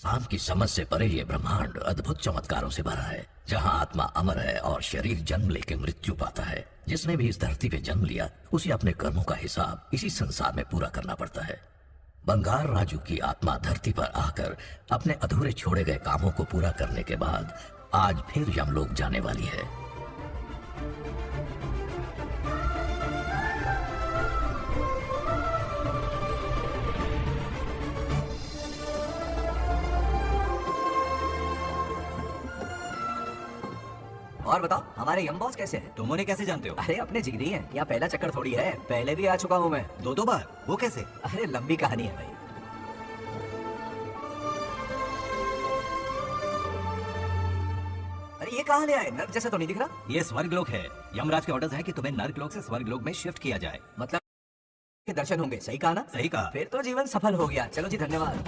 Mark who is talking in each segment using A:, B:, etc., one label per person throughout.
A: आम की समझ से परे ये ब्रह्मांड अद्भुत चमत्कारों से भरा है, जहाँ आत्मा अमर है और शरीर जन्म लेके मृत्यु पाता है। जिसने भी इस धरती पे जन्म लिया उसे अपने कर्मों का हिसाब इसी संसार में पूरा करना पड़ता है। बंगार राजू की आत्मा धरती पर आकर अपने अधूरे छोड़े गए कामों को पूरा करने के बाद आज फिर यमलोक जाने वाली है।
B: और बताओ हमारे यम बॉस कैसे हैं?
C: तुम उन्हें कैसे जानते हो?
B: अरे अपने जिगरी हैं, यहाँ पहला चक्कर थोड़ी है, पहले भी आ चुका हूँ मैं।
C: दो बार? वो कैसे?
B: अरे लंबी कहानी है भाई। अरे ये कहाँ ले आए? नर्क जैसा तो नहीं दिख रहा।
C: ये स्वर्गलोक है। यमराज के ऑर्डर्स है कि तुम्हें नर्कलोक से स्वर्गलोक में शिफ्ट किया जाए।
B: मतलब के दर्शन होंगे, सही कहा ना?
C: सही कहा।
B: फिर तो जीवन सफल हो गया। चलो जी, धन्यवाद।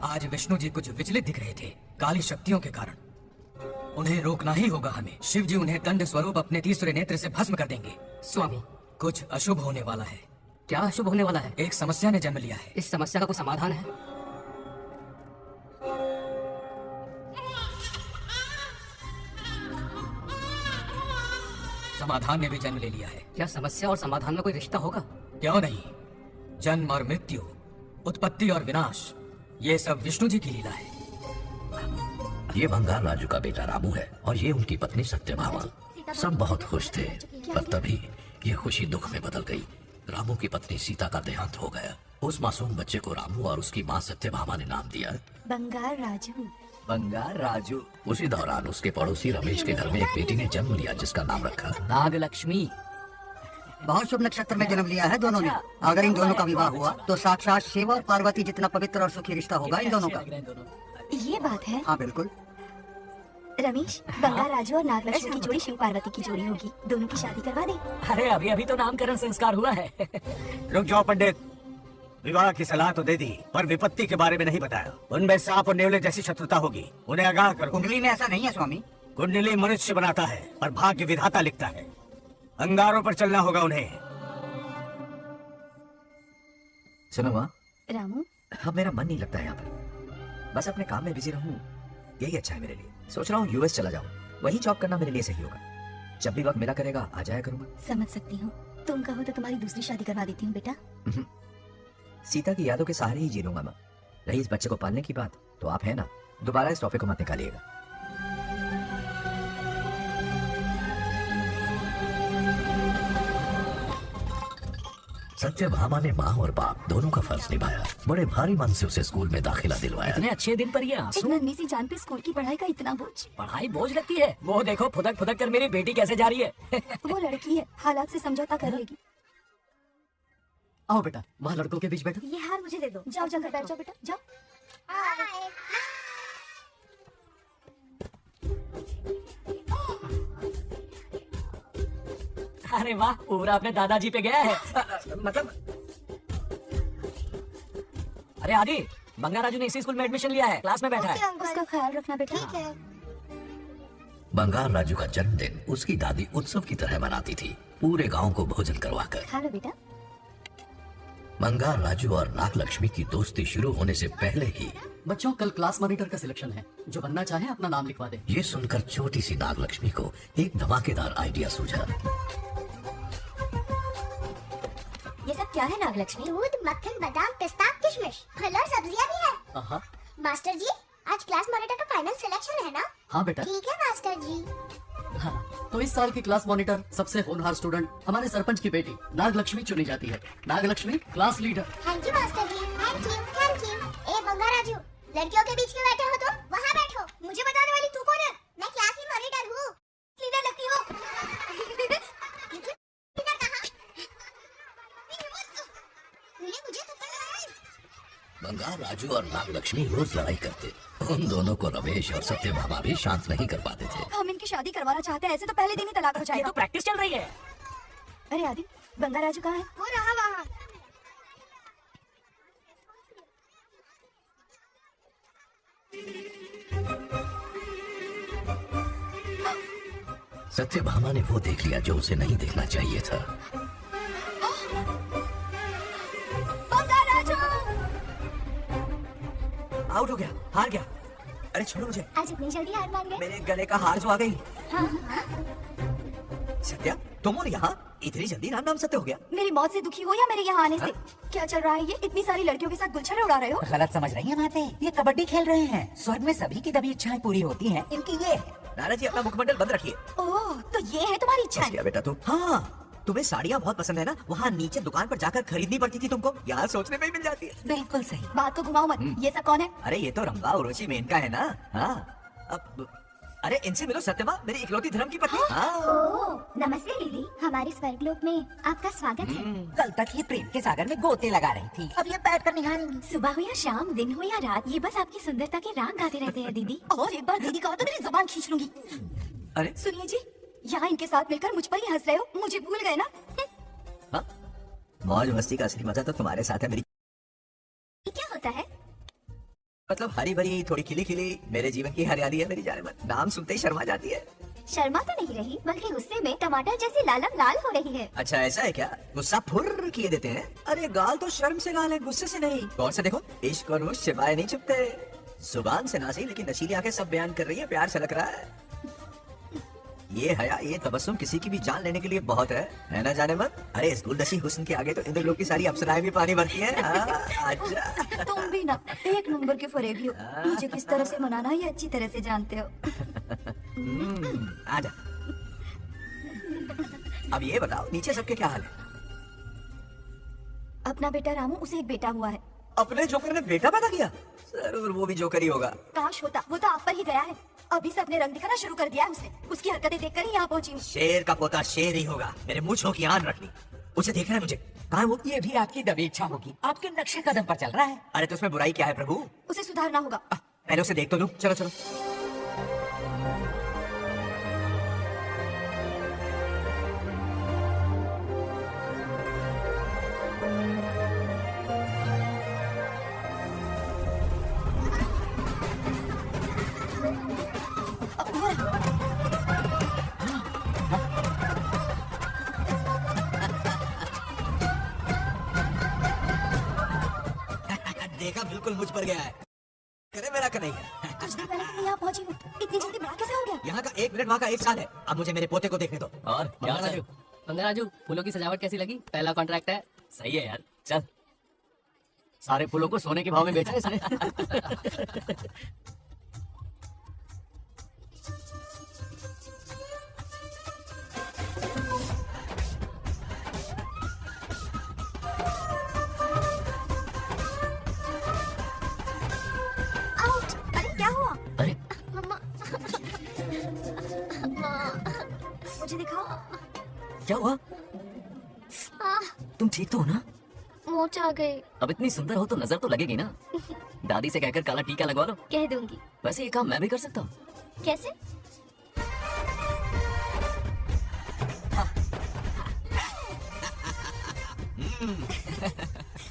D: आज विष्णु जी कुछ विचलित दिख रहे थे काली शक्तियों के कारण। उन्हें रोकना ही होगा हमें। शिव जी उन्हें दंड स्वरूप अपने तीसरे नेत्र से भस्म कर देंगे।
E: स्वामी,
D: कुछ अशुभ होने वाला है।
E: क्या अशुभ होने वाला है?
D: एक समस्या ने जन्म लिया है।
E: इस समस्या का कोई समाधान है?
D: समाधान ने भी जन्म ले लिया है।
E: क्या समस्या और समाधान में कोई रिश्ता होगा?
D: क्यों नहीं, जन्म और मृत्यु, उत्पत्ति और विनाश, ये सब विष्णु जी की लीला है।
A: ये बंगाल राजू का बेटा रामू है और ये उनकी पत्नी सत्यभामा। सब बहुत खुश थे, पर तभी ये खुशी दुख में बदल गई। रामू की पत्नी सीता का देहांत हो गया। उस मासूम बच्चे को रामू और उसकी माँ सत्यभामा ने नाम दिया
F: बंगाल राजू।
B: बंगाल राजू।
A: उसी दौरान उसके पड़ोसी रमेश के घर में एक बेटी ने जन्म लिया जिसका नाम रखा
E: नागलक्ष्मी।
F: बहुत शुभ नक्षत्र में जन्म लिया है दोनों ने। अगर इन दोनों का विवाह हुआ तो साक्षात शिव और पार्वती जितना पवित्र और सुखी रिश्ता होगा इन दोनों का।
G: ये बात है।
F: हाँ बिल्कुल।
G: रमेश, गंगा राजू और नागलक्ष्मी की जोड़ी शिव पार्वती की जोड़ी होगी। दोनों की शादी करवा दे।
E: अरे अभी अभी तो नामकरण संस्कार हुआ है।
C: रुक जाओ पंडित, विवाह की सलाह तो दे दी पर विपत्ति के बारे में नहीं बताया। उनमें सांप और नेवले जैसी शत्रुता होगी, उन्हें आगाह करो।
F: कुंडली में ऐसा नहीं है स्वामी।
C: कुंडली मनुष्य बनाता है और भाग्य विधाता लिखता है। अंगारों पर चलना होगा उन्हें।
B: सुनो माँ,
G: रामू,
B: अब मेरा मन नहीं लगता है यहाँ पर। बस अपने काम में बिजी रहूँ, यही अच्छा है मेरे लिए। सोच रहा हूँ यूएस चला जाऊँ, वहीं जॉब करना मेरे लिए सही होगा। जब भी वक्त मिला करेगा आ जाया करूँगा।
G: समझ सकती हूँ। तुम कहो तो तुम्हारी दूसरी शादी करवा देती हूँ बेटा।
B: सीता की यादों के सहारे ही जी लूंगा मैं। रही इस बच्चे को पालने की बात, तो आप है ना, दोबारा इस टॉपिक को मत निकालिएगा।
A: सत्यभामा ने माँ और बाप दोनों का फर्ज निभाया। बड़े भारी मन से उसे स्कूल में दाखिला दिलवाया।
E: इतने अच्छे दिन पर ये
G: एक
E: आंसू।
G: नन्ही सी जान पे स्कूल की पढ़ाई का इतना बोझ।
E: पढ़ाई बोझ लगती है। वो देखो फुदक फुदक कर मेरी बेटी कैसे जा रही है।
G: वो लड़की है, हालात से समझौता कर लेगी।
D: आओ बेटा, वहाँ लड़कों के बीच बैठो।
G: ये हार मुझे दे दो। जाओ जल्दी बैठ जाओ बेटा, जाओ।
E: अरे वाह, पूरा अपने दादाजी पे गया है।
B: मतलब
E: अरे आदि, बंगा राजू ने इसी स्कूल में एडमिशन लिया है, क्लास में बैठा है।
G: उसका ख्याल रखना बेटा। ठीक है।
A: बंगार राजू का जन्मदिन उसकी दादी उत्सव की तरह मनाती थी, पूरे गांव को भोजन करवाकर।
G: खा लो बेटा।
A: बंगार राजू और नागलक्ष्मी की दोस्ती शुरू होने से पहले ही
D: बच्चों, कल क्लास मॉनिटर का सिलेक्शन है। जो बनना चाहे अपना नाम लिखवा दे।
A: ये सुनकर छोटी सी नागलक्ष्मी को एक धमाकेदार आइडिया सूझा।
G: ये सब क्या है नागलक्ष्मी?
H: दूध, मक्खन, बादाम, पिस्ता, किशमिश, फल और सब्जियां भी है।
D: हाँ
H: मास्टर जी, आज क्लास मॉनिटर का फाइनल सिलेक्शन है ना?
D: हाँ बेटा।
H: ठीक है मास्टर जी।
D: हाँ, तो इस साल की क्लास मॉनिटर सबसे होनहार स्टूडेंट हमारे सरपंच की बेटी नागलक्ष्मी चुनी जाती है। Nagalakshmi class leader.
H: Thank you master ji, thank you thank you. ए बंगा राजू, लड़कियों के बीच में बैठे हो तो वहाँ बैठो। मुझे बताने वाली तू कौन है? मैं क्लास में मॉनिटर हूँ। लीडर लगती हो। लीडर कहाँ? मुझे तो पता है।
A: बंगार राजू और नागलक्ष्मी रोज लड़ाई करते। उन दोनों को रमेश और सत्यभामा भी शांत नहीं कर पाते थे।
G: हम इनकी शादी करवाना चाहते हैं, ऐसे तो पहले दिन ही तलाक हो
E: ये
G: जाएगा।
E: तो प्रैक्टिस चल रही है।
G: अरे आदि, बंगा राजू कहाँ है?
H: वो रहा वहाँ।
A: सत्यभामा ने वो देख लिया जो उसे नहीं देखना चाहिए था।
G: बंगा राजू!
B: आउट हो गया, हार गया। अरे छोड़ो मुझे,
H: आज इतनी जल्दी हार मान गए?
B: मेरे गले का हार जो आ गई।
H: हाँ।
B: सत्या, तुम और यहाँ इतनी जल्दी राम नाम सत्य हो गया?
G: मेरी मौत से दुखी हो या मेरे यहाँ आने से? क्या चल रहा है ये? इतनी सारी लड़कियों के साथ गुलछड़े उड़ा रहे हो?
F: गलत समझ रही है माते, ये कबड्डी खेल रहे हैं। स्वर्ग में सभी की तभी इच्छाएं पूरी होती हैं, इनकी ये है।
B: नाना जी, अपना मुखमंडल बंद रखिए।
G: ओह, तो ये है तुम्हारी इच्छा?
B: क्या बेटा तू? हाँ, तुम्हें साड़ियाँ बहुत पसंद है ना? वहाँ नीचे दुकान पर जाकर खरीदनी पड़ती थी तुमको, यहाँ सोचने में ही मिल जाती है।
F: बिल्कुल सही।
G: बात को घुमाओ मत। ये सब कौन है?
B: अरे ये तो रंबा उर्वशी मेनका है ना। हाँ, अब अरे इनसे मिलो सत्यमा, मेरी इकलौती धर्म की पत्नी। हाँ।
H: ओह, नमस्ते दीदी, हमारे स्वर्गलोक में आपका स्वागत है।
F: कल तक ये प्रेम के सागर में गोते लगा रही थी, अब ये बैठ कर निहारेंगी।
G: सुबह हो या शाम, दिन हो या रात, ये बस आपकी सुंदरता के राग गाते रहते हैं दीदी। और एक बार दीदी कहा तो मेरी जुबान खींच लूंगी।
B: अरे
G: सुनिए जी, यहाँ इनके साथ मिलकर मुझ पर ही हंस रहे हो, मुझे भूल गए ना?
B: हाँ, मौज मस्ती का असली मजा तो तुम्हारे साथ है। मेरी
H: ये क्या होता है?
B: मतलब हरी भरी थोड़ी खिली खिली मेरे जीवन की हरियाली है मेरी जाने मन। नाम सुनते ही शर्मा जाती है।
H: शर्मा तो नहीं रही, बल्कि गुस्से में टमाटर जैसी लालम लाल हो रही है।
B: अच्छा ऐसा है क्या? गुस्सा फुर्र किए देते हैं। अरे गाल तो शर्म से गाल है, गुस्से से नहीं। गौर से देखो, इश्क और उस शिवाय नहीं छुपते। जुबान से ना सही, लेकिन नशीली आंखें सब बयान कर रही है, प्यार छलक रहा है। ये हया, ये तबस्सुम किसी की भी जान लेने के लिए बहुत है ना जाने मन? अरे इस गुलदस्ती हुस्न के आगे तो इंद्रलोक की सारी अप्सराएं भी पानी भरती हैं। अच्छा।
G: तुम भी ना एक नंबर के फरेबी हो। मुझे किस तरह से मनाना ये अच्छी तरह से जानते हो।
B: आजा। अब ये बताओ, नीचे सबके क्या हाल है?
G: अपना बेटा रामू, उसे एक बेटा हुआ है।
B: अपने जोकर ने बेटा पैदा किया? जरूर वो भी जोकर ही होगा।
G: काश होता, वो तो आप पर ही गया है। अभी से अपने रंग दिखाना शुरू कर दिया है उसने। उसकी हरकतें देखकर ही यहाँ पहुंची हूँ।
B: शेर का पोता शेर ही होगा, मेरे मुँह की आन रखनी। उसे देखना है मुझे। कहाँ है वो?
E: ये भी आपकी दबी इच्छा होगी, आपके नक्शे कदम पर चल रहा है।
B: अरे तो उसमें बुराई क्या है प्रभु?
G: उसे सुधारना होगा।
B: पहले उसे देख तो लूं। चलो चलो। देखा, बिल्कुल मुझ पर गया है। करे मेरा कन्हैया।
G: कुछ देर पहले मैं यहाँ पहुंची हूँ, इतनी जल्दी बड़ा कैसे हो गया?
B: यहाँ का 1 मिनट, वहाँ का 1 साल है। अब मुझे मेरे पोते को देखने दो।
E: और क्या राजू? राजू, फूलों की सजावट कैसी लगी? पहला कॉन्ट्रैक्ट है। सही है यार, चल। सारे फूलों को सोने के भाव में बेचा है इसने।
G: आउट! अरे क्या हुआ?
E: अरे
G: मम्मा, मुझे दिखाओ।
E: क्या हुआ? तुम ठीक तो हो ना?
G: मोच आ गए।
E: अब इतनी सुंदर हो तो नजर तो लगेगी ना। दादी से कहकर काला टीका लगवा लो।
G: कह दूंगी।
E: वैसे ये काम मैं भी कर सकता हूँ।
G: कैसे?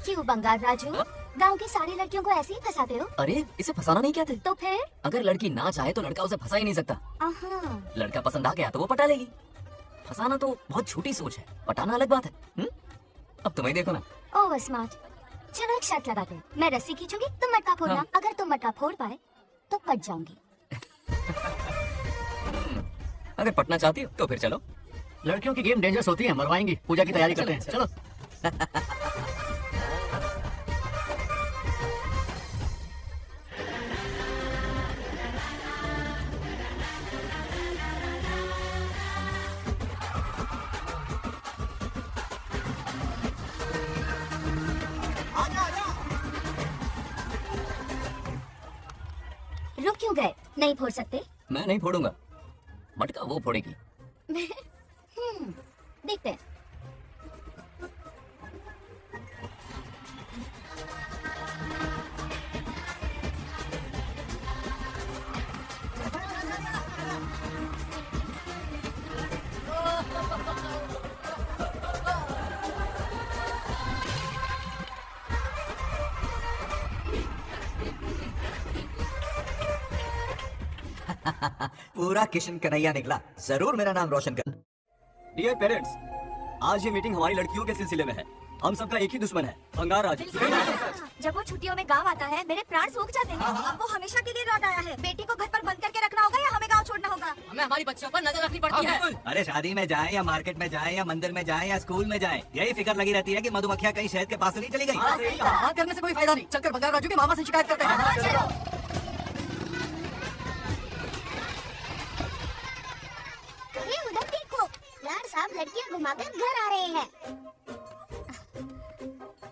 G: क्यों बंगाल राजू, गांव की सारी लड़कियों को ऐसे ही फंसाते हो?
E: अरे इसे फंसाना नहीं कहते।
G: तो फिर?
E: अगर लड़की ना चाहे तो लड़का उसे फंसा ही नहीं सकता।
G: आहा,
E: लड़का पसंद आ गया तो वो पटा लेगी। फंसाना तो बहुत छोटी सोच है, पटाना अलग बात है। अब तुम्हें देखो ना।
G: Over smart. चलो एक शर्त लगाते हैं, मैं रस्सी खींचूंगी, तुम मटका फोड़ना।
E: हाँ।
G: अगर तुम मटका फोड़ पाए तो पट जाऊंगी।
E: अगर पटना चाहती हो तो फिर चलो। लड़कियों की गेम डेंजरस होती है, मरवाएंगी। पूजा की तैयारी करते हैं, चलो।
G: रुक क्यों गए? नहीं फोड़ सकते?
E: मैं नहीं फोड़ूंगा, मटका वो फोड़ेगी।
G: देखते हैं।
B: पूरा किशन कन्हैया निकला। जरूर मेरा नाम रोशन कर।
I: डियर पेरेंट्स, आज ये मीटिंग हमारी लड़कियों के सिलसिले में है। हम सबका एक ही दुश्मन है, भंगार राजू।
G: जब वो छुट्टियों में गांव आता है, मेरे प्राण सूख जाते हैं। अब वो हमेशा के लिए लौट आया है। बेटी को घर पर बंद करके रखना होगा या हमें गांव छोड़ना होगा?
E: हमें हमारी बच्चों पर नजर रखनी पड़ती है।
B: अरे शादी में जाए या मार्केट में जाए या मंदिर में जाए या स्कूल में जाए, यही फिक्र लगी रहती है कि मधुमक्खियाँ कहीं शहद के पास तो नहीं चली गई।
E: बात करने से कोई फायदा नहीं। चलकर भंगार राजू के मामा से शिकायत करते हैं।
H: ये उधर देखो, यार साहब लड़कियां घुमाकर घर आ रहे हैं।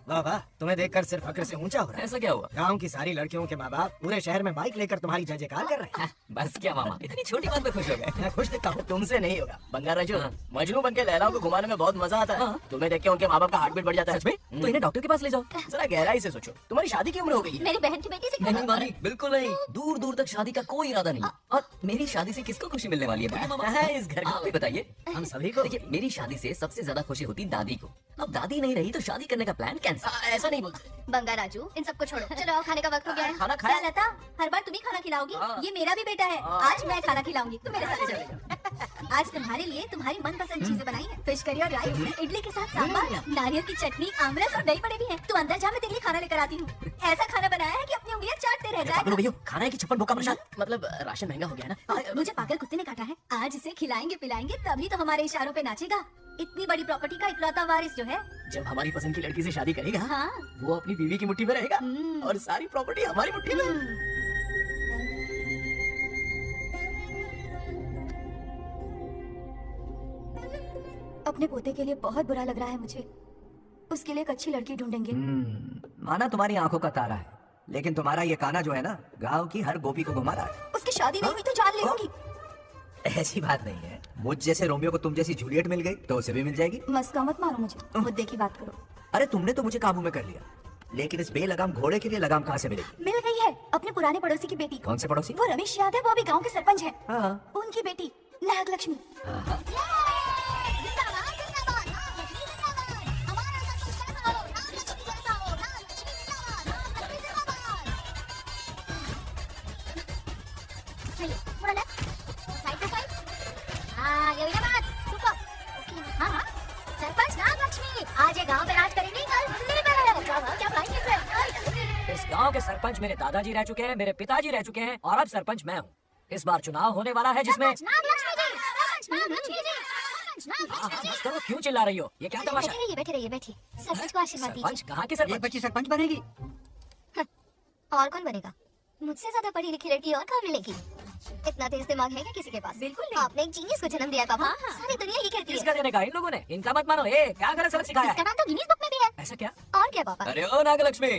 C: वाह वाह, तुम्हें देखकर सिर्फ फक्र से ऊंचा हो रहा है।
E: ऐसा क्या हुआ?
C: गांव की सारी लड़कियों के माँ बाप पूरे शहर में बाइक लेकर तुम्हारी जय जयकार कर रहे हैं।
E: बस क्या मामा, इतनी छोटी बात में खुश हो गए।
C: मैं खुश दिखता हूँ, तुमसे नहीं होगा।
E: बंगार राजू, मजनू बन के लैलाओं को घुमाने में बहुत मजा आता है। तुम्हें देख के उनके माँ बाप का हार्ट बीट बढ़ जाता है। सच में? तो इन्हें डॉक्टर के पास ले जाओ। जरा गहराई से सोचो, तुम्हारी शादी की उम्र हो गई है।
G: मेरी बहन की बेटी से
E: नहीं मानी, बिल्कुल नहीं। दूर दूर तक शादी का कोई इरादा नहीं। और मेरी शादी से किसको खुशी मिलने वाली है मामा? इस घर को भी बताइए।
C: हम सभी को।
E: देखिए, मेरी शादी से सबसे ज्यादा खुशी होती दादी को। अब दादी नहीं रही तो शादी करने का प्लान कैंसिल। ऐसा नहीं बोलते।
G: बंगा राजू, इन सबको छोड़ो, चलो आओ, खाने का वक्त हो गया है।
E: खाना खाया?
G: क्या लता, हर बार तुम ही खाना खिलाओगी?
E: हाँ।
G: ये मेरा भी बेटा है, आज मैं खाना खिलाऊंगी, तुम मेरे साथ चलो। आज तुम्हारे लिए तुम्हारी मनपसंद चीजें बनाई है। फिश करी और राइस, इडली के साथ सांभर, नारियल की चटनी, आमरस और दही बड़े भी हैं। तू अंदर जा, मैं तेरे लिए खाना लेकर आती हूँ। ऐसा खाना बनाया है कि अपनी उंगलियां चाटते रह जाएगा।
E: भैया, खाना है कि छप्पन भोका प्रसाद? मतलब राशन महंगा हो गया है ना।
G: मुझे पागल कुत्ते ने काटा है। आज इसे खिलाएंगे पिलाएंगे तभी तो हमारे इशारों पे नाचेगा। इतनी बड़ी प्रॉपर्टी का इकलौता वारिस जो है।
E: जब हमारी पसंद की लड़की से शादी करेगा,
G: हाँ।
E: वो अपनी बीवी की मुट्ठी में रहेगा और सारी प्रॉपर्टी हमारी मुट्ठी में।
G: अपने पोते के लिए बहुत बुरा लग रहा है मुझे। उसके लिए एक अच्छी लड़की ढूंढेंगे।
B: माना तुम्हारी आंखों का तारा है, लेकिन तुम्हारा ये काना जो है ना, गांव की हर गोपी को घुमा रहा है।
G: उसकी शादी नहीं हुई तो जान ले लूंगी।
B: ऐसी बात नहीं है, मुझ जैसे रोमियो को तुम जैसी जूलियट मिल गई तो उसे भी मिल जाएगी।
G: मस्का मत मारो मुझे, मुद्दे की बात करो।
B: अरे तुमने तो मुझे काबू में कर लिया, लेकिन इस बेलगाम घोड़े के लिए लगाम कहाँ से मिलेगी?
G: मिल गई है, अपने पुराने पड़ोसी की बेटी।
B: कौन से पड़ोसी?
G: वो रमेश यादव, वो अभी गांव के सरपंच है।
B: हाँ।
G: उनकी बेटी नागलक्ष्मी।
H: सरपंच नागलक्ष्मी आज ये गांव पे राज करेंगी, कल दिल्ली पे क्या भाई
E: इस गांव के सरपंच मेरे दादाजी रह चुके हैं, मेरे पिताजी रह चुके हैं और अब सरपंच मैं हूँ। इस बार चुनाव होने वाला है जिसमें बस करो, क्यों चिल्ला रही हो? ये क्या तमाशा?
H: बैठे रहिए बैठिए, सरपंच को आशीर्वाद
E: सरपंच
H: दीजिए।
E: कहाँ की
F: ये
E: सरपंच?
F: बच्ची सरपंच बनेगी।
H: और कौन बनेगा? मुझसे ज्यादा पढ़ी लिखी लड़की और कहाँ मिलेगी? इतना तेज दिमाग है क्या किसी के पास?
G: बिल्कुल नहीं।
H: आपने एक जीनियस को जन्म दिया है पापा। सारी दुनिया ये कहती
E: किसका
H: है।
E: देने का? इन लोगों ने। इनका मत मानो। ए, क्या गलत सलत सिखाया
H: इसका
E: है?
H: नाम तो गिनीज बुक में भी है।
E: ऐसा क्या?
H: और क्या पापा?
E: अरे ओ नागलक्ष्मी,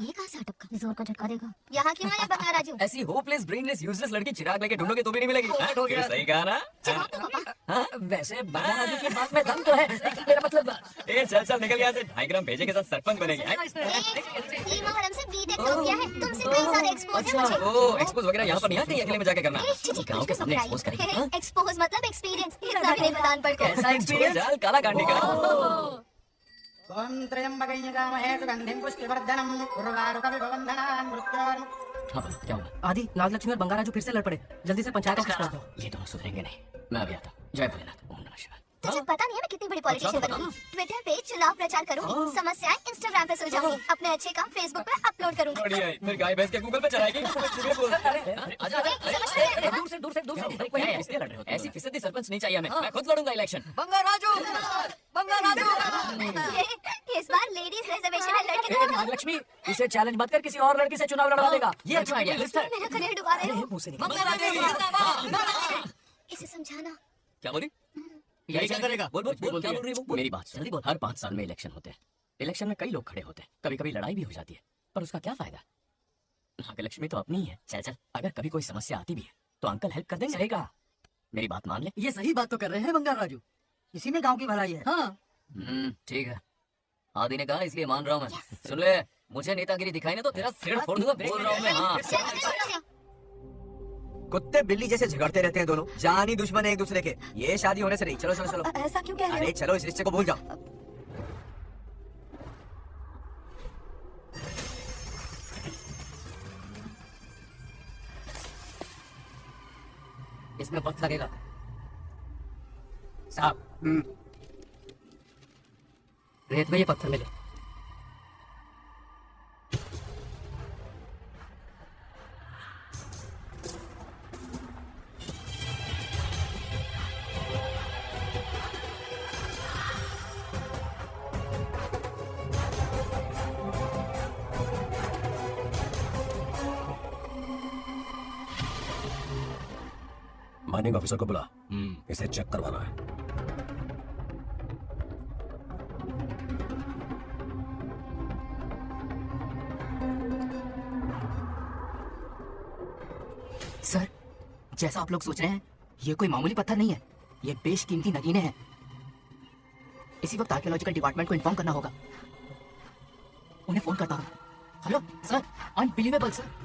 H: ये कहाँ से अटक का जोर का झटका देगा? यहाँ क्यों आया बंगा राजू?
E: ऐसी होपलेस ब्रेनलेस यूजलेस लड़की चिराग लेके ढूंढोगे तो भी नहीं मिलेगी। हाँ, ये सही कहा ना?
H: जवाब दो पापा।
E: हाँ, वैसे बंगा राजू की बात में दम तो है, लेकिन मेरा मतलब ए चल चल निकल यहाँ से। 2.5 ग्राम भेजे के साथ सरपंच बनेगी।
H: ये मोहरम से बीटेक कर दिया है, तुमसे कई सारे एक्सपोज है
E: अच्छा,
H: मुझे।
E: ओ एक्सपोज वगैरह यहाँ पर नहीं आती, अकेले में जाके करना। गाँव के सामने एक्सपोज करेंगे। हाँ?
H: एक्सपोज मतलब एक्सपीरियंस, इतना भी नहीं पता अनपढ़ को।
E: कैसा एक्सपीरियंस? चल काला कांडी का।
F: ओम त्र्यंबकं कामहे सुगंधिं पुष्टिवर्धनम् उर्वारुकविभवन्दनान् मृत्योर्।
E: हाँ, क्या हुआ?
D: आदि नागलक्ष्मी और बंगाराजू फिर से लड़ पड़े। जल्दी से पंचायत ऑफिस पहुंचो।
E: ये दोनों सुधरेंगे नहीं। मैं अभी आता। जय भोलेनाथ। ओम नमः शिवाय।
H: तुझे पता नहीं है मैं कितनी बड़ी पॉलिटिशियन बनूंगी। ट्विटर पे चुनाव प्रचार करूंगी, समस्याएं इंस्टाग्राम पे सुलझाऊंगी, अपने अच्छे काम फेसबुक पे अपलोड करूंगी।
E: बढ़िया है। फिर गाय भैंस के गूगल पे चलाएगी। आजा आजा। दूर से दूर से दूर से। इसलिए लड़ रहे हो? ऐसी फिसदी सरपंच नहीं चाहिए हमें। मैं खुद लड़ूंगा इलेक्शन।
F: बंगाराजू, बंगाराजू।
H: इस बार लेडीज रिजर्वेशन है, लड़के
E: ए, नागलक्ष्मी, इसे चैलेंज मत कर, किसी और लड़की से चुनाव लड़वा देगा। ये अच्छा आइडिया है।
H: मेरा करियर डुबा रहे हो।
E: मुंह से निकल।
H: इसे समझाना।
E: क्या बोली? यही क्या करेगा? बोल बोल बोल, क्या बोल रही है वो? मेरी बात सुन। जल्दी बोल। हर 5 साल में इलेक्शन होते हैं। इलेक्शन में कई लोग खड़े होते हैं, कभी कभी लड़ाई भी हो जाती है, पर उसका क्या फायदा? नागलक्ष्मी तो अपनी ही है। चल चल, अगर कभी कोई समस्या आती भी है तो अंकल हेल्प कर देंगे। सही कहा। मेरी बात मान ले।
F: ये सही बात तो कर रहे हैं बंगाराजू, इसी में गांव की भलाई है। हाँ।
E: ठीक है। आदि ने कहा इसलिए मान रहा हूँ मैं। सुन ले, मुझे नेतागिरी दिखाई ना तो तेरा सिर फोड़ दूंगा। बोल रहा हूँ मैं। हाँ,
B: कुत्ते बिल्ली जैसे झगड़ते रहते हैं दोनों, जानी दुश्मन है एक दूसरे के। ये शादी होने से नहीं। चलो चलो चलो।
G: ऐसा क्यों कह रहे
B: अरे
G: हो?
B: चलो, इस रिश्ते को भूल जाओ।
E: इसमें वक्त लगेगा साहब। रेत में ये पत्थर मिले।
C: माइनिंग ऑफिसर को बुला, इसे चेक करवाना है।
D: सर, जैसा आप लोग सोच रहे हैं, ये कोई मामूली पत्थर नहीं है। ये बेशकीमती नगीने हैं। इसी वक्त आर्कियोलॉजिकल डिपार्टमेंट को इन्फॉर्म करना होगा। उन्हें फोन करता हूँ। Hello sir, unbelievable sir.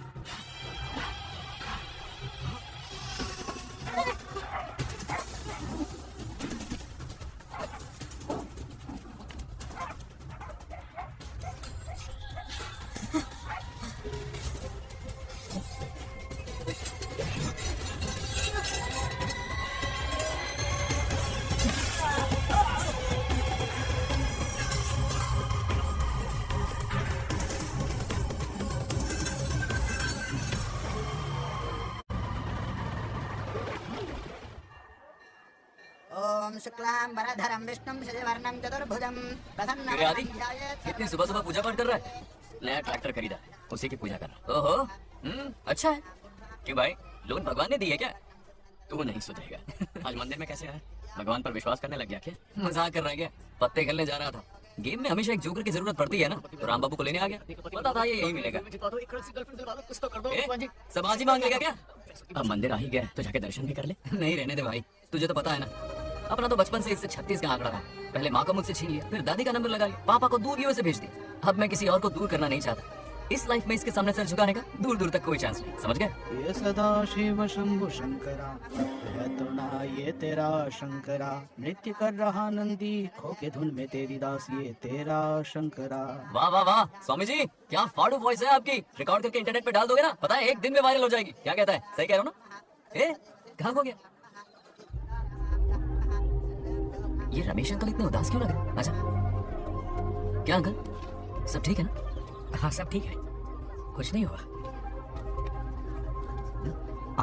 F: ओम शुक्लां वरधरं विष्णुं शशिवर्णं चतुर्भुजं
E: अरे आदि, इतनी सुबह सुबह पूजा पाठ कर रहा है? नया ट्रैक्टर खरीदा है, उसी की पूजा कर रहा। ओहो, अच्छा है। क्यों भाई, लोन भगवान ने दी है क्या? तू नहीं सुधरेगा। आज मंदिर में कैसे आया? भगवान पर विश्वास करने लग गया क्या? मजाक कर रहा है क्या? पत्ते खेलने जा रहा था। गेम में हमेशा एक जोकर की जरूरत पड़ती है ना, तो राम बाबू को लेने आ गया। पता था ये यही मिलेगा। समाज ही मांग लेगा क्या? अब मंदिर आ ही गया है, तो जाके दर्शन भी कर ले। नहीं रहने दे भाई, तुझे तो पता है ना, अपना तो बचपन से 1 से 36 का आंकड़ा था। पहले माँ को मुझसे छीन लिया, फिर दादी का नंबर लगा लिया, पापा को दूर ही से भेज दिया। अब मैं किसी और को दूर करना नहीं चाहता। इस लाइफ में इसके सामने सर झुकाने का दूर दूर तक कोई चांस नहीं, समझ गए?
J: ये सदा शिव शंभु शंकरा, है तो ना ये तेरा शंकरा, नृत्य कर रहा नंदी, खो के धुन में तेरी दास, ये तेरा शंकरा।
E: वाह वाह वाह स्वामी जी, क्या फाड़ू वॉइस है आपकी। रिकॉर्ड करके इंटरनेट पे डाल दोगे ना, पता है 1 दिन में वायरल हो जाएगी। क्या कहता है, सही कह रहा हूँ ना? ए कहाँ हो गया ये रमेश अंकल, इतने उदास क्यों लग रहे? अच्छा क्या अंकल, सब ठीक है ना?
C: हाँ सब ठीक है, कुछ नहीं हुआ।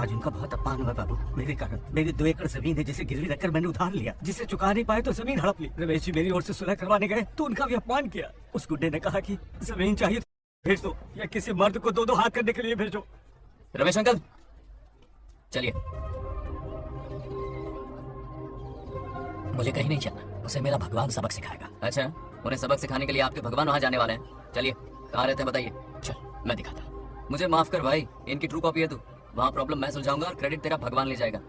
C: आज उनका बहुत अपमान हुआ बाबू, मेरे कारण। मेरी 2 एकड़ जमीन है जिसे गिरवी रखकर मैंने उधार लिया, जिसे चुका नहीं पाए तो जमीन हड़प ली। रमेश जी मेरी ओर से सुलह करवाने गए तो उनका भी अपमान किया। उस गुड्डे ने कहा कि जमीन चाहिए तो भेज दो, या किसी मर्द को 2-2 हाथ करने के लिए भेजो।
E: रमेश अंकल चलिए।
A: मुझे कहीं नहीं जाना, उसे मेरा भगवान सबक सिखाएगा।
E: अच्छा, उन्हें सबक सिखाने के लिए आपके भगवान वहाँ जाने वाले हैं। चलिए, कहाँ रहते हैं बताइए।
A: चल मैं दिखाता हूँ।
E: मुझे माफ कर भाई, इनकी ट्रू कॉपी है तू। वहाँ प्रॉब्लम मैं सुलझाऊंगा और क्रेडिट तेरा भगवान ले जाएगा।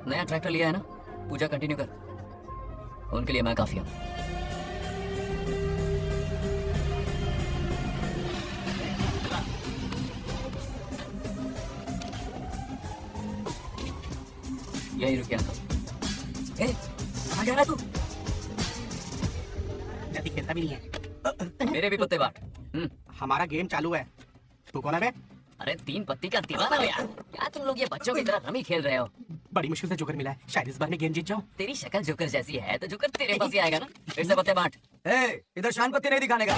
E: नया ट्रैक्टर लिया है ना, पूजा कंटिन्यू कर, उनके लिए मैं काफी हूँ। यही रुक गया।
D: कहाँ जा रहा तू?
J: जल्दी खेलता भी नहीं है।
E: मेरे भी पत्ते बांट।
J: हमारा गेम चालू है, तू कौन है बे?
E: अरे 3 पत्ती का दीवाना हो यार, क्या तुम लोग ये बच्चों की तरह रमी खेल रहे हो?
J: बड़ी मुश्किल से जोकर मिला है, शायद इस बार मैं गेम जीत जाऊं।
E: तेरी शक्ल जोकर जैसी है तो जोकर तेरे पास ही आएगा ना। फिर से पत्ते बांट।
B: इधर शान पत्ती नहीं दिखाने का।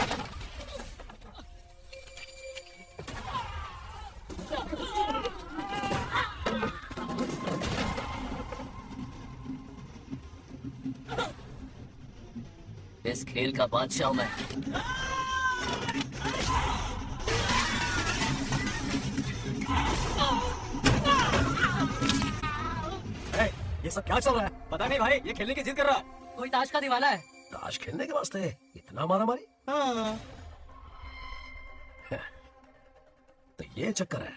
E: इस खेल का बादशाह हूं मैं।
I: ये सब क्या चल रहा है? पता नहीं भाई, ये खेलने की जिद कर रहा है।
D: कोई ताश का दीवाना है।
C: ताश खेलने के वास्ते इतना मारा मारी?
J: हाँ।
C: तो ये चक्कर है।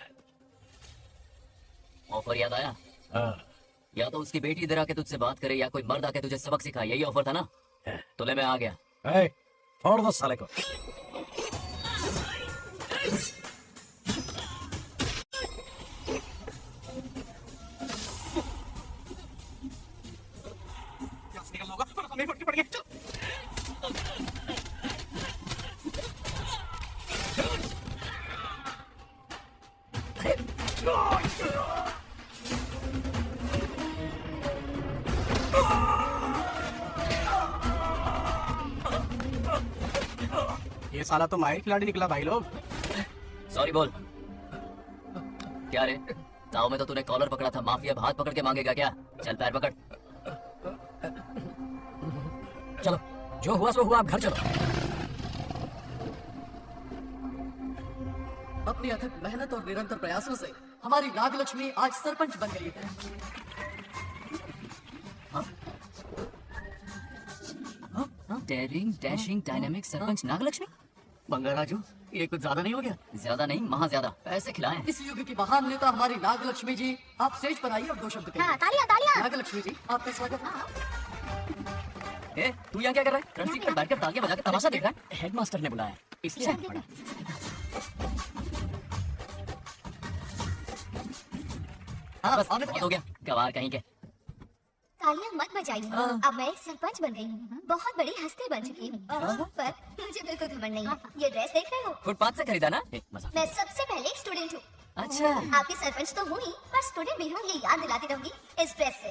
E: ऑफर याद आया?
C: हाँ।
E: या तो उसकी बेटी इधर आके तुझसे बात करे, या कोई मर्द आके तुझे सबक सिखाए। यही ऑफर था ना? तो ले मैं आ गया।
C: फोड़ दो साले को।
J: ये साला तो माहिर खिलाड़ी निकला भाई लोग।
E: सॉरी बोल। क्या रे, ताऊ में तो तूने कॉलर पकड़ा था, माफिया हाथ पकड़ के मांगेगा क्या? चल पैर पकड़।
A: चलो जो हुआ सो हुआ, अब घर चलो।
D: अपनी अथक मेहनत और निरंतर प्रयासों से हमारी नागलक्ष्मी आज सरपंच बन गई है।
E: Daring dashing dynamic sarpanch Nagalakshmi.
D: Bangaraju, ये कुछ ज्यादा नहीं हो गया?
E: ज्यादा नहीं, महा ज्यादा। पैसे खिलाएं।
D: इस युग की महान नेता हमारी नागलक्ष्मी जी, आप स्टेज पर आइए और 2 शब्द कहिए।
H: हाँ, तालियां तालियां।
D: नागलक्ष्मी जी, आपका स्वागत है।
E: ए, तू यहाँ क्या कर रहा है? फ्रंट सीट पर बैठकर तालियां बजा के तमाशा देख रहा है?
A: हेडमास्टर ने बुलाया, इसलिए आना पड़ा।
E: हाँ बस बहुत हो गया, गवार कहीं के।
H: तालियां मत बजाइए, अब मैं एक सरपंच बन गई हूँ, बहुत बड़ी हस्ती बन चुकी हूँ। पर मुझे बिल्कुल घमंड नहीं है। ये ड्रेस देख रहे हो?
E: फुटपाथ से खरीदा ना? मजा।
H: मैं सबसे पहले एक स्टूडेंट हूँ।
E: अच्छा,
H: आपकी सरपंच तो हुई, पर स्टूडेंट भी हूँ, ये याद दिलाती रहूंगी इस ड्रेस से।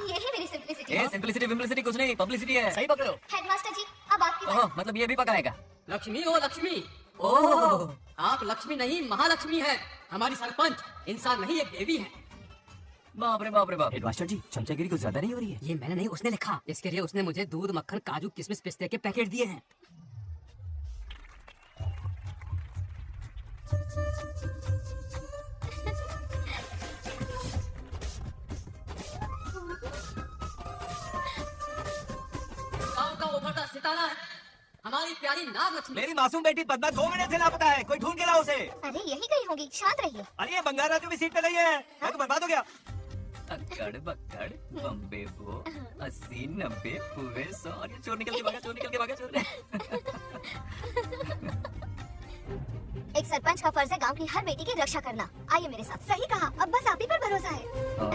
H: यही मेरी सिंपलिसिटी है।
E: सिंपलिसिटी विम्पलिसिटी कुछ नहीं, पब्लिसिटी है।
D: सही पकड़ो।
H: हेडमास्टर जी, अब आपकी बारी।
E: ओह, मतलब ये भी पकाएगा?
D: लक्ष्मी ओ लक्ष्मी,
E: ओह,
D: आप लक्ष्मी नहीं महालक्ष्मी है। हमारी सरपंच इंसान नहीं, एक देवी है।
E: बाप रे बाप रे बाप।
I: हेडमास्टर जी, चमचागिरी कुछ ज्यादा नहीं हो रही है?
D: ये मैंने नहीं, उसने लिखा। इसके लिए उसने मुझे दूध, मक्खन, काजू, किशमिश, पिस्ते के पैकेट दिए हैं। गांव का उभरता सितारा है हमारी प्यारी नागलक्ष्मी।
I: मेरी मासूम बेटी पद्मा 2 महीने से लापता है, कोई ढूंढ के लाओ उसे।
H: अरे यही गई होंगी, शांत रहिए।
I: अरे ये बंगारा जो भी सीट पे नहीं है, मैं तो बर्बाद हो गया।
E: अकड़ बकड़ बम्बे वो 80 90 पूरे 100। अरे चोर निकल के भागा, चोर निकल के भागा, चोर।
H: एक सरपंच का फर्ज है गांव की हर बेटी की रक्षा करना। आइए मेरे साथ। सही कहा, अब बस आप ही पर भरोसा है।
E: और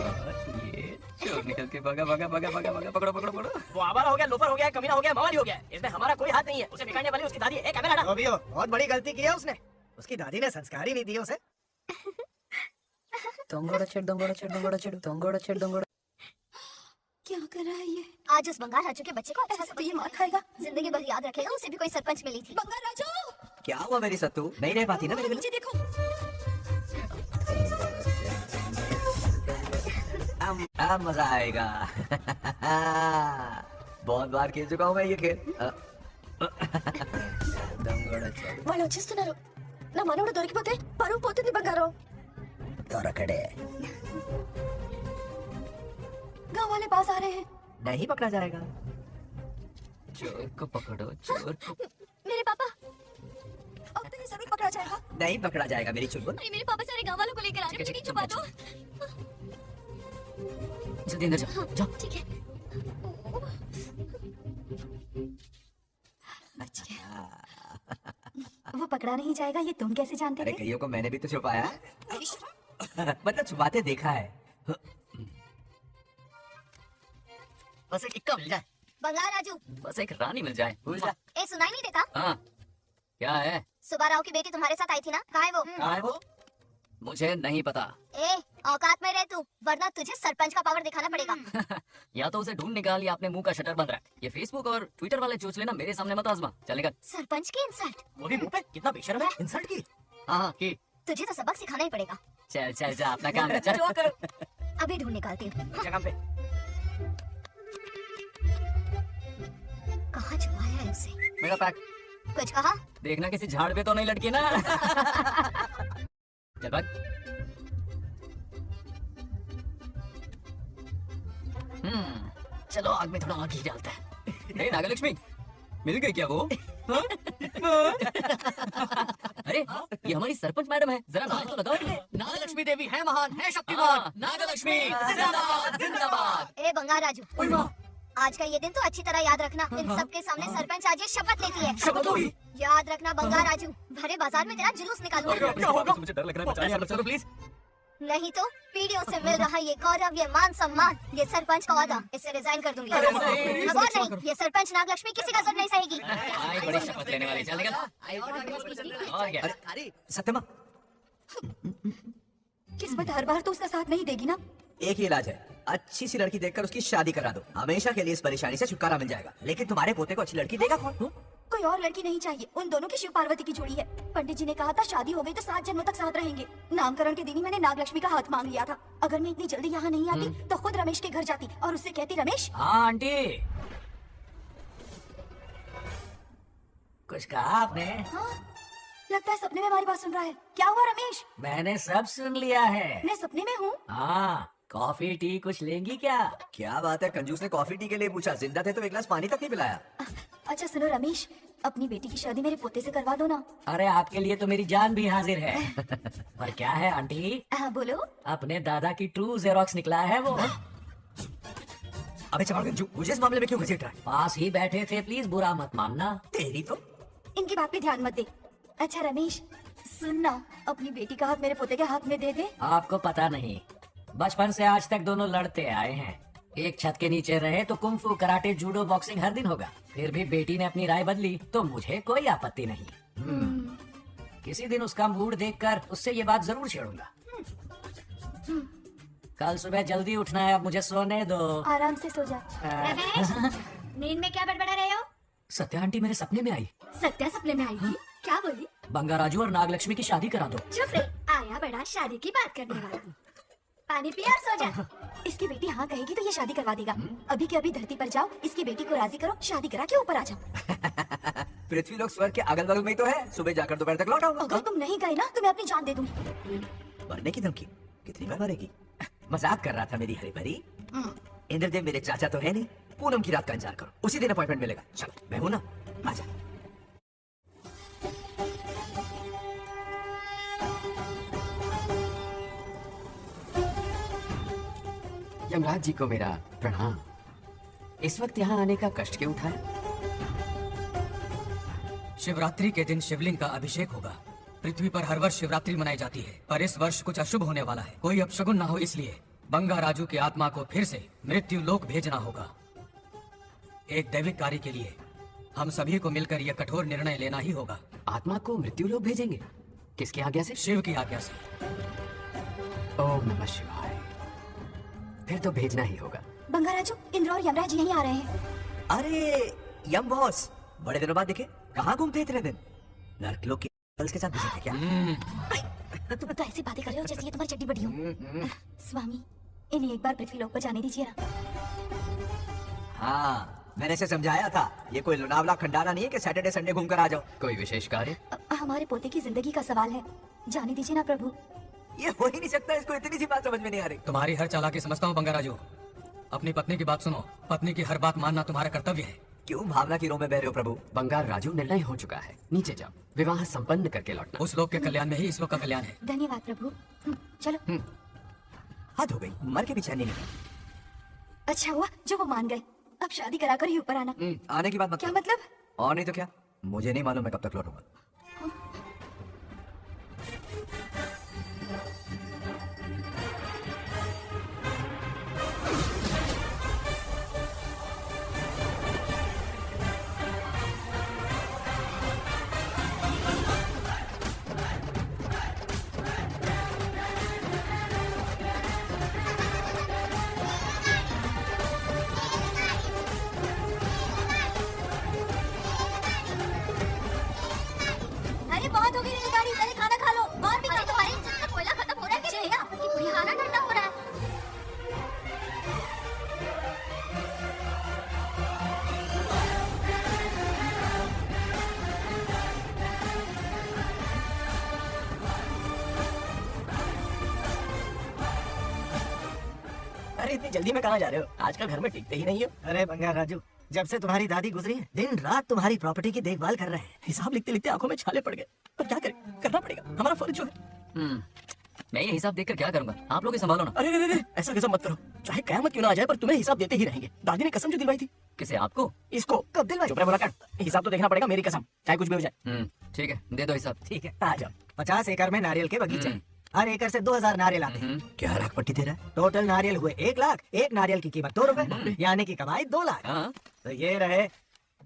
E: ये चोर निकल के भागा भागा भागा भागा भागा, पकड़ो पकड़ो पकड़ो।
B: वो आवारा हो गया, लोफर हो गया, कमीना हो गया, मवाली हो गया, इसमें हमारा कोई हाथ नहीं है। उसे बिगाड़ने वाली उसकी दादी है। कैमरा हटा।
K: अभी बहुत बड़ी गलती की है उसने। उसकी दादी ने संस्कार ही नहीं दिए उसे।
G: क्या कर रहा है ये?
H: आज उस बंगाल राजू के बच्चे को अच्छा से तो ये मार खाएगा, जिंदगी भर याद रखेगा। उसे भी कोई सरपंच मिली थी।
G: बंगाल राजू,
B: क्या हुआ मेरी सत्तू? नहीं रह पाती ना मेरे बिना?
G: नीचे देखो।
B: अब मजा आएगा। बहुत बार खेल चुका हूँ मैं ये खेल।
G: వాళ్ళు వచ్చేస్తున్నారు. నా మనవడు దొరికిపోతే పరువు పోతుంది బంగారం.
B: दौड़कड़े
G: गांव वाले पास आ रहे हैं.
B: नहीं पकड़ा जाएगा।
E: चोर को पकड़ो, चोर को।
G: मेरे पापा, अब तो ये जरूर पकड़ा जाएगा.
B: नहीं पकड़ा जाएगा मेरी चुलबुल।
G: अरे मेरे पापा सारे गांव वालों को लेकर आ रहे हैं. मुझे नहीं छुपा दो.
E: जल्दी अंदर जाओ, जाओ।
G: ठीक है. अच्छा, वो पकड़ा नहीं जाएगा ये तुम कैसे जानते
B: अरे
G: थे?
B: कईयों को मैंने भी तो छुपाया है। मतलब छुपाते देखा है।
E: बस एक इक्का मिल जाए,
H: बंगाल राजू,
E: बस एक रानी मिल जाए। भूल जा।
H: ए सुनाई नहीं देता?
E: हाँ, क्या है?
H: सुबह राव की बेटी तुम्हारे साथ आई थी ना? कहाँ है वो?
E: कहाँ है वो? मुझे नहीं पता।
H: ए औकात में रह तू, वरना तुझे सरपंच का पावर दिखाना पड़ेगा।
E: या तो उसे ढूंढ निकाल या अपने मुंह का शटर बंद रख। ये फेसबुक और ट्विटर वाले चोचले ना मेरे सामने मत आजमा। चलेगा?
H: सरपंच की इंसल्ट?
B: वो भी मुंह पे? कितना बेशर्म है। इंसल्ट की?
E: हाँ की।
H: तुझे तो सबक सिखाना ही पड़ेगा।
E: चल चल जा, अपना काम कर, चल।
H: अभी ढूंढ निकालती हूँ।
B: जगह पे।
H: कहाँ छुपाया है उसे?
E: मेरा पैक।
H: कुछ कहा?
E: देखना किसी झाड़ पे तो नहीं लटकी ना। चल भाग। चलो आग में थोड़ा आग ही डालता है। नागलक्ष्मी, मिल गई क्या वो? हाँ? अरे ये हमारी सरपंच मैडम है, जरा नाम तो लगाओ इनके।
D: नागलक्ष्मी देवी है महान, है शक्तिमान।
E: हाँ, नागलक्ष्मी जिंदाबाद जिंदाबाद।
H: ए बंगाल राजू, आज का ये दिन तो अच्छी तरह याद रखना। इन सबके सामने सरपंच आज ये शपथ लेती है।
E: शपथ हुई।
H: याद रखना बंगाल राजू, भरे बाजार में तेरा जुलूस निकालूंगा।
E: क्या होगा? मुझे डर लग रहा है, बचाइए आप लोग, चलो प्लीज।
H: नहीं तो पीढ़ियों से मिल रहा ये गौरव, ये मान सम्मान, ये सरपंच का वादा, इसे रिजाइन कर दूंगी।
E: अरे नहीं।
H: अब और नहीं, ये सरपंच नागलक्ष्मी किसी का जुर्म नहीं सहेगी।
E: आई बड़ी शपथ लेने वाली, चल निकल। और क्या?
B: अरे सत्यमा,
G: किस्मत हर बार तो उसका साथ नहीं देगी ना.
B: एक ही इलाज है, अच्छी सी लड़की देखकर उसकी शादी करा दो। हमेशा के लिए इस परेशानी से छुटकारा मिल जाएगा। लेकिन तुम्हारे पोते को अच्छी लड़की देगा कौन?
G: कोई और लड़की नहीं चाहिए. उन दोनों की शिव पार्वती की जोड़ी है. पंडित जी ने कहा था शादी हो गई तो 7 जन्मों तक साथ रहेंगे. नामकरण के दिन ही मैंने नागलक्ष्मी का हाथ मांग लिया था. अगर मैं इतनी जल्दी यहाँ नहीं आती तो खुद रमेश के घर जाती और उससे कहती, रमेश.
A: हाँ आंटी, कुछ कहा आपने?
G: हाँ, लगता है सपने में हमारी बात सुन रहा है. क्या हुआ रमेश?
A: मैंने सब सुन लिया है.
G: मैं सपने में हूँ?
A: हाँ, कॉफी टी कुछ लेंगी क्या?
B: क्या बात है, कंजूस ने कॉफी टी के लिए पूछा, जिंदा थे तो एक गिलास पानी तक नहीं पिलाया।
G: अच्छा सुनो रमेश, अपनी बेटी की शादी मेरे पोते से करवा दो ना.
A: अरे आपके लिए तो मेरी जान भी हाजिर है। पर क्या है आंटी?
G: हाँ बोलो.
A: अपने दादा की ट्रू जेरोक्स निकला है वो।
B: अबे चमार गंजू, मुझे इस मामले में क्यों घसीट रहा है?
A: पास ही बैठे थे, प्लीज बुरा मत मानना।
B: तेरी तो
G: इनकी बात पे ध्यान मत दे. अच्छा रमेश सुन ना, अपनी बेटी का हाथ मेरे पोते के हाथ में दे दे.
A: आपको पता नहीं, बचपन से आज तक दोनों लड़ते आए हैं. एक छत के नीचे रहे तो कुंफू, कराटे, जूडो, बॉक्सिंग हर दिन होगा. फिर भी बेटी ने अपनी राय बदली तो मुझे कोई आपत्ति नहीं. किसी दिन उसका मूड देखकर उससे ये बात जरूर छेड़ूंगा. कल सुबह जल्दी उठना है, अब मुझे सोने दो.
G: आराम से सो जा.
H: रमेश, नींद में क्या बड़बड़ा रहे हो?
A: सत्या आंटी मेरे सपने में आई.
G: सत्या सपने में आई थी? क्या बोली?
A: बंगाराजू और नागलक्ष्मी की शादी करा दो.
G: चुप रे, आया बड़ा शादी की बात करने वाला.
H: पानी पिया और सो जा।
G: इसकी बेटी हाँ कहेगी तो ये शादी करवा देगा. अभी के अभी धरती पर जाओ, इसकी बेटी को राजी करो, शादी करा के ऊपर आ जाओ.
B: पृथ्वी लोग स्वर्ग के अगल बगल में ही तो है, सुबह जाकर दोपहर तक लौट आऊंगा।
G: अगर तुम नहीं गए ना तो मैं अपनी जान दे दूंगी.
B: मरने की धमकी? कितनी बार मरेगी? मजाक कर रहा था मेरी हरी भरी. इंद्रदेव मेरे चाचा तो है नहीं. पूनम की रात का इंतजार करो, उसी दिन अपॉइंटमेंट मिलेगा. चलो मैं हूं ना, आजा.
E: यमराज जी को मेरा प्रणाम। इस वक्त यहाँ आने का कष्ट क्यों उठाया?
C: शिवरात्रि के दिन शिवलिंग का अभिषेक होगा। पृथ्वी पर हर वर्ष शिवरात्रि मनाई जाती है, पर इस वर्ष कुछ अशुभ होने वाला है। कोई अपशगुन ना हो, इसलिए बंगा राजू की आत्मा को फिर से मृत्यु लोक भेजना होगा। एक दैविक कार्य के लिए हम सभी को मिलकर यह कठोर निर्णय लेना ही होगा।
E: आत्मा को मृत्यु लोक भेजेंगे? किसकी आज्ञा से?
C: शिव की आज्ञा से।
E: ओम नमः शिवाय। फिर तो भेजना ही होगा।
G: बंगा राजू, इंद्र और यमराज यहीं आ रहे हैं।
B: अरे यम बॉस, बड़े दिनों बाद दिखे। कहाँ घूमते इतने दिन? नर्क लोग के गर्ल्स के साथ बिजी थे क्या?
G: तुम तो ऐसी बातें कर रहे हो जैसे ये तुम्हारी चड्डी बड़ी हो। स्वामी, इन्हें एक बार पृथ्वी लोक पर जाने दीजिए ना।
B: हाँ, मैंने इसे समझाया था। ये कोई लोनावला खंडारा नहीं है कि सैटरडे संडे घूम कर आ जाओ।
E: कोई विशेष कार्य?
G: हमारे पोते की जिंदगी का सवाल है, जाने दीजिए ना प्रभु।
B: ये हो ही नहीं सकता, इसको इतनी सी बात समझ में नहीं आ रही।
C: तुम्हारी हर चालाकी समझता हूँ बंगा राजू। अपनी पत्नी की बात सुनो। पत्नी की हर बात मानना तुम्हारा कर्तव्य है।
B: क्यों भावना की रो में बह रहे हो प्रभु?
E: बंगाल राजू, निर्णय हो चुका है। नीचे जाओ, विवाह संपन्न करके लौटना।
C: उस लोग के कल्याण में ही इस लोग का कल्याण है।
G: धन्यवाद प्रभु। चलो।
B: हद हो गई, मर के भी चैन नहीं मिली।
G: अच्छा हुआ जो वो मान गए। अब शादी कराकर ही ऊपर आना।
B: आने की बात मत
G: क्या
B: करो।
G: मतलब?
B: और नहीं तो क्या, मुझे नहीं मालूम मैं कब तक लौटूंगा।
G: अरे बहुत हो गई रेलगाड़ी, पहले खाना खा लो। और भी कहीं तुम्हारे इंजन का कोयला खत्म हो रहा है क्या? आपकी पूरी खाना ठंडा हो रहा है।
K: अरे इतनी जल्दी में कहाँ जा रहे हो? आजकल घर में टिकते ही नहीं हो। अरे बंगा राजू, जब से तुम्हारी दादी गुजरी है, दिन रात तुम्हारी प्रॉपर्टी की देखभाल कर रहे हैं। हिसाब लिखते लिखते आंखों में छाले पड़ गए, पर क्या करें, करना पड़ेगा, हमारा फर्ज जो है।
E: मैं ये हिसाब देखकर क्या करूंगा? आप लोग ही संभालो ना।
K: अरे अरे अरे, ऐसा कैसा मत करो। चाहे कयामत क्यों ना आ जाए, पर तुम्हें हिसाब देते ही रहेंगे। दादी ने कसम जो दिलवाई थी।
E: किसे? आपको?
K: इसको कब दिलवाई? चुप रहे, बोला कर। हिसाब तो देखना पड़ेगा, मेरी कसम, चाहे कुछ भी हो जाए।
E: ठीक है, दे दो हिसाब।
K: ठीक है, आ जाओ। 50 एकड़ में नारियल के बगीचे हैं। हर एकड़ से 2000 नारियल आते हैं।
B: क्या लाख पट्टी दे रहा है?
K: टोटल नारियल हुए 1 लाख। एक नारियल की कीमत 2 रुपए, यानी कि कमाई 2 लाख। तो ये रहे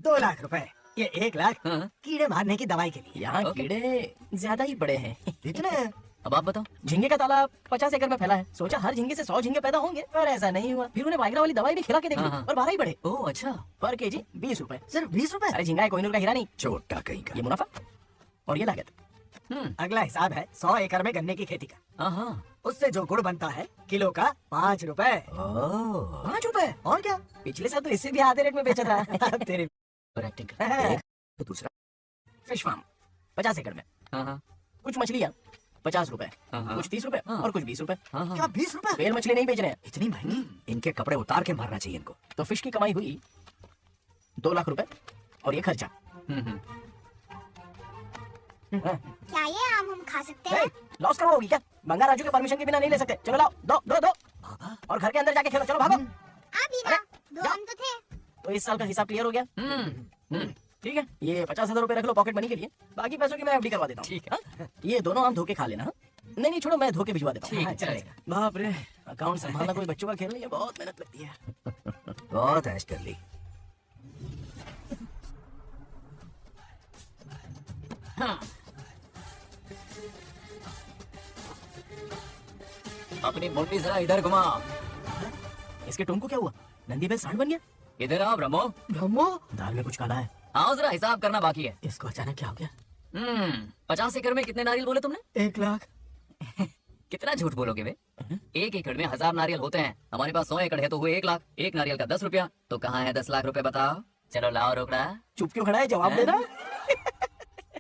K: 2 लाख रुपए। ये 1 लाख कीड़े मारने की दवाई के लिए। यहाँ कीड़े ज्यादा ही बड़े हैं। इतने?
E: अब आप बताओ।
K: झींगे का तालाब 50 एकड़ में फैला है। सोचा हर झींगे से 100 झींगे पैदा होंगे, पर ऐसा नहीं हुआ। फिर उन्हें वाइग्रा वाली दवाई भी खिला के देखी, पर 12 ही बढ़े।
E: ओह अच्छा।
K: पर केजी 20 रुपए। सिर्फ 20 रुपए? अरे झींगा है, कोहिनूर का हीरा नहीं।
B: छोटा कहीं का।
K: ये मुनाफा और ये लागत। अगला हिसाब है 100 एकड़ में गन्ने की खेती का। उससे जो गुड़ बनता है, किलो का 5 रुपए। 5 रुपए? और क्या, पिछले साल तो इससे भी आधे रेट में बेचा था। तेरे
E: एक्टिंग।
B: तो दूसरा
K: फिश फार्म 50 एकड़ में। कुछ मछलियाँ 50 रुपए, कुछ 30 रुपए और कुछ 20 रुपए। क्या 20 रुपए? बेल मछली नहीं बेच रहे हैं।
B: इतनी महंगी? इनके कपड़े उतार के मारना चाहिए इनको।
K: तो फिश की कमाई हुई 2 लाख रुपए और ये खर्चा।
H: क्या ये आम हम खा सकते हैं?
K: लॉस करवाओगी क्या? बंगा राजू के परमिशन के बिना नहीं ले सकते। चलो लाओ, दो दो दो और घर के अंदर जाके खेलो। चलो भागो।
H: आप ही ना, 2 आम तो थे।
K: तो इस साल का हिसाब क्लियर हो गया। ठीक है, ये 50,000 रुपए रख लो पॉकेट मनी के लिए। बाकी पैसों की मैं एफडी करवा देता हूँ। ठीक है, ये दोनों आम धो के खा लेना। नहीं नहीं छोड़ो, मैं धो के भिजवा देता हूँ। चलेगा। बाप रे, अकाउंट संभालना कोई बच्चों का खेल नहीं है, बहुत मेहनत लगती है।
B: बहुत ऐश कर ली।
E: अपनी मुंडी जरा इधर घुमा।
K: इसके टोन को क्या हुआ? नंदी बैल सांड बन गया।
E: इधर आओ ब्रह्मो।
K: ब्रह्मो, दाल में कुछ काला है।
E: आओ जरा, हिसाब करना बाकी है।
K: इसको अचानक क्या हो गया?
E: 50 एकड़ में कितने नारियल बोले तुमने?
K: 1 लाख।
E: कितना झूठ बोलोगे वे? 1 एकड़ में 1000 नारियल होते हैं। हमारे पास 100 एकड़ है तो हुए 1 लाख। एक नारियल का 10 रुपया, तो कहाँ है 10 लाख रुपए बताओ? चलो लाओ रोकड़ा।
K: चुप क्यों खड़ा है, जवाब देना।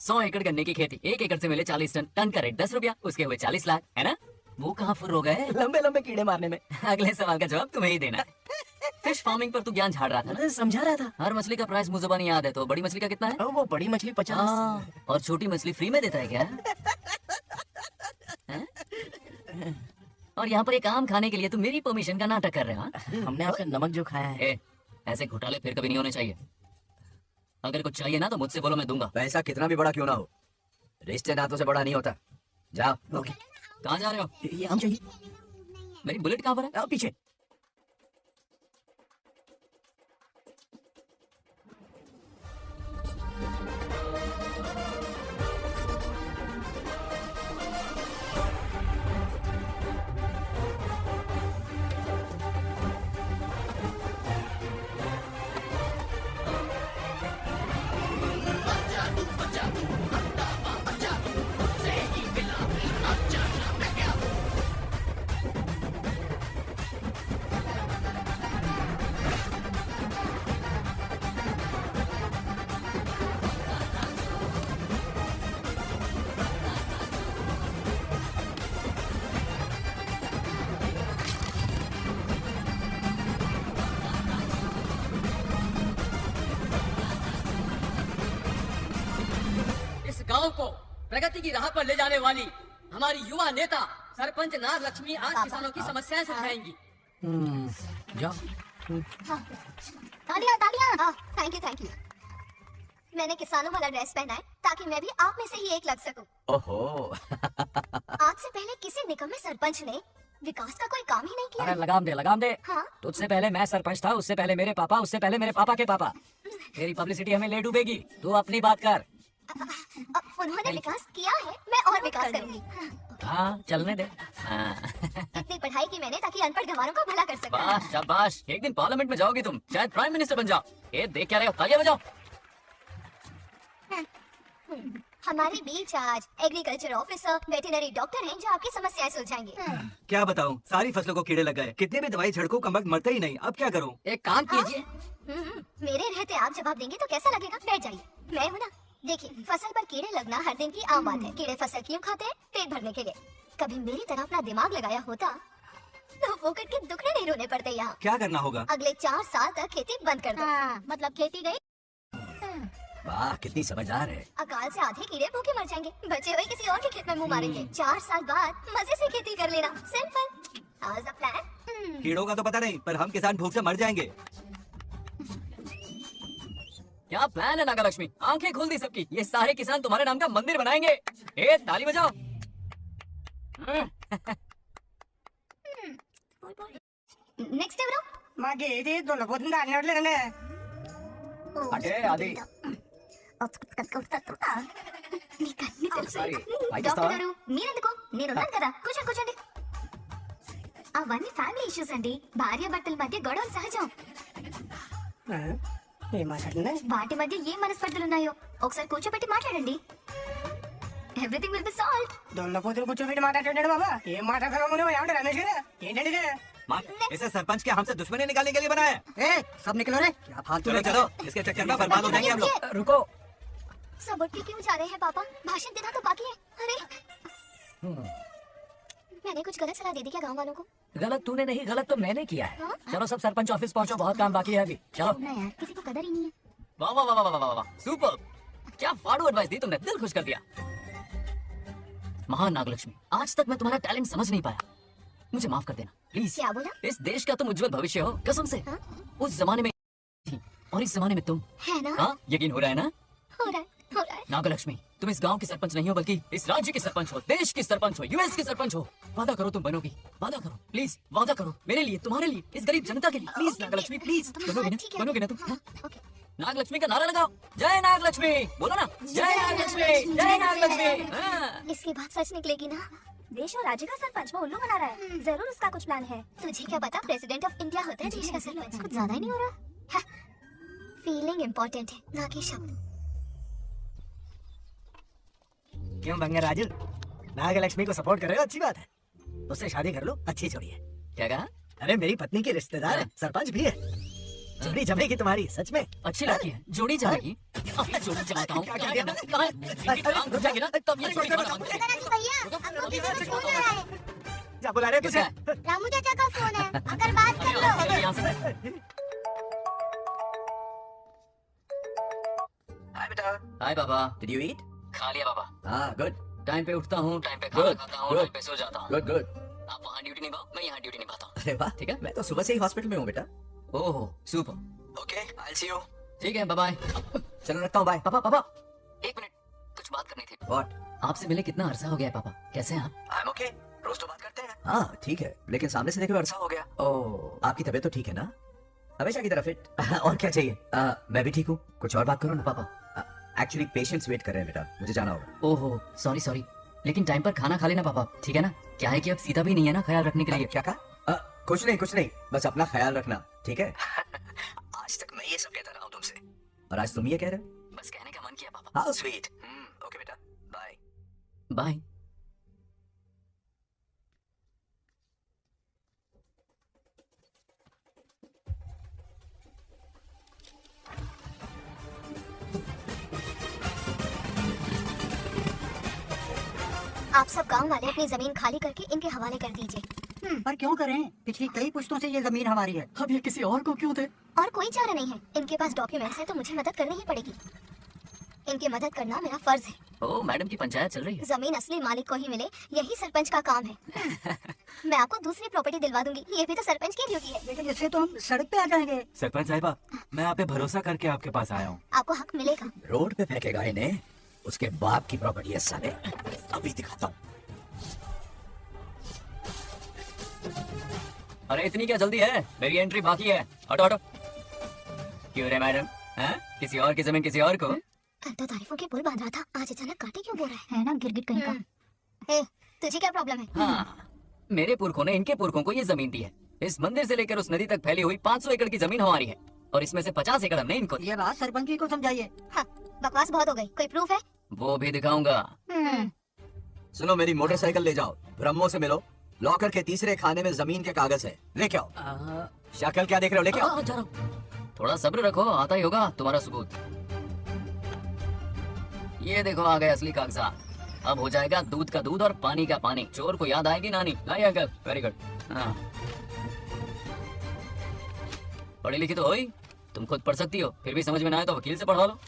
E: 100 एकड़ गन्ने की खेती, 1 एकड़ से मिले 40 टन। टन का रेट 10 रुपया, उसके हुए 40 लाख, है ना? वो कहाँ फुर हो गए?
K: लंबे लंबे कीड़े मारने में।
E: अगले सवाल का जवाब तुम्हें ही देना है। फिश फार्मिंग पर तू ज्ञान झाड़ रहा था ना?
K: समझा रहा था।
E: हर मछली का प्राइस मुझे नहीं याद है, तो बड़ी मछली का कितना है?
K: वो बड़ी मछली 50
E: और छोटी मछली फ्री में देता है क्या? और यहाँ पर एक आम खाने के लिए तुम मेरी परमिशन का नाटक कर रहे हो हाँ?
K: हमने आपका नमक जो खाया है।
E: ऐसे घोटाले फिर कभी नहीं होने चाहिए। अगर कुछ चाहिए ना तो मुझसे बोलो, मैं दूंगा।
B: पैसा कितना भी बड़ा क्यों ना हो, रिश्ते नातों से बड़ा नहीं होता। जाओ।
K: ओके,
E: कहाँ जा रहे हो?
K: ये आम चाहिए।
E: मेरी बुलेट कहाँ पर है?
K: पीछे।
L: इस गांव को प्रगति की राह पर ले जाने वाली हमारी युवा नेता सरपंच नाग लक्ष्मी आज किसानों की समस्याएं सुलझाएंगी।
E: जाओ।
H: तालियां तालियां। Thank you. मैंने किसानों वाला ड्रेस पहना है ताकि मैं भी आप में से ही एक लग सकूं।
B: ओहो।
H: आज से पहले किसी निकम्मे सरपंच ने विकास का कोई काम ही नहीं किया।
C: अरे लगाम दे।
H: हाँ?
C: तुझसे पहले मैं सरपंच था, उससे पहले मेरे पापा, उससे पहले मेरे पापा के पापा। तेरी पब्लिसिटी हमें ले डूबेगी, तू अपनी बात कर।
H: उन्होंने विकास किया है, मैं और विकास करूंगी।
C: हाँ चलने दे।
H: इतनी पढ़ाई की मैंने ताकि अनपढ़ गंवारों को भला कर सकूं।
E: शाबाश शाबाश, एक दिन पार्लियामेंट में जाओगी तुम, शायद प्राइम मिनिस्टर बन जाओ। ये देख क्या रहे हो, तालियां बजाओ।
H: हमारे बीच आज एग्रीकल्चर ऑफिसर, वेटरनरी डॉक्टर हैं जो आपकी समस्याएं सुलझाएंगे।
I: क्या बताऊं, सारी फसलों को कीड़े लग गए, कितनी भी दवाई छिड़कूं कमबख्त मरते ही नहीं। अब क्या करूं?
L: एक काम कीजिए,
H: मेरे रहते आप जवाब देंगे तो कैसा लगेगा? बैठ जाइए, मैं हूं ना। देखिए, फसल पर कीड़े लगना हर दिन की आम बात है। कीड़े फसल क्यों खाते हैं? पेट भरने के लिए। कभी मेरी तरह अपना दिमाग लगाया होता तो फोकट के दुखने नहीं रोने पड़ते यहाँ।
I: क्या करना होगा?
H: अगले 4 साल तक खेती बंद कर दो। मतलब खेती गई।
B: वाह, कितनी समझदार है।
H: अकाल से आधे कीड़े भूखे मर जाएंगे, बचे हुए किसी और के खेत में मुंह मारेंगे। 4 साल बाद मजे से खेती कर लेना। Simple. How is the plan?
I: कीड़ों का तो पता नहीं, पर हम किसान भूख से मर जाएंगे।
E: क्या प्लान है नागा लक्ष्मी? आंखें खोल दी सबकी। ये सारे किसान तुम्हारे नाम का मंदिर बनाएंगे। ए ताली बजाओ।
H: Next bro.
F: मागे ఇది దొల్లపోతుంది అన్నట్లేనే
C: అదే అది
H: డాక్టర్ గారు మీరెందుకు? నేనున్నాను కదా, కూర్చోండి. అవన్నీ ఫ్యామిలీ ఇష్యూస్ అండి. భార్య భర్తల మధ్య గొడవలు సహజం.
F: ఏం మాట్లాడుతున్నా?
H: వాటి మధ్య ఏం మనస్పర్ధలు ఉన్నాయో ఒకసారి కూర్చోబెట్టి మాట్లాడండి. Everything will be solved.
F: దొల్లపోతులు కూర్చోబెట్టి మాట్లాడుతున్నాడు బాబా. ఏం మాట్లాడుతున్నావు నువ్వు? ఏమంటే రమేష్ గారు ఏంటండి ఇది?
I: इसे सरपंच के हमसे दुश्मनी निकालने के लिए बनाया है।
F: ए सब निकलो रे, क्या फालतू
I: चलो चलो, इसके चक्कर में बर्बाद हो जाएंगे हम लोग।
C: रुको।
H: सब उठ के क्यों जा रहे हैं पापा? भाषण देना तो बाकी है। अरे मैंने कुछ गलत सलाह दे दी क्या गांव वालों को?
C: गलत तूने नहीं, गलत तो मैंने किया है। चलो सब सरपंच ऑफिस पहुंचो, बहुत काम बाकी है अभी। चलो
H: ना यार, किसी को कदर ही नहीं है।
E: वाह वाह वाह वाह वाह वाह, सुपर। क्या फाड़ू एडवाइस दी तुमने, दिल खुश कर दिया। महान नागलक्ष्मी, आज तक मैं तुम्हारा टैलेंट समझ नहीं पाया, मुझे माफ कर देना प्लीज।
H: क्या बोला?
E: इस देश का तुम उज्जवल भविष्य हो, कसम से। उस जमाने में थी और इस जमाने में तुम।
H: है ना?
E: हाँ, यकीन हो रहा है ना?
H: हो रहा है।
E: नागलक्ष्मी, तुम इस गांव की सरपंच नहीं हो, बल्कि इस राज्य की सरपंच हो, देश की सरपंच हो, यूएस की सरपंच हो। वादा करो तुम बनोगी, वादा करो प्लीज, वादा करो मेरे लिए, तुम्हारे लिए, इस गरीब जनता के लिए। प्लीज नागलक्ष्मी प्लीज, बनोगी ना? बनोगी ना तुम? हाँ? नागलक्ष्मी का नारा लगाओ, जय नागलक्ष्मी। बोलो ना, जय नागलक्ष्मी, जय नागलक्ष्मी। हाँ।
H: इसकी बात सच निकलेगी ना? देश और राज्य का सरपंच वो उल्लू बना रहा है। जरूर उसका कुछ प्लान है। तुझे क्या पता, प्रेसिडेंट ऑफ इंडिया होता है देश का सरपंच। कुछ ज्यादा ही नहीं हो रहा? फीलिंग इम्पोर्टेंट है, ना कि शब्द।
C: क्यों बंगराजू, नागलक्ष्मी को सपोर्ट कर रहे हो? अच्छी बात है, उससे शादी कर लो, अच्छी जोड़ी है।
E: क्या कहा?
C: अरे मेरी पत्नी की रिश्तेदार है, सरपंच भी है। जोड़ी जमेगी तुम्हारी, सच में
E: अच्छी लड़की है, जोड़ी जमेगी। अब मैं जोड़ी जमाता हूँ। कहाँ रुक जाएगी ना तब ये जोड़ी जमाता हूँ।
H: भैया, अम्मू की तरफ फोन आ रहा है।
C: क्या बुला रहे तुझे?
H: रामू चाचा का फोन है, अगर बात कर लो।
E: यहाँ से
B: हाय बेटा।
E: हाय बाबा।
B: Did you eat?
E: खा लिया बाबा।
B: हाँ, good.
E: टाइम पे उठता हूँ, टाइम पे खाना
B: Good.
E: खाता हूँ,
B: Good.
E: टाइम पे सो जाता हूँ।
B: Good, good.
E: आप वहाँ ड्यूटी निभाओ, मैं यहाँ ड्यूटी निभाता हूँ।
B: अरे वाह,
E: ठीक है?
B: मैं तो सुबह से ही हॉस्पिटल में हूँ बेटा।
E: ओहो super.
B: Okay, I see you.
E: ठीक है, बाय बाय।
B: चलो रखता हूँ, बाय।
E: पापा पापा, एक मिनट, कुछ बात करनी थी।
B: व्हाट?
E: आपसे मिले कितना अरसा हो गया है पापा, कैसे हैं आप?
B: आई एम ओके, रोज तो बात करते हैं। हाँ ठीक है, लेकिन सामने से देखे हुए अरसा हो गया। ओह, आपकी तबीयत तो ठीक है ना? हमेशा की तरह फिट। और क्या चाहिए? मैं भी ठीक हूँ। कुछ और बात करो ना पापा। एक्चुअली पेशेंट्स वेट कर रहे हैं बेटा, मुझे जाना होगा।
E: ओहो सॉरी सॉरी, लेकिन टाइम पर खाना खा लेना पापा, ठीक है ना? क्या है कि अब सीता भी नहीं है ना ख्याल रखने के लिए।
B: क्या कहा? कुछ नहीं, बस अपना ख्याल रखना, ठीक है? आज तक मैं ये सब कहता रहा हूँ तुमसे, और आज तुम ये कह रहे हो?
E: बस कहने का मन किया पापा।
B: How sweet. ओके बेटा, बाय
E: बाय।
H: आप सब गांव वाले अपनी जमीन खाली करके इनके हवाले कर दीजिए।
F: पर क्यों करें? पिछली कई पुश्तों से ये जमीन हमारी है।
C: अब ये किसी और को क्यों दे?
H: और कोई चारा नहीं है, इनके पास डॉक्यूमेंट्स है तो मुझे मदद करनी ही पड़ेगी। इनकी मदद करना मेरा फर्ज है।
E: ओ मैडम की पंचायत चल रही है।
H: जमीन असली मालिक को ही मिले, यही सरपंच का काम है। मैं आपको दूसरी प्रॉपर्टी दिलवा दूंगी, ये भी तो सरपंच की ड्यूटी है।
F: लेकिन इससे तो हम सड़क पे आ जाएंगे।
C: सरपंच साहिबा, मैं आप पे भरोसा करके आपके पास आया हूँ।
H: आपको हक मिलेगा।
B: रोड पे फेंकेगा इन्हें, उसके बाप की प्रॉपर्टी है साले। अभी दिखाता हूँ।
E: अरे इतनी क्या जल्दी है, मेरी एंट्री बाकी है। हटो हटो। क्यों रे मैडम, हैं? किसी और की जमीन किसी और को?
H: कल तो तारीफों के पुल बांध रहा था, आज अचानक काटे क्यों बोल रहा है ना गिरगिट कहीं का। ए, तुझे क्या प्रॉब्लम है?
E: हाँ, मेरे पुरखों ने इनके पुरखों को ये जमीन दी है। इस मंदिर से लेकर उस नदी तक फैली हुई 500 एकड़ की जमीन हमारी है, और इसमें से 50 एकड़ हमने इनको दी।
F: ये बात सरपंच जी को समझाइए।
H: हाँ, बकवास बहुत हो गई, कोई प्रूफ है?
E: वो भी दिखाऊंगा।
B: सुनो, मेरी मोटरसाइकिल ले जाओ, ब्रह्मो से मिलो। लॉकर के तीसरे खाने में जमीन के कागज है, लेके आओ। शक्ल क्या देख रहे हो, लेके आओ।
E: जा रहा हूं। थोड़ा सब्र रखो, आता ही होगा तुम्हारा सबूत। ये देखो आ गए असली कागजात। अब हो जाएगा दूध का दूध और पानी का पानी। चोर को याद आएगी नानी। लाइए अंकल, वेरी गुड। हाँ, पढ़ी लिखी तो हो ही, तुम खुद पढ़ सकती हो, फिर भी समझ में ना आए तो वकील से पढ़वा लो।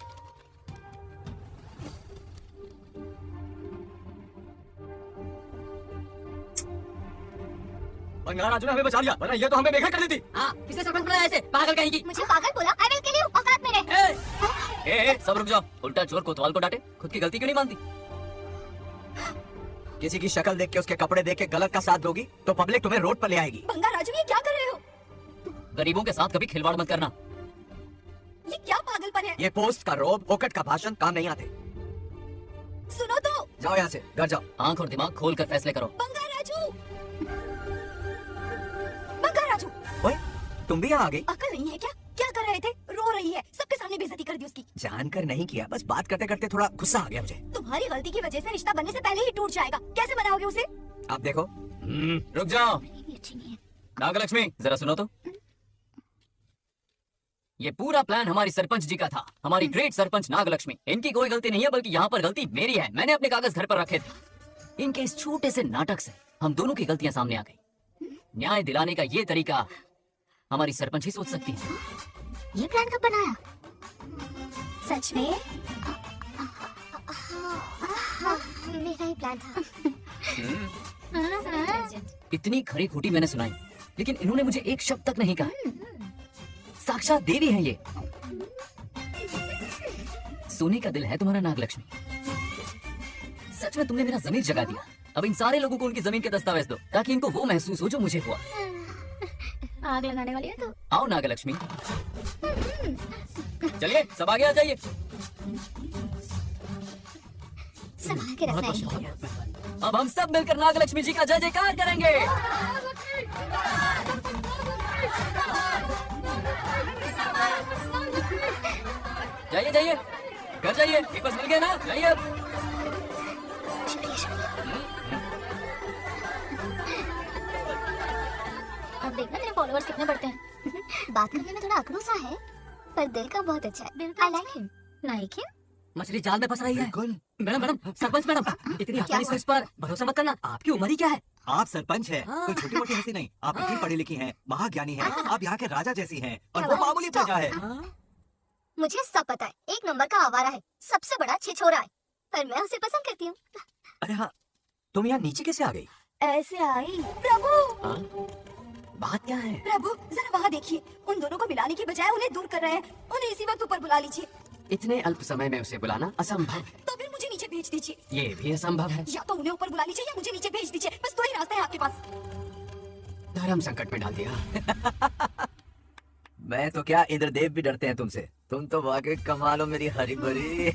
I: राजू ने हमें बचा लिया, वरना ये तो हमें बेघर कर देती।
L: हाँ, किसे सरपंच बनाया ऐसे पागल कहीं की?
H: मुझे पागल बोला? आई विल किल यू, औकात में रहे।
E: ए, सब रुक जाओ। उल्टा चोर कोतवाल को डांटे, खुद की गलती क्यों नहीं मानती?
B: किसी की शक्ल देख के, उसके कपड़े देख के गलत का साथ दोगी तो पब्लिक तुम्हें रोड पर ले आएगी।
G: बंगा राजू, ये क्या कर रहे हो?
E: गरीबों के साथ कभी खिलवाड़ मत करना।
G: ये क्या पागलपन है?
B: ये पोस्ट का रोब, फोकट का भाषण काम नहीं आते।
G: सुनो तो।
B: जाओ यहाँ से, घर जाओ।
E: आंख और दिमाग खोल कर फैसले करो।
G: बंगा राजू, बंगा राजू,
B: ओए, तुम भी यहाँ आ गई?
G: अकल नहीं है क्या? क्या कर रहे थे? रो रही है, सबके सामने बेइज्जती कर दी उसकी।
B: जानकर नहीं किया, बस बात करते करते थोड़ा गुस्सा आ गया मुझे।
G: तुम्हारी गलती की वजह से रिश्ता बनने से पहले ही टूट जाएगा, कैसे मनाओगे उसे?
B: आप देखो।
E: रुक जाओ। नागलक्ष्मी, जरा सुनो तो। ये पूरा प्लान हमारी सरपंच जी का था, हमारी ग्रेट सरपंच नागलक्ष्मी। इनकी कोई गलती नहीं है, बल्कि यहाँ पर गलती मेरी है। मैंने अपने कागज घर पर रखे थे। इनके इस छोटे से नाटक से हम दोनों की गलतियां सामने आ गई। न्याय दिलाने का ये तरीका हमारी सरपंच ही सोच सकती है।
H: ये प्लान कब बनाया?
G: सच में?
H: मेरा ही प्लान था।
E: इतनी खरी खोटी मैंने सुनाई, लेकिन इन्होंने मुझे एक शब्द तक नहीं कहा। साक्षात देवी है ये। सोने का दिल है तुम्हारा नागलक्ष्मी। सच में तुमने मेरा जमीर जगा दिया। अब इन सारे लोगों को उनकी जमीन के दस्तावेज दो, ताकि इनको वो महसूस हो जो मुझे हुआ।
H: आग लगाने वाली है तो।
E: आओ नागलक्ष्मी, चलिए सब आगे आ जाइए।
H: संभाल के रखना है।
E: अब हम सब मिलकर नागलक्ष्मी जी का जय जयकार करेंगे। जाइए जाइए, घर जाइए, पेपर्स मिल गए ना, जाइए अब।
H: अब देखना तेरे फॉलोअर्स कितने बढ़ते हैं। बात करने में थोड़ा अकड़ू सा है, पर दिल का बहुत अच्छा है। I like him. Like him?
C: मछली जाल में फंस रही है। मैडम मैडम, सरपंच मैडम, इतनी आसानी से इस पर भरोसा मत करना। आपकी उम्र ही क्या है?
I: आप सरपंच हैं, कोई छोटी मोटी हंसी नहीं। आप इतनी पढ़ी लिखी हैं, महाज्ञानी हैं, आप यहाँ के राजा जैसी हैं, और वो मामूली प्रजा है।
H: मुझे सब पता है, एक नंबर का आवारा है, सबसे बड़ा छिछोरा है, पर मैं उसे पसंद करती हूँ।
B: अरे हाँ, तुम यहाँ नीचे कैसे आ गई?
G: ऐसे आई। प्रभु
E: बात क्या है?
G: प्रभु जरा वहाँ देखिए, उन दोनों को मिलाने की बजाय उन्हें दूर कर रहे हैं। उन्हें इसी वक्त ऊपर बुला लीजिए।
E: इतने अल्प समय में उसे बुलाना असंभव है।
G: तो फिर मुझे नीचे भेज दीजिए।
E: ये भी असंभव है।
G: या तो उन्हें ऊपर बुला लीजिए या मुझे नीचे भेज दीजिए। बस दो ही रास्ते हैं आपके पास।
E: धर्म संकट में डाल दिया।
B: मैं तो क्या, इंद्रदेव भी डरते हैं तुमसे। तुम तो वाकई कमाल हो मेरी हरी भरी।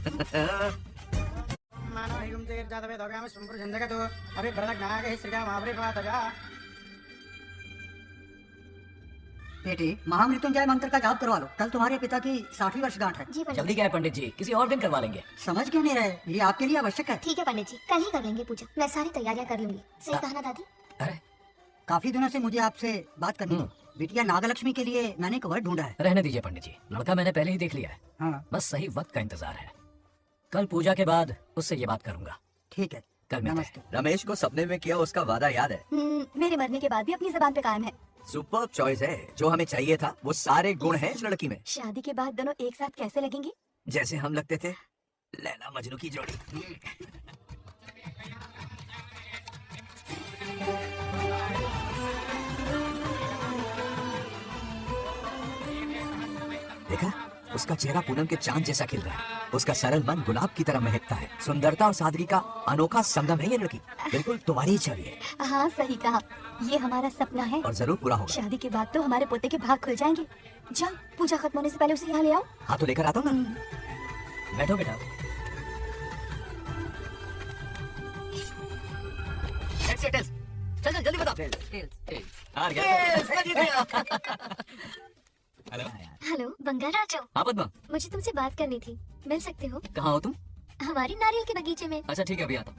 F: बेटी, महामृत्युंजय मंत्र का जाप करवा लो। कल तुम्हारे पिता की 60वीं वर्षगांठ है।
H: जी पंडित
E: जल्दी क्या है पंडित जी, किसी और दिन करवा लेंगे।
F: समझ क्यों नहीं रहे? ये आपके लिए आवश्यक है।
H: ठीक है पंडित जी, कल ही कर लेंगे पूजा। मैं सारी तैयारियां कर लूंगी। सही कहा ना दादी?
E: अरे
F: काफी दिनों से मुझे आपसे बात करनी थी। बिटिया नागलक्ष्मी के लिए मैंने एक वर ढूंढा है।
E: रहने दीजिए पंडित जी, लड़का मैंने पहले ही देख लिया है।
F: हाँ
E: बस सही वक्त का इंतजार है। कल पूजा के बाद उससे ये बात करूंगा।
F: ठीक है,
E: कल मिलते हैं।
F: नमस्ते।
B: रमेश को सपने में किया उसका वादा याद है।
G: मेरे मरने के बाद भी अपनी जबान पे कायम है।
B: सुपर चॉइस है। जो हमें चाहिए था वो सारे गुण हैं इस लड़की में।
G: शादी के बाद दोनों एक साथ कैसे लगेंगे?
B: जैसे हम लगते थे लैला मजनू की जोड़ी। देखा, उसका चेहरा पूनम के चांद जैसा खिल रहा है। उसका सरल मन गुलाब की तरह महकता है। सुंदरता और सादगी का अनोखा संगम है ये लड़की। बिल्कुल तुम्हारी ही छवि है।
G: हाँ सही कहा, ये हमारा सपना है
B: और जरूर पूरा होगा।
G: शादी के बाद तो हमारे पोते के भाग खुल जाएंगे। जा, पूजा खत्म होने से पहले उसे यहाँ ले आओ।
B: हाँ तो लेकर आता हूँ ना।
E: बैठो बेटा। चल चल जल्दी बताओ। हार गया। हेलो।
H: हेलो बंगाराजो।
E: हाँ पद्मा,
H: मुझे तुमसे बात करनी थी, मिल सकते हो?
E: कहाँ हो तुम?
H: हमारी नारियल के बगीचे में।
E: अच्छा ठीक है, अभी आता हूँ।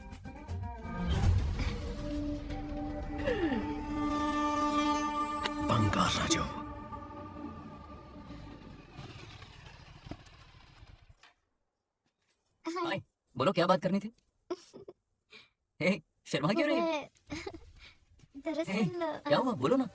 A: बंगाराजो,
E: हाय, बोलो क्या बात करनी थी? हे, शर्मा क्यों रही है?
H: मैं
E: हे,
H: दरअसल
E: क्या हुआ, बोलो ना।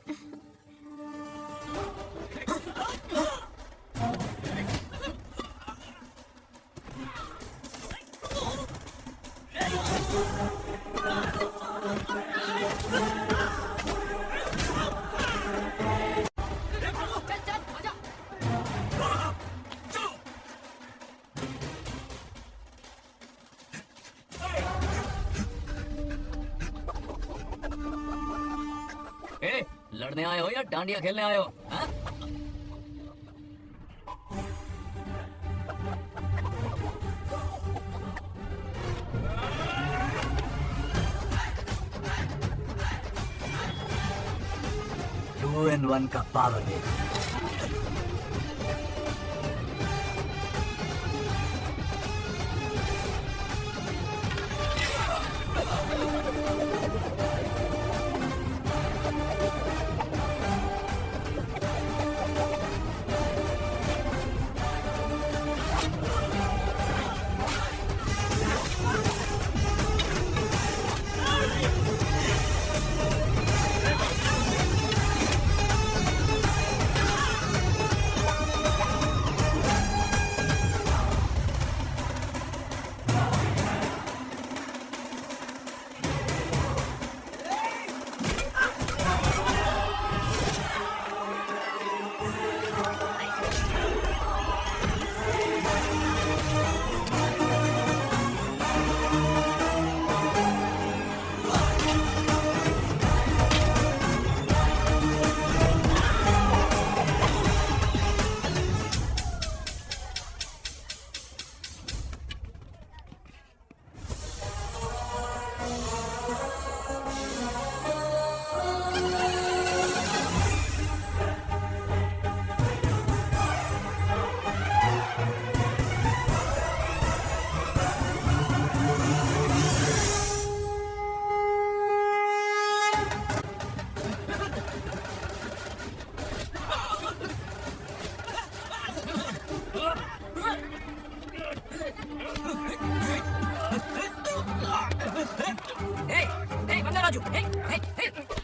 E: ए, लड़ने आए हो या डांडिया खेलने आए हो? हाँ?
B: टू इन वन का पावर।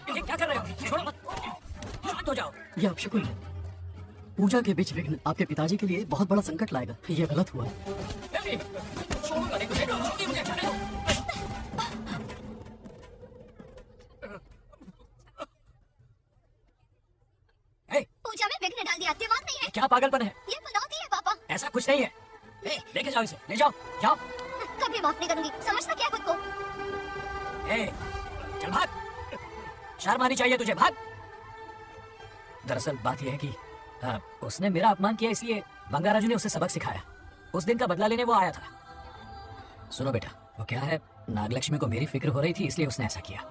E: ये क्या कर रहे हो? छोड़ो मत, शांत हो जाओ। ये अपशकुन है। पूजा के बीच विघ्न आपके पिताजी के लिए बहुत बड़ा संकट लाएगा। ये गलत हुआ। छोड़ूंगा नहीं तुझे, मुझे जाने दो।
H: फेंकने डाल दिया, दिमाग नहीं है।
C: क्या पागलपन है?
H: ये मनौती है पापा।
C: ऐसा कुछ नहीं है। ए, लेके जाओ इसे, ले जाओ, जाओ।
H: कभी माफ नहीं करूंगी, समझता क्या खुद को?
C: ए, चल भाग, शर्म आनी चाहिए तुझे, भाग। दरअसल बात यह है कि उसने मेरा अपमान किया, इसलिए बंगाराजू ने उसे सबक सिखाया। उस दिन का बदला लेने वो आया था। सुनो बेटा, वो क्या है, नागलक्ष्मी को मेरी फिक्र हो रही थी, इसलिए उसने ऐसा किया।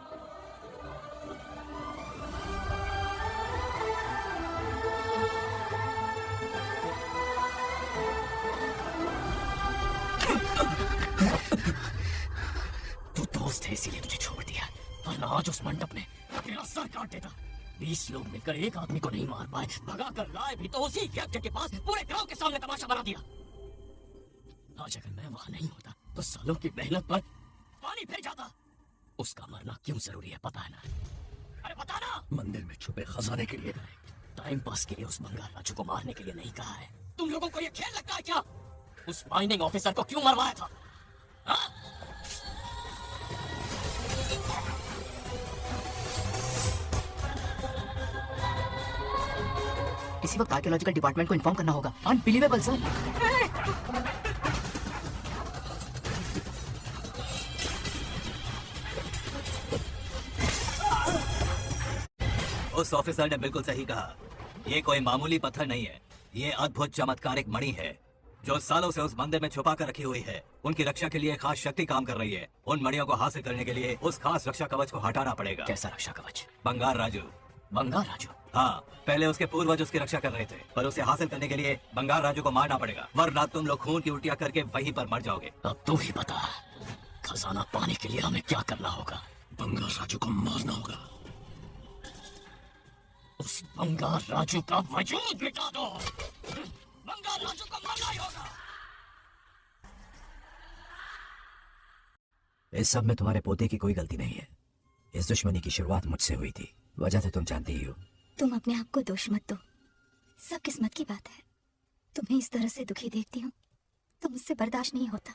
C: तू दोस्त है इसीलिए तुझे छोड़ दिया, वरना आज उस मंडप में तेरा सर काट देता। 20 लोग मिलकर एक आदमी को नहीं मार पाए, भगा कर लाए भी तो उसी यज्ञ के पास पूरे गांव के सामने तमाशा बना दिया। आज अगर मैं वहां नहीं होता तो सालों की मेहनत पर पानी फिर जाता। उसका मरना क्यों जरूरी है पता है ना? अरे बता ना।
A: मंदिर में छुपे खजाने के लिए
C: टाइम पास के लिए उस बंगाल राजू को मारने के लिए नहीं कहा है। तुम लोगों को ये खेल लगता है क्या? उस माइनिंग ऑफिसर को क्यों मरवाया था? हाँ?
D: इसी वक्त आर्कियोलॉजिकल डिपार्टमेंट को इन्फॉर्म करना होगा। Unbelievable sir.
I: उस ऑफिसर ने बिल्कुल सही कहा, ये कोई मामूली पत्थर नहीं है, ये अद्भुत चमत्कारिक मणि है जो सालों से उस मंदिर में छुपा कर रखी हुई है। उनकी रक्षा के लिए एक खास शक्ति काम कर रही है। उन मणियों को हासिल करने के लिए उस खास रक्षा कवच को हटाना पड़ेगा।
C: कैसा रक्षा कवच?
I: बंगाल राजू।
C: बंगाल राजू?
I: हाँ, पहले उसके पूर्वज उसकी रक्षा कर रहे थे, पर उसे हासिल करने के लिए बंगाल राजू को मारना पड़ेगा, वरना तुम लोग खून की उल्टियां करके वहीं पर मर जाओगे।
C: अब तू ही बता, खजाना पाने के लिए हमें क्या करना होगा?
A: बंगाल राजू को मारना होगा।
C: उस बंगाल राजू का वजूद मिटा दो। बंगाल राजू को मारना ही होगा।
B: इस सब में तुम्हारे पोते की कोई गलती नहीं है। इस दुश्मनी की शुरुआत मुझसे हुई थी, वजह तो तुम जानती ही हो।
H: तुम अपने आप को दोष मत दो, सब किस्मत की बात है। तुम्हें इस तरह से दुखी देखती हूँ तो मुझसे बर्दाश्त नहीं होता।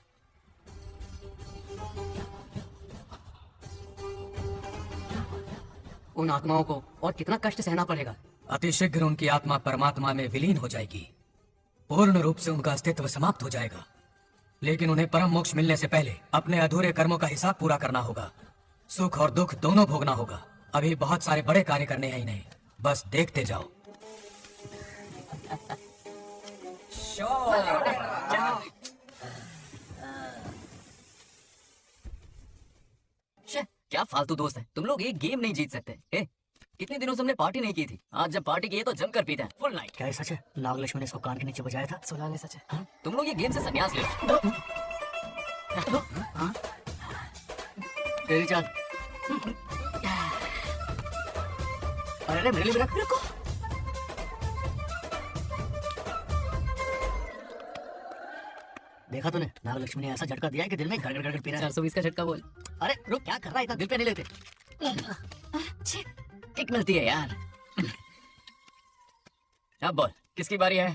L: उन आत्माओं को और कितना कष्ट सहना पड़ेगा।
C: अतिशीघ्र उनकी आत्मा परमात्मा में विलीन हो जाएगी, पूर्ण रूप से उनका अस्तित्व समाप्त हो जाएगा। लेकिन उन्हें परम मोक्ष मिलने से पहले अपने अधूरे कर्मों का हिसाब पूरा करना होगा। सुख और दुख दोनों भोगना होगा। अभी बहुत सारे बड़े कार्य करने हैं ही नहीं, बस देखते जाओ।
E: क्या फालतू दोस्त है तुम लोग, एक गेम नहीं जीत सकते। कितने दिनों से हमने पार्टी नहीं की थी, आज जब पार्टी की है तो जमकर पीते हैं फुल नाइट।
C: क्या ये सच है? नागलक्ष्मी ने इसको कान के नीचे बजाया था।
D: सुलाने सच है। हाँ?
E: तुम लोग ये गेम से संन्यास ले लो।
D: हाँ? तेरी चाल। अरे मेरे लिए रुको। देखा तूने, नागलक्ष्मी ने ऐसा झटका दिया है कि दिल में गड़गड़ गड़गड़ पी रहा है।
E: 420 का झटका बोल।
D: अरे रुक, क्या कर रहा है, इतना दिल पे नहीं लेते।
E: किक मिलती है यार। अब बोल, किसकी बारी है?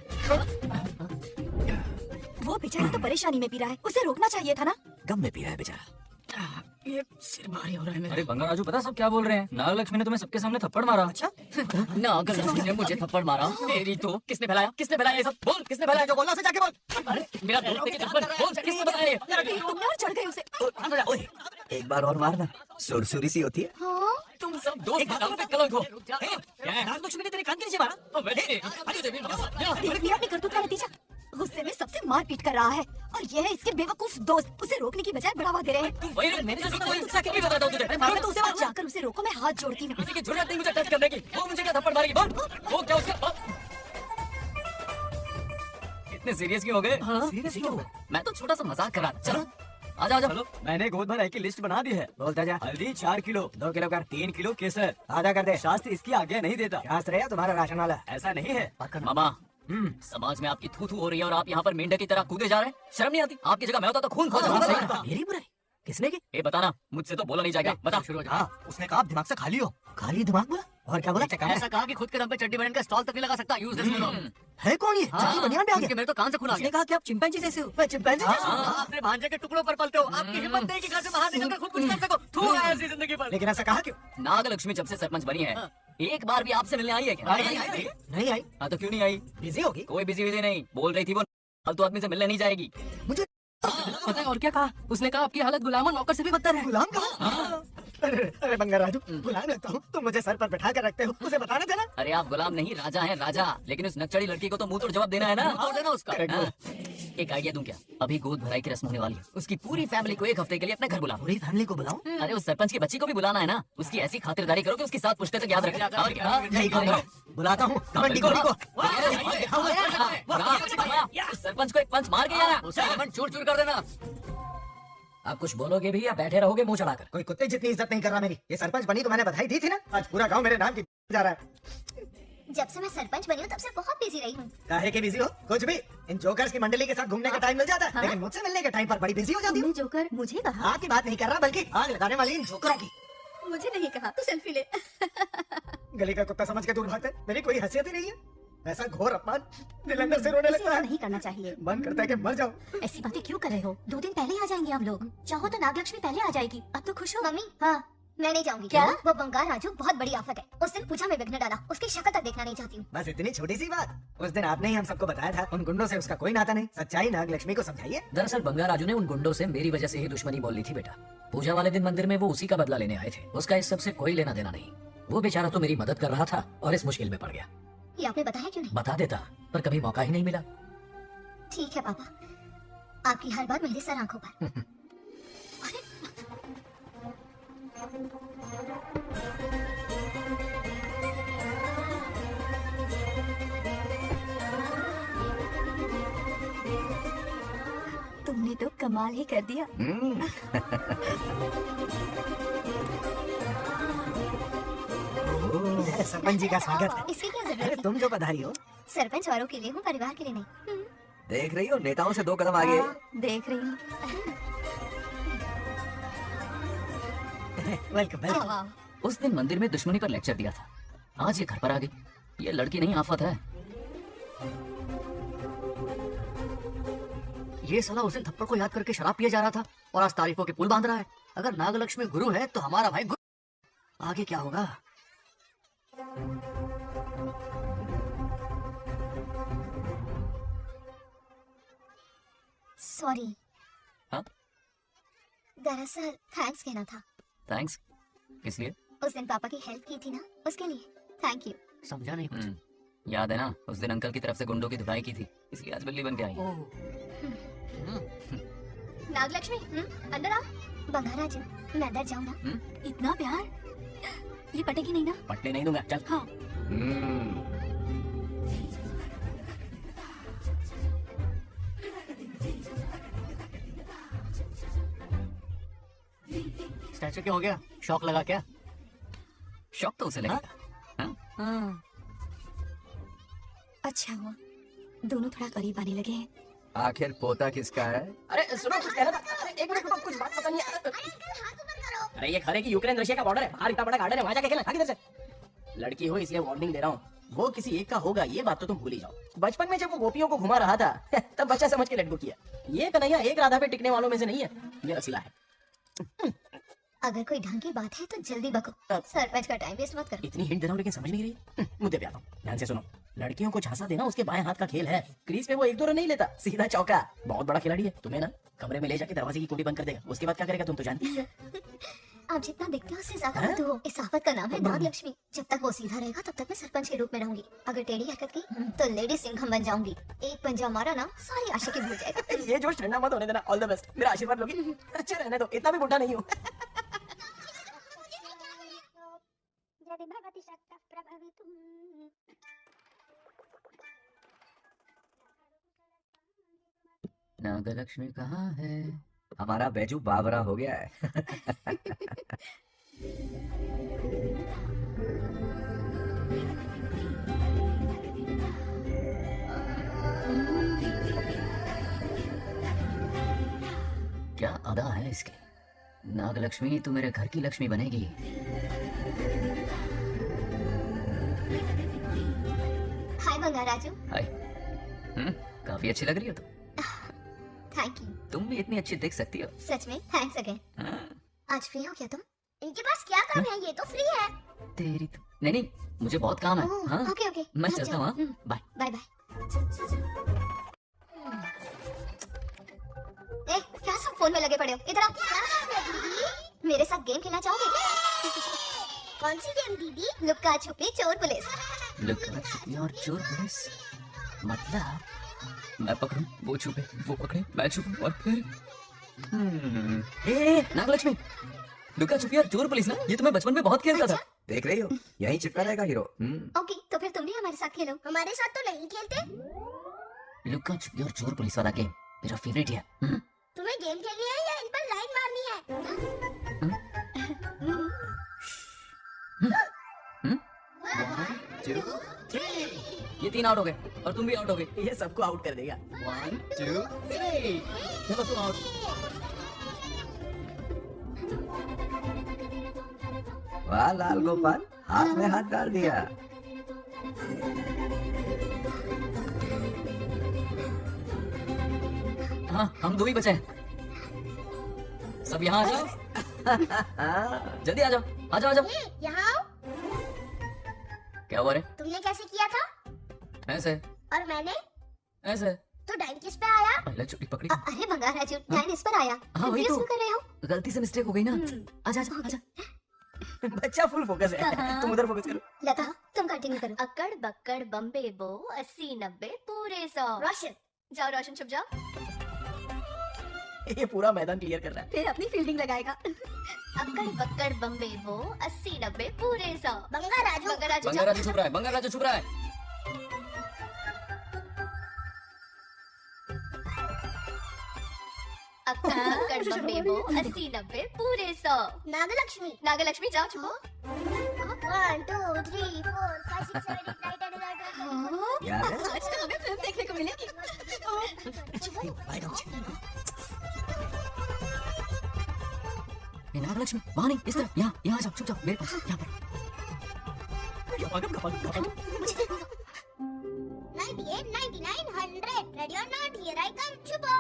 H: वो बेचारा तो परेशानी में पी रहा है, उसे रोकना चाहिए था ना।
B: गम में पी रहा है बेचारा।
C: ये सिर भारी हो रहा है मेरा।
E: अरे बंगाल राजू, पता सब क्या बोल रहे हैं? नागलक्ष्मी ने तुम्हें सबके सामने थप्पड़ मारा। अच्छा? नागलक्ष्मी ने मुझे थप्पड़ मारा। मेरी तो किसने फैलाया? किसने फैलाया ये सब? बोल, किसने फैलाया? जो बोलना से जाके बोल। अरे मेरा दोस्त है कि दुश्मन? बोल, किसने बताया ये?
H: तुमने और चढ़ गए उसे।
B: ओए, एक बार और मारना, सुरसुरी सी होती है।
H: हाँ?
E: तुम सब दोस्त नाम पे कलंक हो।
C: नागलक्ष्मी ने तेरे कान के नीचे मारा।
H: अपनी करतूत का नतीजा। गुस्से में सबसे मारपीट कर रहा है और ये है इसके बेवकूफ दोस्त, उसे रोकने की बजाय बढ़ावा दे रहे हैं।
E: वही मैंने जैसे कोई गुस्सा क्यों बताता हूँ तुझे?
H: मैं तो उसे वहाँ जाकर उसे रोको, मैं हाथ जोड़ती हूँ।
E: किसी की जरूरत नहीं मुझे टच करने की। वो मुझे क्या थप्पड़ मारेगी? बोल, वो क्या उसका? इतने सीरियस क्यों हो गए?
C: सीरियस क्यों?
E: मैं तो छोटा सा मजाक कर रहा था। चलो आजा आजा।
C: मैंने गोद भराई की लिस्ट बना दी है। बोलता जा। हल्दी 4 किलो, 2 किलो कर, 3 किलो केसर, आधा कर दे। शास्त्र इसकी आज्ञा नहीं देता। शास्त्र है तुम्हारा राशन वाला, ऐसा नहीं है।
E: मामा, समाज में आपकी थू थू हो रही है और आप यहाँ पर मेंढक की तरह कूदे जा रहे हैं। शर्म नहीं आती? आपकी जगह मैं होता तो खून खो जाता।
C: मेरी बुराई किसने की?
E: ये बताना, मुझसे तो बोला नहीं जाएगा। बता। शुरू हो जा।
C: हाँ, उसने कहा दिमाग से खाली हो। खाली दिमाग बोला? और क्या बोला?
D: ऐसा कहा कि खुद के दम पे चड्डी बनियान का स्टॉल तक नहीं लगा सकता। Use this.
C: है कौन ये? चड्डी बनियान पे आ गया?
D: मेरे तो कान से खून आ
C: उसने
D: गया।
C: कहा कि आप चिंपैंजी जैसे हो। मैं चिंपैंजी जैसा हूँ?
D: आप अपने भांजे के टुकड़ों पर पलते हो। आपकी हिम्मत नहीं कि घर से बाहर निकलकर खुद कुछ कर सको। थू है ऐसी जिंदगी पर।
C: लेकिन ऐसा कहा क्यों?
E: नागलक्ष्मी जब से सरपंच बनी है एक बार भी आपसे मिलने आई है क्या?
B: नहीं आई।
E: हाँ तो क्यों नहीं आई?
B: बिजी होगी।
E: कोई बिजी नहीं, बोल रही थी वो फालतू आदमी से मिलने नहीं जाएगी।
B: मुझे
K: पता है और क्या कहा उसने? कहा आपकी हालत गुलाम और नौकर से भी बदतर है।
B: गुलाम कहा? अरे बंगा राजू, गुलाम लगता हूँ, तुम मुझे सर पर बैठा कर रखते हो, उसे बताना था ना।
E: अरे आप गुलाम नहीं राजा हैं, राजा। लेकिन उस नकचड़ी लड़की को तो मुंह तोड़ जवाब देना है ना। तो देना उसका। हाँ। एक आइडिया दूं क्या? अभी गोद भराई की रस्म होने वाली है, उसकी पूरी फैमिली को एक हफ्ते के लिए अपने घर बुला।
B: पूरी फैमिली को बुलाऊं?
E: अरे उस सरपंच की बच्ची को भी बुलाना है ना। उसकी ऐसी खातिरदारी करो कि उसकी 7 पुश्ते तक याद रखे। और क्या?
B: नहीं करूंगा। बुलाता हूँ कबड्डी को।
E: उस सरपंच को एक पंच मार के यार चूर चूर कर देना।
B: आप कुछ बोलोगे भी या बैठे रहोगे मुंह चढ़ाकर? कोई कुत्ते जितनी इज्जत नहीं कर रहा मेरी। ये सरपंच बनी तो मैंने बधाई दी थी ना। आज पूरा गांव मेरे नाम की जा रहा है।
H: जब से मैं सरपंच बनी हूँ तब से बहुत बिजी रही हूँ।
B: काहे के बिजी हो? कुछ भी। इन जोकर्स की मंडली के साथ घूमने का टाइम मिल जाता है, लेकिन मुझसे मिलने के टाइम पर बड़ी बिजी हो जाती हूँ।
G: जोकर मुझे कहा?
B: आपकी बात नहीं कर रहा, बल्कि आग लगाने वाली इन जोकरों की।
G: मुझे नहीं कहा, तू सेल्फी ले।
B: गली का कुत्ता समझ के दूर भागते, मेरी कोई हैसियत ही नहीं है। ऐसा घोर अपमान दिल अंदर से रोने लगता है।
G: नहीं करना चाहिए।
B: मन करता है कि मर जाऊं।
G: ऐसी बातें क्यों कर रहे हो? 2 दिन पहले आ जाएंगे हम लोग। चाहो तो नागलक्ष्मी पहले आ जाएगी। अब तो खुश हो?
H: मम्मी हाँ मैं नहीं जाऊंगी।
G: क्या?
H: वो बंगाल राजू बहुत बड़ी आफत है। उस दिन पूजा में विघ्न डाला, उसकी शक्ल तक देखना नहीं चाहती हूँ।
B: बस इतनी छोटी सी बात। उस दिन आपने ही हम सबको बताया था उन गुंडों से उसका कोई नाता नहीं। सच्चाई नागलक्ष्मी को समझाइए।
A: दरअसल बंगा राजू ने उन गुंडों से मेरी वजह से ही दुश्मनी बोल ली थी बेटा। पूजा वाले दिन मंदिर में वो उसी का बदला लेने आए थे। उसका इस सब से कोई लेना देना नहीं। वो बेचारा तो मेरी मदद कर रहा था और इस मुश्किल में पड़ गया।
H: ये आपने बताया क्यों नहीं?
A: बता देता, पर कभी मौका ही नहीं मिला।
H: ठीक है पापा, आपकी हर बात मेरे सर आंखों पर।
G: तुमने तो कमाल ही कर दिया।
B: सरपंच जी का स्वागत है।
H: इसकी क्या जरूरत
B: अरे
H: थी?
B: तुम जो पधारी हो।
H: सरपंच वालों के लिए हूँ, परिवार के लिए नहीं।
B: देख रही हो, नेताओं से 2 कदम आगे।
G: देख रही हूँ।
B: वेलकम।
E: उस दिन मंदिर में दुश्मनी पर लेक्चर दिया था, आज ये घर पर आ गई। ये लड़की नहीं आफत है।
C: ये साला उस दिन थप्पड़ को याद करके शराब पिए जा रहा था और आज तारीफों के पुल बांध रहा है। अगर नागलक्ष्मी गुरु है तो हमारा भाई गुरु। आगे क्या होगा?
H: सॉरी।
E: हाँ?
H: दरअसल थैंक्स कहना था।
E: थैंक्स किस लिए?
H: उस दिन पापा की हेल्प की थी ना, उसके लिए थैंक यू।
C: समझा नहीं कुछ।
E: याद है ना, उस दिन अंकल की तरफ से गुंडों की धुलाई की थी, इसलिए आज बिल्ली बन के आई।
H: नागलक्ष्मी अंदर आओ। बंगारा जी मैं अंदर जाऊँ ना?
G: इतना प्यार, ये पटेगी नहीं ना?
K: पटने नहीं दूंगा, चल।
G: हाँ।
K: स्टैचू क्या हो गया? शौक लगा क्या?
E: शौक तो उसे लगेगा।
G: हाँ। अच्छा हुआ दोनों थोड़ा करीब आने लगे हैं।
B: आखिर पोता किसका है?
K: अरे सुनो, कुछ कह रहा था। अरे एक मिनट रुको, कुछ बात पता नहीं है। अरे ये खरे की यूक्रेन रशिया का बॉर्डर है, बाहर इतना बड़ा गार्डन है, वहां जाके खेलना। भाग इधर से। लड़की हो इसलिए वार्निंग दे रहा हूँ, वो किसी एक का होगा ये बात तो तुम भूल ही जाओ। बचपन में जब वो गोपियों को घुमा रहा था तब बच्चा समझ के लड्डू किया। ये कन्हैया एक राधा पे टिकने वालों में से नहीं है, ये रसीला है।
H: अगर कोई ढंग की बात है तो जल्दी बको, सरपंच का टाइम वेस्ट मत करो।
K: इतनी हिंट दे रहा हूँ लेकिन समझ नहीं रही। मुद्दे पे आता हूँ, ध्यान से सुनो। लड़कियों को झांसा देना उसके बाएं हाथ का खेल है। क्रीज पे वो 1-2 रन नहीं लेता, सीधा चौका। बहुत बड़ा खिलाड़ी है। तुम्हें ना कमरे में ले जाके दरवाजे की कुंडी बंद कर देगा, उसके बाद क्या करेगा तुम तो जानती है।
H: आप जितना देखते हो उससे ज्यादा बुद्धू हो। इस आफत का नाम है नागलक्ष्मी। जब तक वो सीधा रहेगा तब तक मैं सरपंच के रूप में रहूंगी। अगर टेढ़ी हरकत की तो लेडी सिंघम बन जाऊंगी। एक पंजा मारा ना सारी आशा की भूल जाएगा।
K: ये जोश ठंडा मत होने देना। ऑल द बेस्ट, मेरा आशीर्वाद लोगी। अच्छे रहने दो, इतना भी बुढ़ा नहीं हूँ।
E: नागलक्ष्मी कहाँ है?
B: हमारा बैजू बावरा हो गया है।
E: क्या अदा है इसकी। नागलक्ष्मी तू मेरे घर की लक्ष्मी बनेगी।
H: हाय बंगा राजू।
E: हाय। काफी अच्छी लग रही हो तुम।
H: Thank you.
E: तुम भी इतनी अच्छी दिख सकती हो।
H: सच में थैंक्स अगेन। आज फ्री हो क्या तुम? इनके पास क्या काम है, ये तो फ्री है।
E: तेरी तो नहीं नहीं, मुझे बहुत काम है। हाँ
H: ओके ओके,
E: मैं चलता हूँ। हाँ, बाय।
H: Bye bye. ए, क्या सब फोन में लगे पड़े हो? इधर आओ। मेरे साथ गेम खेलना चाहोगे? कौन सी गेम दीदी? लुक्का छुपी चोर पुलिस।
E: लुक्का छुपी और चोर पुलिस मतलब मैं पकड़ूं, वो छुपे, वो पकड़े, मैं छुपूं और फिर नागलक्ष्मी, लुक्का छुपी और चोर पुलिस ना, ये तो मैं बचपन में बहुत खेलता था।
B: देख रही हो, यहीं चिपका रहेगा हीरो।
H: ओके, तो फिर तुम भी हमारे साथ खेलो। हमारे साथ तो नहीं खेलते।
E: लुक्का छुपी और चोर पुलिस वाला गेम मेरा फेवरेट है।
H: तुम्हें गेम खेलनी है या इन पर लाइन मारनी है?
E: ये 3 आउट हो गए और तुम भी आउट हो गए।
K: ये सबको आउट कर देगा।
E: 1 2 3 चलो तुम आउट।
B: वाह लाल गोपाल, हाथ में हाथ डाल दिया।
E: हाँ हम 2 ही बचे हैं। सब यहाँ आ जाओ। जल्दी आ जाओ, आ जाओ, आ जाओ।
H: यहाँ आओ।
E: क्या हुआ रे?
H: तुमने कैसे किया था?
E: ऐसे
H: और मैंने?
E: ऐसे।
H: तो डाइन किस पे आया?
E: पहले छुट्टी पकड़ी।
H: अरे भंगार राजू, डाइन इस पर आया।
E: हाँ वही
H: Confuse
E: तो,
H: क्यों कर रहे हो?
E: गलती से मिस्टेक हो गई ना। आजा आजा आजा।
K: बच्चा फुल फोकस है, तुम उधर फोकस करो।
H: लता, तुम कंटिन्यू करो। अकड़ बक्कड़ बम्बे बो 80 90 पूरे 100। रोशन, जाओ रोशन छुप जाओ।
K: ये पूरा मैदान क्लियर कर रहा है।
H: फिर अपनी फील्डिंग लगाएगा। अकड़ बक्कड़ बम्बे बो 80 90 पूरे 100। बंगा राजू,
E: बंगा राजू छुप रहा है, बंगा राजू छुप रहा है।
H: अकड़ बक्कड़ बम्बे बो 80 90 पूरे 100। नागलक्ष्मी, नागलक्ष्मी जाओ छुपो। 1 2 3 4 5 6 7 8 9 10 11
B: यार
H: आज तो हमें फिल्म देखने को मिलेगी।
E: नागलक्ष्मी वहाँ नहीं, इस तरफ, यहाँ यहाँ जाओ, छुप जाओ मेरे पास, यहाँ पर।
H: 98 99 100 ready or not, here I come, छुपो।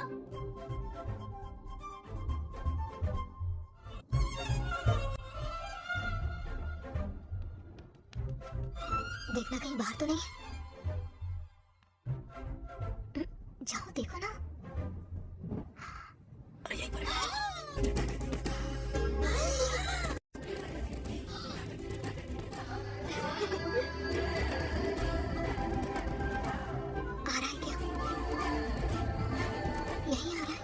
H: देखना कहीं बाहर तो नहीं है। जाओ देखो ना।
E: अरे यहीं पर है।
H: आ रहा है क्या? यही आ रहा है।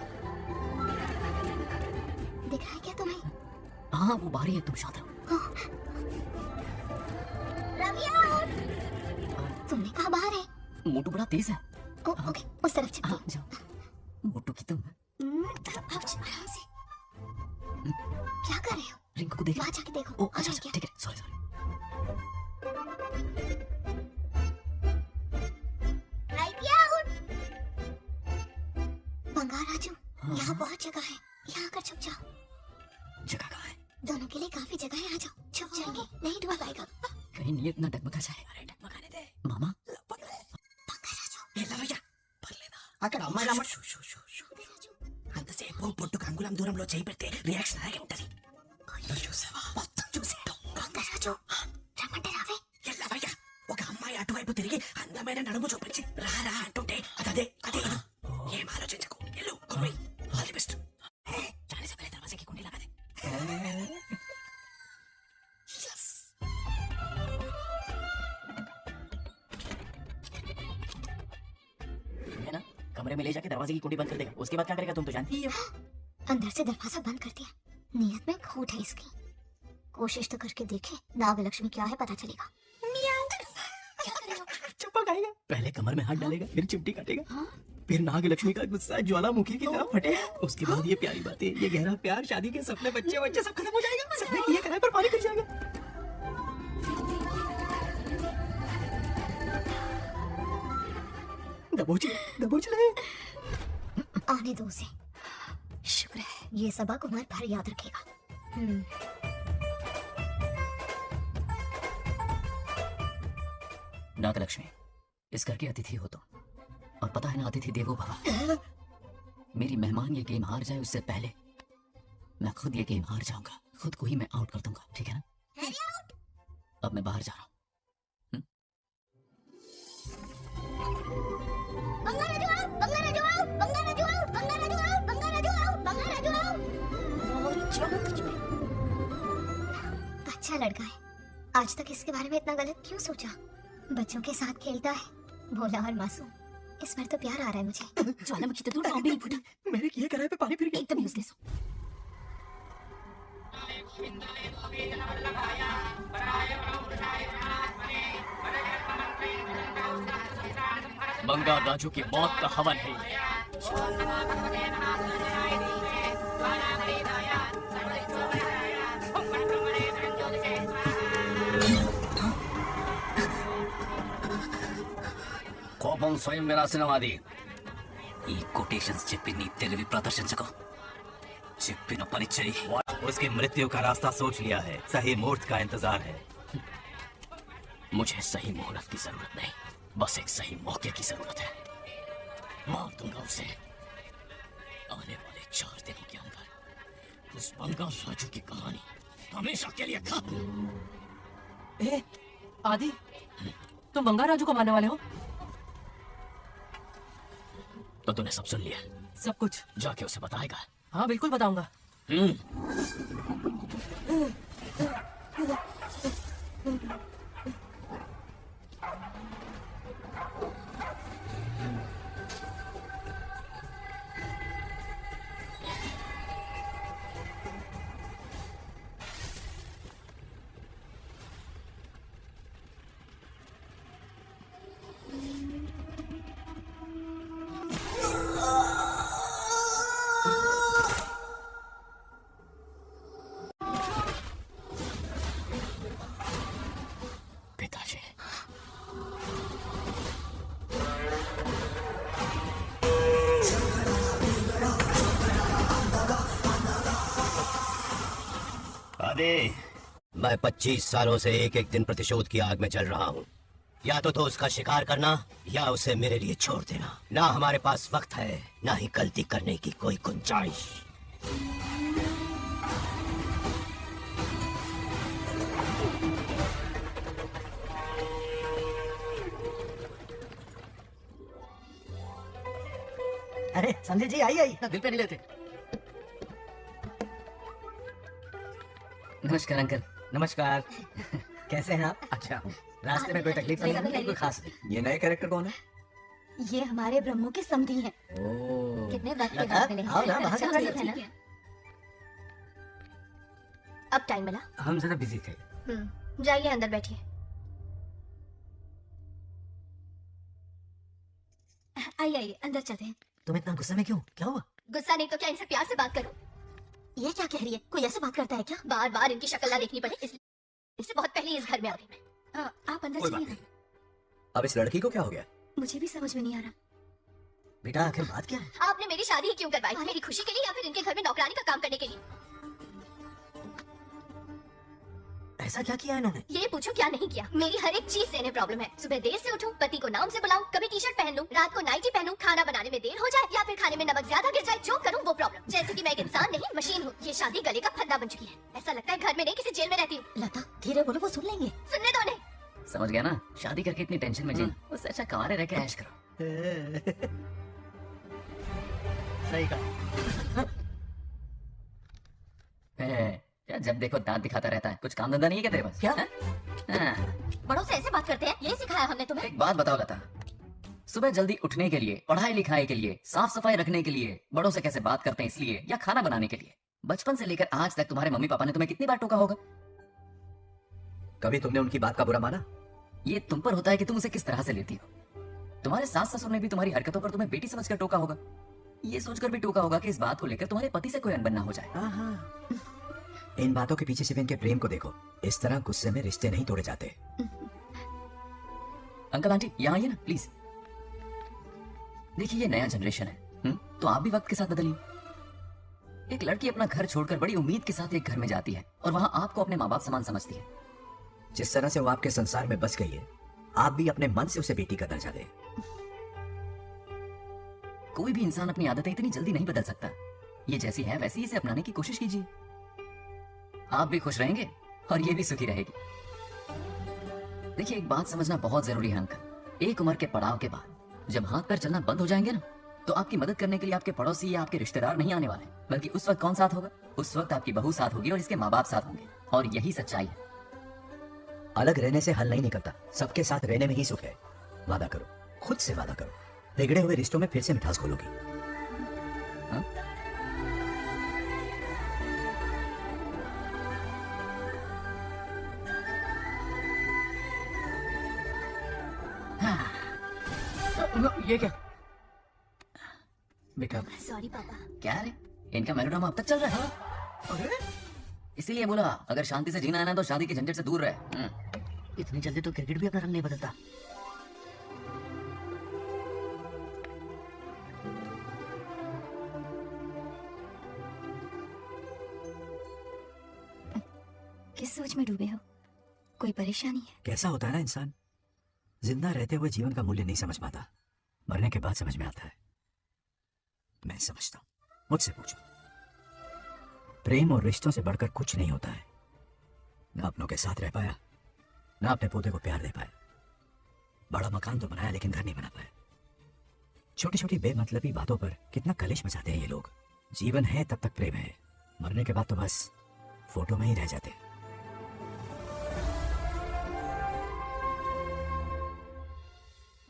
H: दिख रहा है क्या तुम्हें?
E: हाँ वो बाहर ही है, तुम शांत रहो।
H: तुमने कहा बाहर है?
E: मोटू बड़ा तेज है।
H: ओके, उस तरफ चलो।
E: हाँ जाओ, मोटू की तुम
H: आराम से। क्या कर रहे हो?
E: रिंकू को देख।
H: वहाँ जाके देखो।
E: ओ अच्छा अच्छा, ठीक है, सॉरी सॉरी।
H: बंगार राजू, यहाँ बहुत जगह है, यहाँ आकर छुप जाओ।
E: जगह कहाँ है?
H: दोनों के लिए काफी जगह है, आ जाओ। छुप जाएंगे, नहीं ढूंढ पाएगा।
E: कहीं नीयत ना डगमगा जाए। अरे डगमगाने दे मामा।
K: అక్కడ అమ్మాయి అంతసేపు పొట్టుకు అంగుళం దూరంలో చేయి పెడితే రియాక్షన్ అలాగే ఉంటది. చూసావా? మొత్తం చూసాడు.
H: రాజు, రమ్మంటే రావే.
K: ఎల్లవయ్యా, ఒక అమ్మాయి అటువైపు తిరిగి అందమైన నడుము చూపించి రారా అంటుంటే అదే అదే. ఏం ఆలోచించకు, ఎల్లు కొమ్మై. All the best. जाने से पहले दरवाजे की कुंडी लगा दे. यस.
E: है ना, कमरे में ले जाके दरवाजे की कुंडी बंद कर देगा, उसके बाद क्या करेगा तुम तो जानती ही हो।
H: अंदर से दरवाजा बंद कर दिया। नियत में खोट है इसकी। कोशिश तो करके देखे, नागलक्ष्मी क्या है पता चलेगा। क्या कर रहे हो?
K: चुप्पा खाएगा. पहले कमर में हाथ डालेगा, फिर चिमटी काटेगा, फिर नागलक्ष्मी का गुस्सा ज्वालामुखी की तरह फटेगा. उसके बाद ये प्यारी बातें, ये गहरा प्यार, शादी के सपने, बच्चे बच्चे सब खत्म हो जाएगा. सबने किए कराए पर पानी गिर जाएगा. दबोच ले.
H: आने दो उसे। शुक्र है ये सबक उम्र भर याद रखेगा।
E: नागलक्ष्मी, इस घर की अतिथि हो तुम, और पता है ना, अतिथि देवो भव। मेरी मेहमान ये गेम हार जाए उससे पहले मैं खुद ये गेम हार जाऊंगा, खुद को ही मैं आउट कर दूंगा, ठीक है ना? अब मैं बाहर जा रहा हूँ।
H: अच्छा लड़का है, आज तक इसके बारे में इतना गलत क्यों सोचा? बच्चों के साथ खेलता है, भोला और मासूम। इस बार तो प्यार आ रहा है मुझे।
D: ज्वालामुखी तो दूर बॉम्बे ही फूटा।
C: मेरे किए कराए पे पानी फिर गया।
D: एकदम यूजलेस हो।
E: बंगाल राजू की मौत का हवन है ये।
A: కోపం స్వయం వినాశనవాది. ఈ కొటేషన్స్ చెప్పి నీ తెలివి ప్రదర్శించకు. చెప్పిన పని చెయ్యి.
I: उसकी मृत्यु का रास्ता सोच लिया है, सही मुहूर्त का इंतजार है।
E: मुझे सही मुहूर्त की जरूरत नहीं, बस एक सही मौके की जरूरत है। मार दूंगा उसे। आने वाले 4 दिनों के अंदर उस बंगाल राजू की कहानी हमेशा के लिए खत्म।
K: ए, आदि, तुम बंगाल राजू को मारने वाले हो?
E: तो तूने सब सुन लिया?
K: सब कुछ।
E: जाके उसे बताएगा?
K: हाँ बिल्कुल बताऊंगा।
E: पिताजी,
I: आदि, मैं 25 सालों से एक एक दिन प्रतिशोध की आग में जल रहा हूँ। या तो उसका शिकार करना या उसे मेरे लिए छोड़ देना। ना हमारे पास वक्त है, ना ही गलती करने की कोई गुंजाइश।
F: अरे संजय जी आई आई।
D: दिल पे नहीं लेते। नमस्कार अंकल।
F: नमस्कार। कैसे हैं आप? अच्छा, रास्ते में कोई तकलीफ तो नहीं? कोई खास नहीं।
B: ये नए कैरेक्टर कौन है?
G: ये हमारे ब्रह्मों के समधी हैं।
B: ओह,
G: कितने वक्त के
F: लता,
G: बाद मिले हैं।
F: आओ ना, बाहर
G: अच्छा,
F: चलो,
G: ठीक है ना?
H: अब टाइम मिला?
F: हम जरा बिजी थे।
H: जाइए अंदर बैठिए।
G: आइए आइए अंदर चलते हैं।
F: तुम इतना गुस्से में क्यों? क्या हुआ?
H: गुस्सा नहीं तो क्या, इनसे प्यार से बात करो। ये क्या कह रही है? कोई ऐसे बात करता है क्या? बार बार इनकी शक्ल ना देखनी पड़े इससे बहुत पहले इस घर में आ गई मैं।
G: आप अंदर
B: कोई बात
G: चलिए
B: नहीं। अब इस लड़की को क्या हो गया?
G: ना। मुझे भी समझ में नहीं आ रहा।
F: बेटा आखिर बात क्या है?
H: आपने मेरी शादी ही क्यों करवाई? मेरी खुशी के लिए या फिर इनके घर में नौकरानी का काम करने के लिए?
F: ऐसा क्या किया इन्होंने?
H: ये पूछो क्या नहीं किया। मेरी हर एक चीज से इन्हें प्रॉब्लम है। सुबह देर से उठूं, पति को नाम से बुलाऊं, कभी टी शर्ट पहन लूं, रात को नाइटी पहनूं, खाना बनाने में देर हो जाए या फिर खाने में नमक ज्यादा गिर जाए, जो करूं वो प्रॉब्लम। जैसे कि मैं एक इंसान नहीं मशीन हूँ। ये शादी गले का फंदा बन चुकी है। ऐसा लगता है घर में नहीं किसी जेल में रहती हूँ।
G: लता धीरे बोलो, वो सुन लेंगे।
H: सुनने दो उन्हें।
E: समझ गया ना? शादी करके इतनी टेंशन में जीना, उससे अच्छा कुंवारे रह के ऐश करो।
F: सही कहा।
E: क्या जब देखो दांत दिखाता रहता है? कुछ काम धंधा नहीं है क्या तेरे पास?
F: क्या?
E: हाँ?
H: बड़ों से ऐसे बात करते हैं? ये सिखाया हमने तुम्हें?
E: एक बात बताओ लता, सुबह जल्दी उठने के लिए, पढ़ाई लिखाई के लिए, साफ सफाई रखने के लिए, बड़ों से कैसे बात करते हैं इसलिए, या खाना बनाने के लिए, बचपन से लेकर आज तक तुम्हारे मम्मी पापा ने तुम्हें कितनी बार टोका होगा?
B: कभी तुमने उनकी बात का बुरा माना?
E: ये तुम पर होता है कि तुम उसे किस तरह से लेती हो। तुम्हारे सास ससुर ने भी तुम्हारी हरकतों पर तुम्हें बेटी समझकर टोका होगा। ये सोचकर भी टोका होगा कि इस बात को लेकर तुम्हारे पति से कोई अनबन ना हो जाए।
B: इन बातों के पीछे सिर्फ इनके प्रेम को देखो। इस तरह गुस्से में रिश्ते नहीं तोड़े जाते।
E: अंकल आंटी यहाँ आइए ना प्लीज। देखिए ये नया जनरेशन है, तो आप भी वक्त के साथ बदलिए। एक लड़की अपना घर छोड़कर बड़ी उम्मीद के साथ एक घर में जाती है और वहां आपको अपने माँ बाप समान समझती है।
B: जिस तरह से वो आपके संसार में बस गई है, आप भी अपने मन से उसे बेटी का दर्जा दें।
E: कोई भी इंसान अपनी आदतें इतनी जल्दी नहीं बदल सकता। ये जैसी है वैसी इसे अपनाने की कोशिश कीजिए। आप भी खुश रहेंगे और ये भी सुखी रहेगी।
D: देखिए, एक बात समझना बहुत जरूरी है अंकल। एक उम्र के पड़ाव के बाद जब हाथ पैर चलना बंद हो जाएंगे ना, तो आपकी मदद करने के लिए आपके पड़ोसी या आपके रिश्तेदार नहीं आने वाले, बल्कि उस वक्त कौन साथ होगा? उस वक्त आपकी बहू साथ होगी और इसके माँ बाप साथ होंगे। और यही सच्चाई है।
B: अलग रहने से हल नहीं निकलता, सबके साथ रहने में ही सुख है। वादा करो, खुद से वादा करो, बिगड़े हुए रिश्तों में फिर से मिठास घोलोगी।
D: हाँ? ये क्या बेटा?
G: सॉरी पापा।
D: क्या रे, इनका मेलोड्रामा अब तक चल रहा है? अरे इसीलिए बोला, अगर शांति से जीना है ना तो शादी के झंझट से दूर रहे। इतनी जल्दी तो क्रिकेट भी अपना रंग नहीं बदलता।
G: किस सोच में डूबे हो? कोई परेशानी है?
B: कैसा होता है ना इंसान, जिंदा रहते हुए जीवन का मूल्य नहीं समझ पाता, मरने के बाद समझ में आता है। मैं समझता हूं, मुझसे पूछो। प्रेम और रिश्तों से बढ़कर कुछ नहीं होता है। ना अपनों के साथ रह पाया, ना अपने पोते को प्यार दे पाया। बड़ा मकान तो बनाया लेकिन घर नहीं बना पाया। छोटी छोटी बेमतलबी बातों पर कितना कलेश मचाते हैं ये लोग। जीवन है तब तक प्रेम है, मरने के बाद तो बस फोटो में ही रह जाते हैं।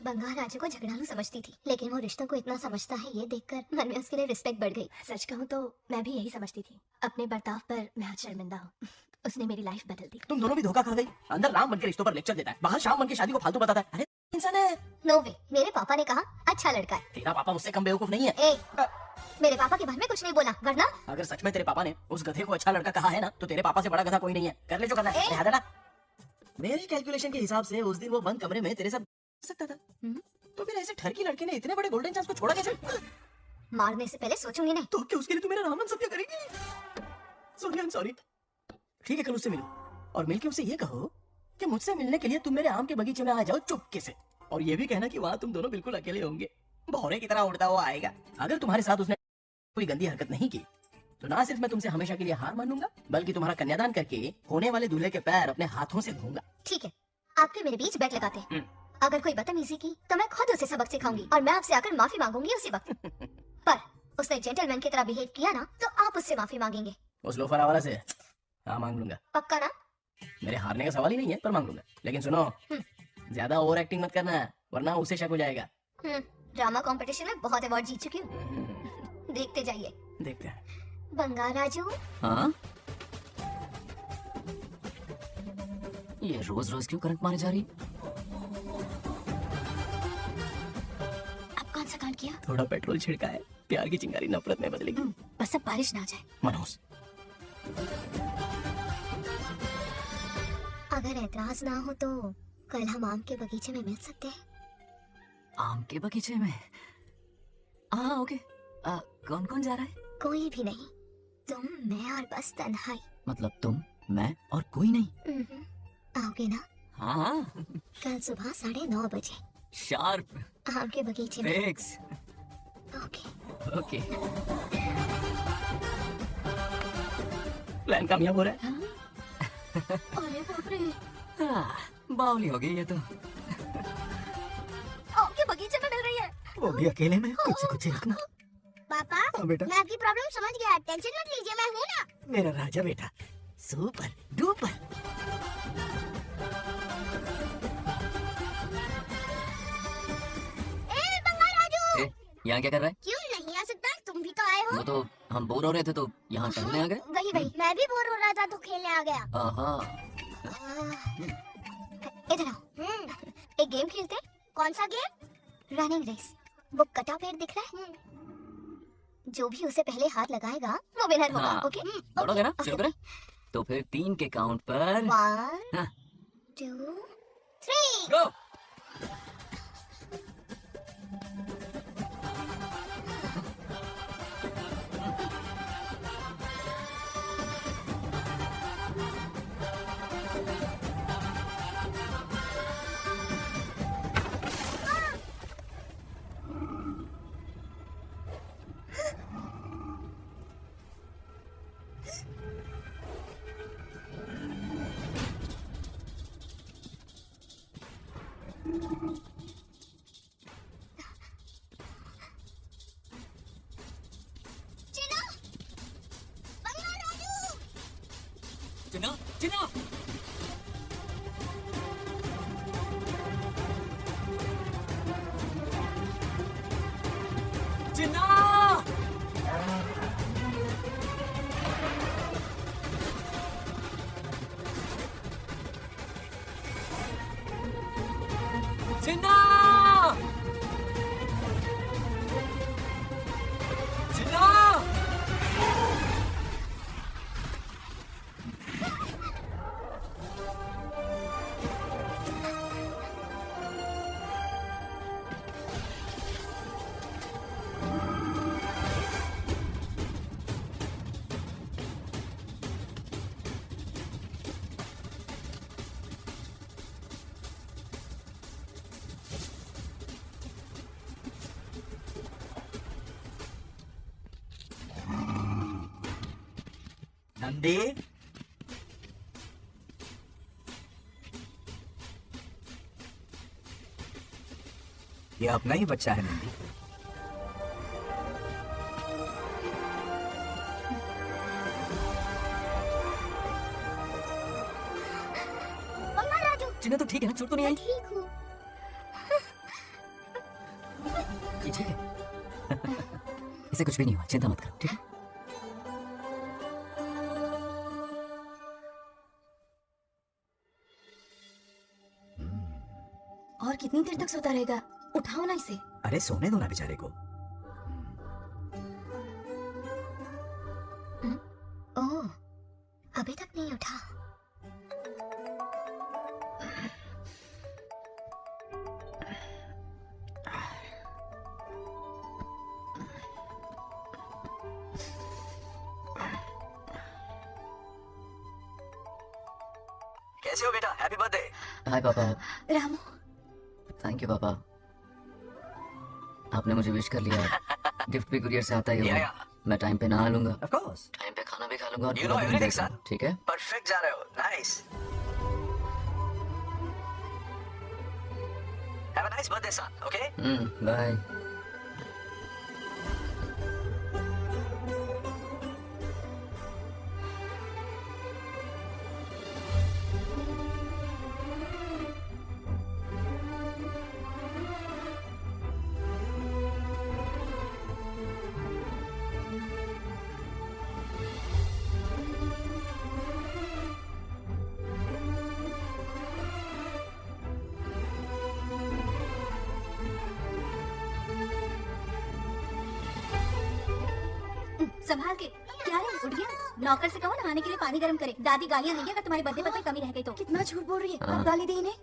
H: बंगाल राजा को झगड़ालू समझती थी, लेकिन वो रिश्तों को इतना समझता है ये देखकर मन में उसके लिए रिस्पेक्ट बढ़ गई।
G: सच कहूँ तो मैं भी यही समझती थी। अपने बर्ताव पर मैं आज शर्मिंदा हूँ। उसने मेरी लाइफ बदल दी।
K: तुम दोनों भी धोखा खा गई। अंदर राम बन के रिश्तों पर लेक्चर देता है, बाहर शाम बन के शादी को फालतू बताता है। अरे इंसान है।
H: नो वे, मेरे पापा ने कहा अच्छा लड़का है।
K: तेरा पापा मुझसे कम बेवकूफ नहीं है।
H: ए, मेरे पापा के बारे में कुछ नहीं बोला, वरना
K: अगर सच में तेरे पापा ने उस गधे को अच्छा लड़का कहा है ना, तो तेरे पापा से बड़ा गधा कोई नहीं है। कर ले जो करना है। याद है ना, मेरे कैलकुलेशन के हिसाब से उस दिन वो बंद कमरे में तेरे साथ सकता था। तो फिर ऐसे ठरकी लड़के ने इतने बड़े गोल्डन चांस को छोड़ा कैसे?
H: मारने से पहले सोचूंगी नहीं।
K: तो क्या उसके लिए तू मेरा नाम सत्य करेगी? Sorry, I am sorry. ठीक है, कल उससे मिलो और मिलके उसे ये कहो कि मुझसे मिलने के लिए तुम मेरे आम के बगीचे में आ जाओ चुपके से। और ये भी कहना कि वहाँ तुम दोनों बिल्कुल अकेले होंगे। भौरे की तरह उड़ता हुआ आएगा। अगर तुम्हारे साथ उसने कोई गंदी हरकत नहीं की तो ना सिर्फ मैं तुमसे हमेशा के लिए हार मान लूंगा, बल्कि तुम्हारा कन्यादान करके होने वाले दूल्हे के पैर अपने हाथों से धोऊंगा।
H: ठीक है, आपके मेरे बीच बेट लगाते हैं। अगर कोई बदतमीजी की तो मैं खुद उसे सबक सिखाऊंगी और मैं आपसे आकर माफी मांगूंगी उसी वक्त। पर उसने जेंटलमैन की तरह बिहेव किया ना, तो आप उससे माफी मांगेंगे।
K: उस लोफर वाला से हाँ मांग लूंगा।
H: पक्का ना?
K: मेरे हारने का सवाल ही नहीं है, पर मांग लूंगा। लेकिन सुनो, ज्यादा ओवर एक्टिंग मत करना, वरना उसे शक हो जाएगा।
H: ड्रामा कंपटीशन में बहुत अवार्ड जीत चुकी हूँ। देखते जाइए।
K: देखते हैं।
H: बंगाल राजू।
D: हाँ? ये रोज रोज क्यों करंट मारे जा रही?
G: अब कौन सा कांड किया?
K: थोड़ा पेट्रोल छिड़का है, प्यार की चिंगारी नफरत में बदलेगी।
G: बस अब बारिश ना आ जाए।
K: मनोज,
H: अगर ऐतराज ना हो तो कल हम आम के बगीचे में मिल सकते हैं।
D: आम के बगीचे में? हाँ ओके। कौन कौन जा रहा है?
H: कोई भी नहीं, तुम, मैं और बस तन्हाई।
D: मतलब तुम, मैं और कोई नहीं?
H: आओगे ना?
D: हाँ।
H: कल सुबह 9:30 बजे
D: शार्प।
H: आम के बगीचे में।
D: फिक्स।
H: Okay
D: okay.
K: प्लान कामयाब हो रहा है।
G: अरे बाप रे,
D: बावली हो गई ये तो।
H: आम के बगीचे में मिल रही है।
C: वो भी अकेले में, कुछ से कुछ रखना।
H: पापा,
C: हाँ बेटा।
H: मैं आपकी प्रॉब्लम समझ गया, टेंशन मत लीजिए, मैं हूँ ना।
C: मेरा राजा बेटा, सुपर डुपर।
H: ए बंगाल राजू,
D: यहाँ क्या कर रहा है?
H: क्यों नहीं आ सकता? तुम भी तो आए हो।
D: वो तो हम बोर हो रहे थे तो यहाँ टहलने आ गए।
H: वही मैं भी बोर हो रहा था तो खेलने आ गया। इधर आओ, एक गेम खेलते हैं। कौन सा गेम? Running race. वो कटा पेड़ दिख रहा है? जो भी उसे पहले हाथ लगाएगा वो विनर होगा।
D: हाँ।
H: ओके?
D: दौड़ोगे ना? शुरू करें? तो फिर 3 के काउंट पर
H: 1 2 3
D: गो।
L: चिन्ना चिन्ना चिन्ना चिन्ना
B: नंदी, ये अपना ही बच्चा है नंदी।
H: मम्मा राजू।
K: चिन्ना तो ठीक है ना, चोट तो नहीं आई?
H: ठीक हूँ।
K: ये ठीक है। इसे कुछ भी नहीं हुआ, चिंता मत करो, ठीक है?
G: और कितनी देर तक सोता रहेगा? उठाओ ना इसे।
B: अरे सोने दो ना बेचारे को।
H: ओह, अभी तक नहीं उठा।
B: कैसे हो बेटा? Happy birthday.
K: हाय पापा।
G: रामू,
K: थैंक यू पापा, आपने मुझे विश कर लिया। गिफ्ट भी कुरियर से आता ही होगा। मैं टाइम पे नहा लूंगा,
B: ऑफ कोर्स,
K: टाइम पे खाना भी खा लूंगा और
B: You know everything, son.
K: ठीक है?
B: परफेक्ट जा रहे हो। Nice. Have a nice birthday son, okay?
K: Bye.
G: संभाल के। क्या रे, उठ गया? नौकर से कहो नहाने के लिए पानी गर्म करे। दादी गालियां देंगे अगर तुम्हारे बर्थडे पर कोई कमी रह गई तो। कितना झूठ बोल रही है।
K: हाँ।
G: अब गाली दी इन्हें।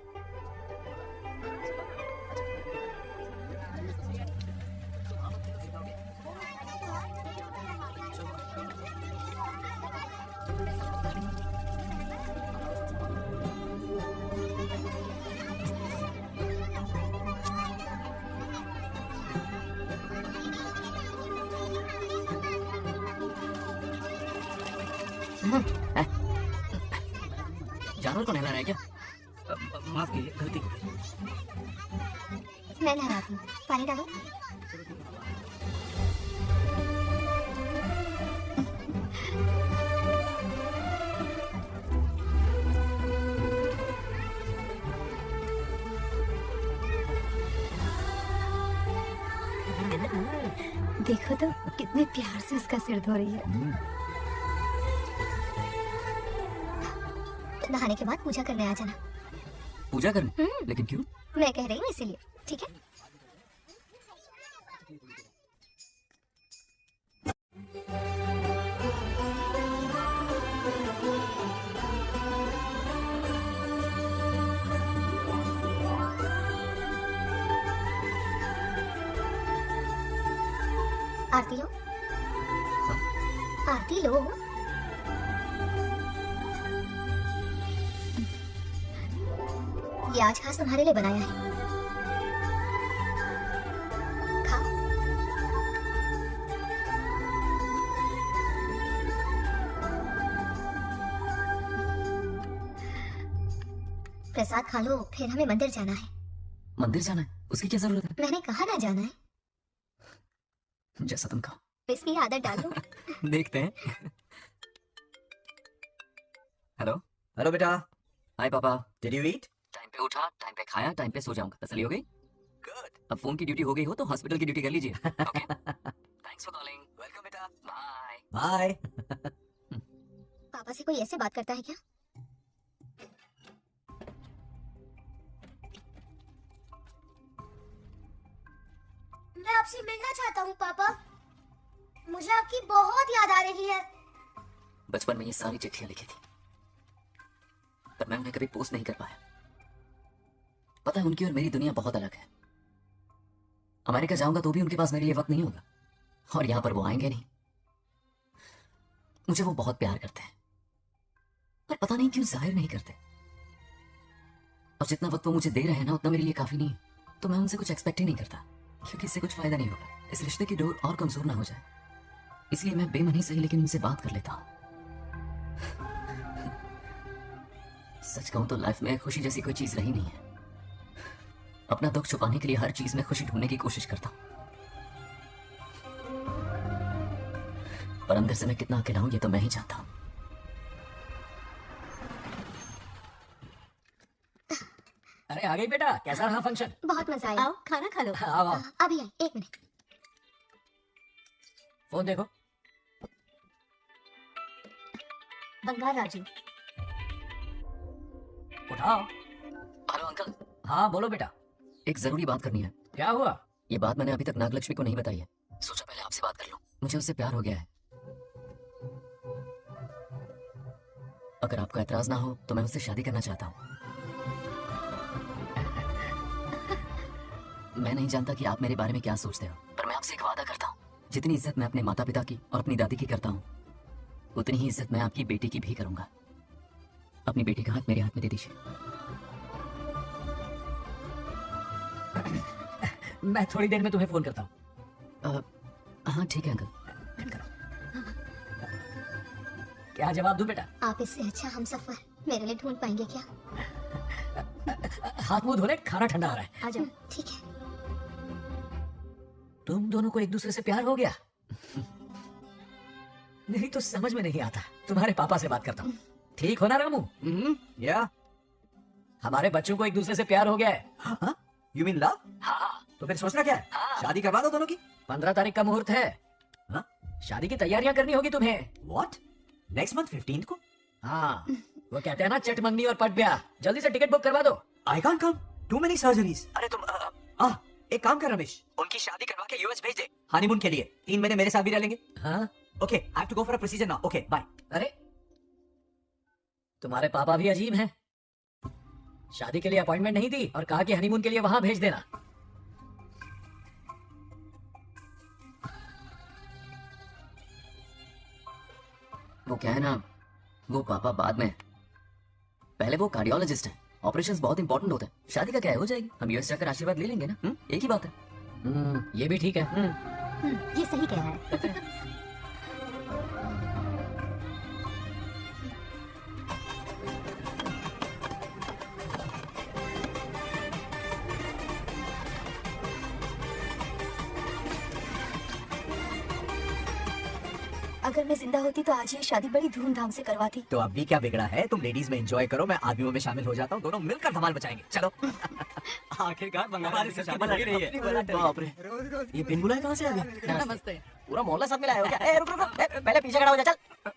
K: जानवर को नहला रहा है क्या?
C: माफ कीजिए, गलती हो गई।
H: मैं नहलाती हूँ। पानी डालो।
G: देखो तो कितने प्यार से उसका सिर धो रही है।
H: नहाने के बाद पूजा करने आ जाना।
K: पूजा करने? लेकिन क्यों?
H: मैं कह रही हूँ इसीलिए, ठीक है? आरती लो। आरती लो। ये आज खास तुम्हारे लिए बनाया है। खाओ। प्रसाद खा लो, फिर हमें मंदिर जाना है।
K: मंदिर जाना है? उसकी क्या जरूरत है?
H: मैंने कहा ना जाना है।
K: जैसा तुम कहो।
H: इसकी आदत डालो।
K: देखते हैं। हेलो,
B: हेलो बेटा,
E: हाय पापा।
B: Did you eat?
E: टाइम पे उठा, टाइम पे खाया, टाइम पे सो जाऊंगा। तसल्ली हो गई?
B: गुड।
E: अब फोन की ड्यूटी हो गई हो तो हॉस्पिटल की ड्यूटी कर लीजिए। Okay, thanks for calling.
B: Welcome बेटा।
E: बाय।
B: बाय।
H: पापा से कोई ऐसे बात करता है क्या? मैं आपसे मिलना चाहता हूँ पापा। मुझे आपकी बहुत याद आ रही है।
E: बचपन में ये सारी चिट्ठियां लिखी थी, पर मैं उन्हें कभी पोस्ट नहीं कर पाया। पता है, उनकी और मेरी दुनिया बहुत अलग है। अमेरिका जाऊंगा तो भी उनके पास मेरे लिए वक्त नहीं होगा, और यहां पर वो आएंगे नहीं। मुझे वो बहुत प्यार करते हैं, पर पता नहीं क्यों जाहिर नहीं करते। और जितना वक्त वो मुझे दे रहे हैं ना, उतना मेरे लिए काफी नहीं है। तो मैं उनसे कुछ एक्सपेक्ट ही नहीं करता, क्योंकि इससे कुछ फायदा नहीं होगा। इस रिश्ते की डोर और कमजोर ना हो जाए, इसलिए मैं बेमनी सही लेकिन उनसे बात कर लेता हूं। सच कहूं तो लाइफ में खुशी जैसी कोई चीज रही नहीं है। अपना दुख छुपाने के लिए हर चीज में खुशी ढूंढने की कोशिश करता हूं, पर अंदर से मैं कितना अकेला हूं ये तो मैं ही चाहता हूं।
K: अरे आ गई बेटा, कैसा रहा फंक्शन?
H: बहुत मजा आया।
G: आओ खाना खा लो।
K: आओ आओ,
H: अभी आई, एक मिनट।
K: फोन देखो।
G: बंगाल राजू।
K: उठाओ।
E: Hello uncle.
K: हाँ बोलो बेटा,
E: एक जरूरी बात करनी है।
K: क्या हुआ?
E: ये बात मैंने अभी तक नागलक्ष्मी को नहीं बताई है, सोचा पहले आपसे बात कर लूं। मुझे उससे प्यार हो गया है। अगर आपको एतराज ना हो तो मैं उससे शादी करना चाहता हूं। मैं नहीं जानता कि आप मेरे बारे में क्या सोचते हो, पर मैं आपसे एक वादा करता हूं, जितनी इज्जत मैं अपने माता पिता की और अपनी दादी की करता हूं, उतनी ही इज्जत मैं आपकी बेटी की भी करूंगा। अपनी बेटी का हाथ मेरे हाथ में दे दीजिए।
K: मैं थोड़ी देर में तुम्हें फोन करता हूँ।
E: हाँ ठीक है अंकल।
K: क्या जवाब दूं बेटा?
H: आप इससे अच्छा हम सफर मेरे लिए ढूंढ पाएंगे क्या?
K: हाथ मुंह धोने, खाना ठंडा हो रहा है।
G: आ जाओ।
H: ठीक है।
K: तुम दोनों को एक दूसरे से प्यार हो गया? मेरी तो समझ में नहीं आता। तुम्हारे पापा से बात करता हूँ। ठीक हो ना रामू?
B: या
K: हमारे बच्चों को एक दूसरे से प्यार हो गया है।
B: You mean love?
E: हाँ।
B: तो फिर सोचना क्या है? शादी करवा दो दोनों की।
K: 15 तारीख का मुहूर्त है।
B: हाँ?
K: शादी की तैयारियां करनी होगी तुम्हें।
B: व्हाट? नेक्स्ट मंथ 15th को?
K: हाँ, वो कहते हैं ना, चट मंगनी और पट ब्याह। जल्दी से टिकट बुक करवा दो।
B: I can't come, too many surgeries. अरे तुम एक काम कर रमेश, उनकी शादी करवा के यूएस भेज दे हनीमून के लिए। 3 महीने मेरे साथ भी रह लेंगे।
K: हाँ
B: okay, I have to go for a procedure now. Okay bye.
K: अरे तुम्हारे पापा भी अजीब हैं। शादी के लिए अपॉइंटमेंट नहीं दी और कहा कि हनीमून के लिए वहां भेज देना।
E: वो क्या है ना, वो पापा बाद में, पहले वो कार्डियोलॉजिस्ट है। ऑपरेशंस बहुत इंपॉर्टेंट होते हैं। शादी का क्या है, हो जाएगी। हम यूएस जाकर आशीर्वाद ले लेंगे ना। एक ही बात है।
K: ये भी ठीक है।
G: ये सही कह रहा है। अगर मैं जिंदा होती तो आज ये शादी बड़ी धूमधाम से करवाती।
B: तो अब भी क्या बिगड़ा है? तुम लेडीज में एंजॉय करो, मैं आदमियों में शामिल हो जाता हूँ। दोनों मिलकर धमाल मचाएंगे। चलो।
K: आखिरकार बंगाली से शादी लग रही है। बाप रे, ये बिन बुलाए कहाँ से आ गया?
D: नमस्ते।
K: पूरा मोहल्ला साथ में लाया हो क्या? ए, रुक रुक रुक, ए, पहले पीछे खड़ा हो जा। चल।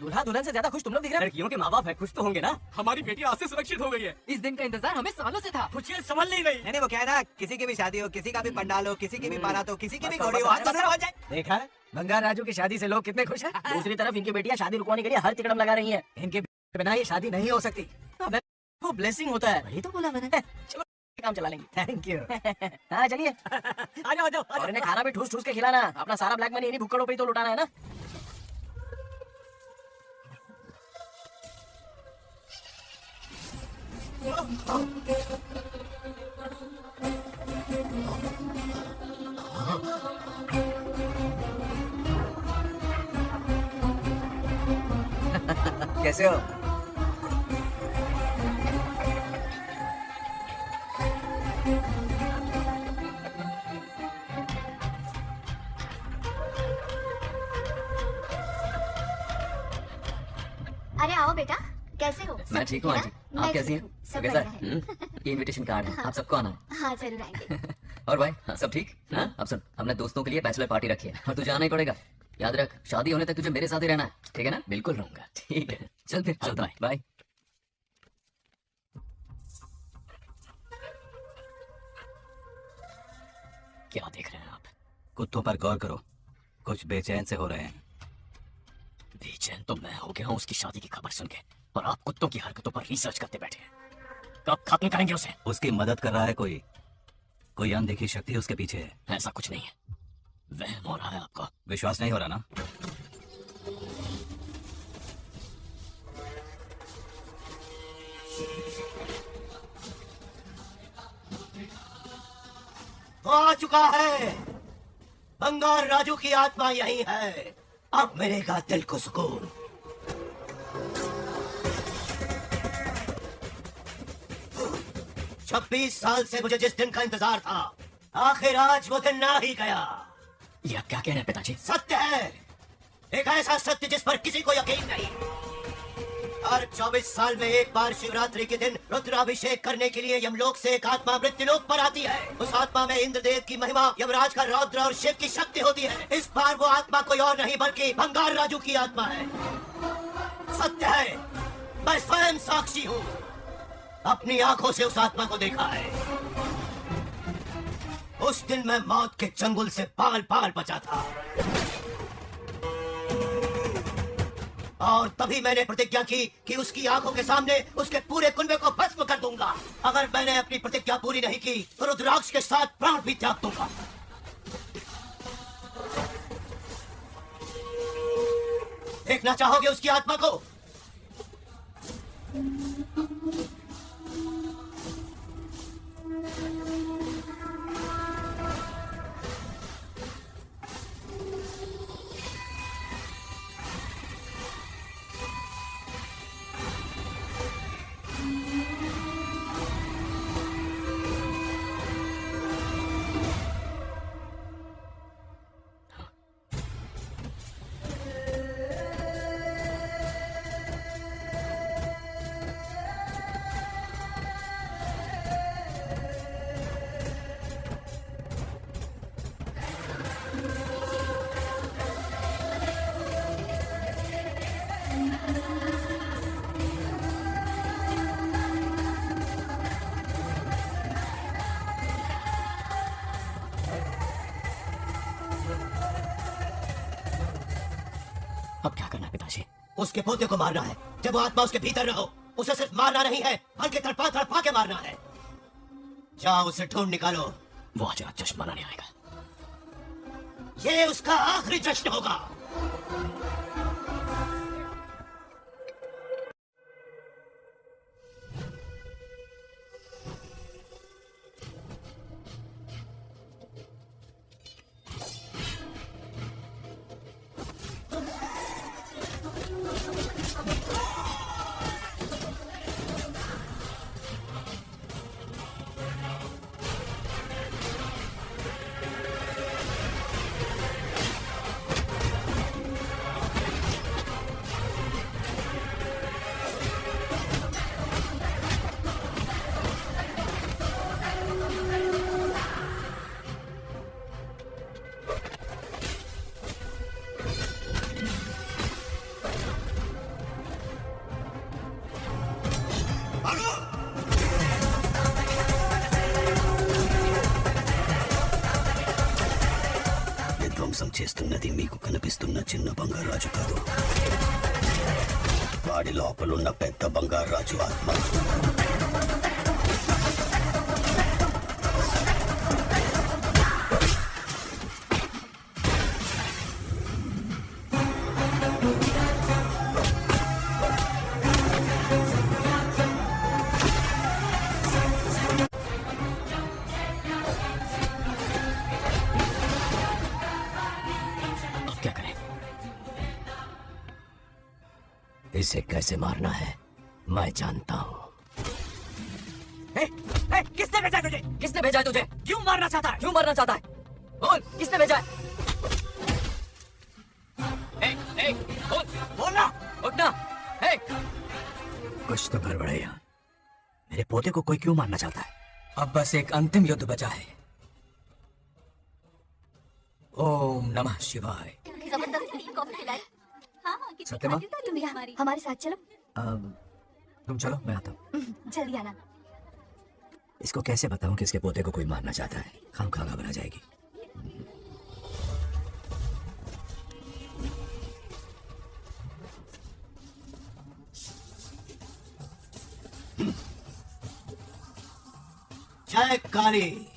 K: दूल्हा दुल्हन से ज्यादा खुश तुम लोग दिख रहे हो।
I: लड़कियों के माँ बाप है, खुश तो होंगे ना। हमारी बेटी आज से सुरक्षित हो गई है।
D: इस दिन का इंतजार हमें सालों से था।
K: खुशियाँ संभल नहीं गई।
B: नहीं वो क्या है ना, किसी की भी शादी हो, किसी का भी पंडाल हो, किसी की भी बारात हो, किसी की भी घोड़ी हो, आज तो हो जाए।
K: देखा है, बंगाल राजू की शादी से लोग कितने खुश हैं। दूसरी तरफ इनकी बेटियां शादी रुकवाने के लिए हर तिकड़म लगा रही हैं। इनके बिना ये शादी नहीं हो सकती। वो ब्लेसिंग होता है। वही तो बोला मैंने। चलो काम चला लेंगे।
B: Thank you.
K: हाँ चलिए। आ जाओ। और इन्हें खाना भी ठूस ठूस के खिलाना। अपना सारा ब्लैक मनी इन्हीं भुक्कड़ों पे ही तो लुटाना है ना।
B: कैसे हो?
H: अरे आओ बेटा, कैसे हो?
E: मैं ठीक हूँ
H: है
E: आंटी।
H: ना?
E: आप
H: मैं
E: कैसी
H: ठीक
E: हैं?
H: हूँ, सब
E: कैसा
H: बढ़िया है।
E: ये इनविटेशन कार्ड है, आप सबको आना है।
H: हाँ जरूर आएंगे।
E: और भाई हाँ, सब ठीक? हाँ अब सुन, हमने दोस्तों के लिए बैचलर पार्टी रखी है और तुझे आना ही पड़ेगा। याद रख, शादी होने तक तुझे मेरे साथ ही रहना है, ठीक है ना? बिल्कुल रहूंगा। ठीक है, चल फिर चलता है, बाय। क्या देख रहे हैं आप?
I: कुत्तों पर गौर करो, कुछ बेचैन से हो रहे हैं।
E: बेचैन तो मैं हो गया हूँ उसकी शादी की खबर सुन के, और आप कुत्तों की हरकतों पर रिसर्च करते बैठे हैं। कब खत्म करेंगे उसे?
I: उसकी मदद कर रहा है कोई अनदेखी शक्ति उसके पीछे है।
E: ऐसा कुछ नहीं है, वहम हो रहा है आपको।
I: विश्वास नहीं हो रहा ना?
M: वो आ चुका है, बंगार राजू की आत्मा यही है। अब मिलेगा दिल को सुकून। छब्बीस साल से मुझे जिस दिन का इंतजार था, आखिर आज वो दिन ना ही गया।
E: ये आप क्या कह रहे हैं पिताजी?
M: सत्य है, एक ऐसा सत्य जिस पर किसी को यकीन नहीं। हर 24 साल में एक बार शिवरात्रि के दिन रुद्राभिषेक करने के लिए यमलोक से एक आत्मा मृत्युलोक पर आती है। उस आत्मा में इंद्रदेव की महिमा, यमराज का रौद्र और शिव की शक्ति होती है। इस बार वो आत्मा कोई और नहीं बल्कि बंगार राजू की आत्मा है। सत्य है, मैं स्वयं साक्षी हूँ, अपनी आंखों से उस आत्मा को देखा है। उस दिन मैं मौत के चंगुल से बाल बाल बचा था, और तभी मैंने प्रतिज्ञा की कि उसकी आंखों के सामने उसके पूरे कुनबे को भस्म कर दूंगा। अगर मैंने अपनी प्रतिज्ञा पूरी नहीं की तो रुद्राक्ष के साथ प्राण भी त्याग दूंगा। देखना चाहोगे उसकी आत्मा को?
E: अब क्या करना है पिताजी?
M: उसके पोते को मारना है। जब वो आत्मा उसके भीतर रहो, उसे सिर्फ मारना नहीं है बल्कि तड़पा तड़पा के मारना है। जाओ उसे ढूंढ निकालो।
E: वो आज रात जश्न मनाने आएगा।
M: ये उसका आखिरी जश्न होगा।
N: విధ్వంసం చేస్తున్నది మీకు కనిపిస్తున్న చిన్న బంగారాజు కాదు, వాడి లోపలున్న పెద్ద బంగారాజు ఆత్మ.
E: इसे कैसे मारना है मैं जानता हूँ।
K: किसने भेजा है तुझे?
E: किसने भेजा है तुझे?
K: क्यों मारना चाहता है?
E: क्यों मारना चाहता है? बोल, किसने भेजा है?
K: बोलना।
E: उठना।
B: कुछ तो गड़बड़ है यहाँ। मेरे पोते को कोई क्यों मारना चाहता है?
L: अब बस एक अंतिम युद्ध बचा है। ओम नमः शिवाय।
H: जबरदस्ती कॉफी खिलाई।
G: हाँ हाँ, कितनी
B: सत्यमा?
G: खातिरदारी तुम हमारी।
H: हमारे साथ चलो।
B: तुम चलो, मैं आता हूँ।
H: जल्दी आना।
B: इसको कैसे बताऊं कि इसके पोते को कोई मारना चाहता है? खाम खा घबरा जाएगी।
M: जय काली।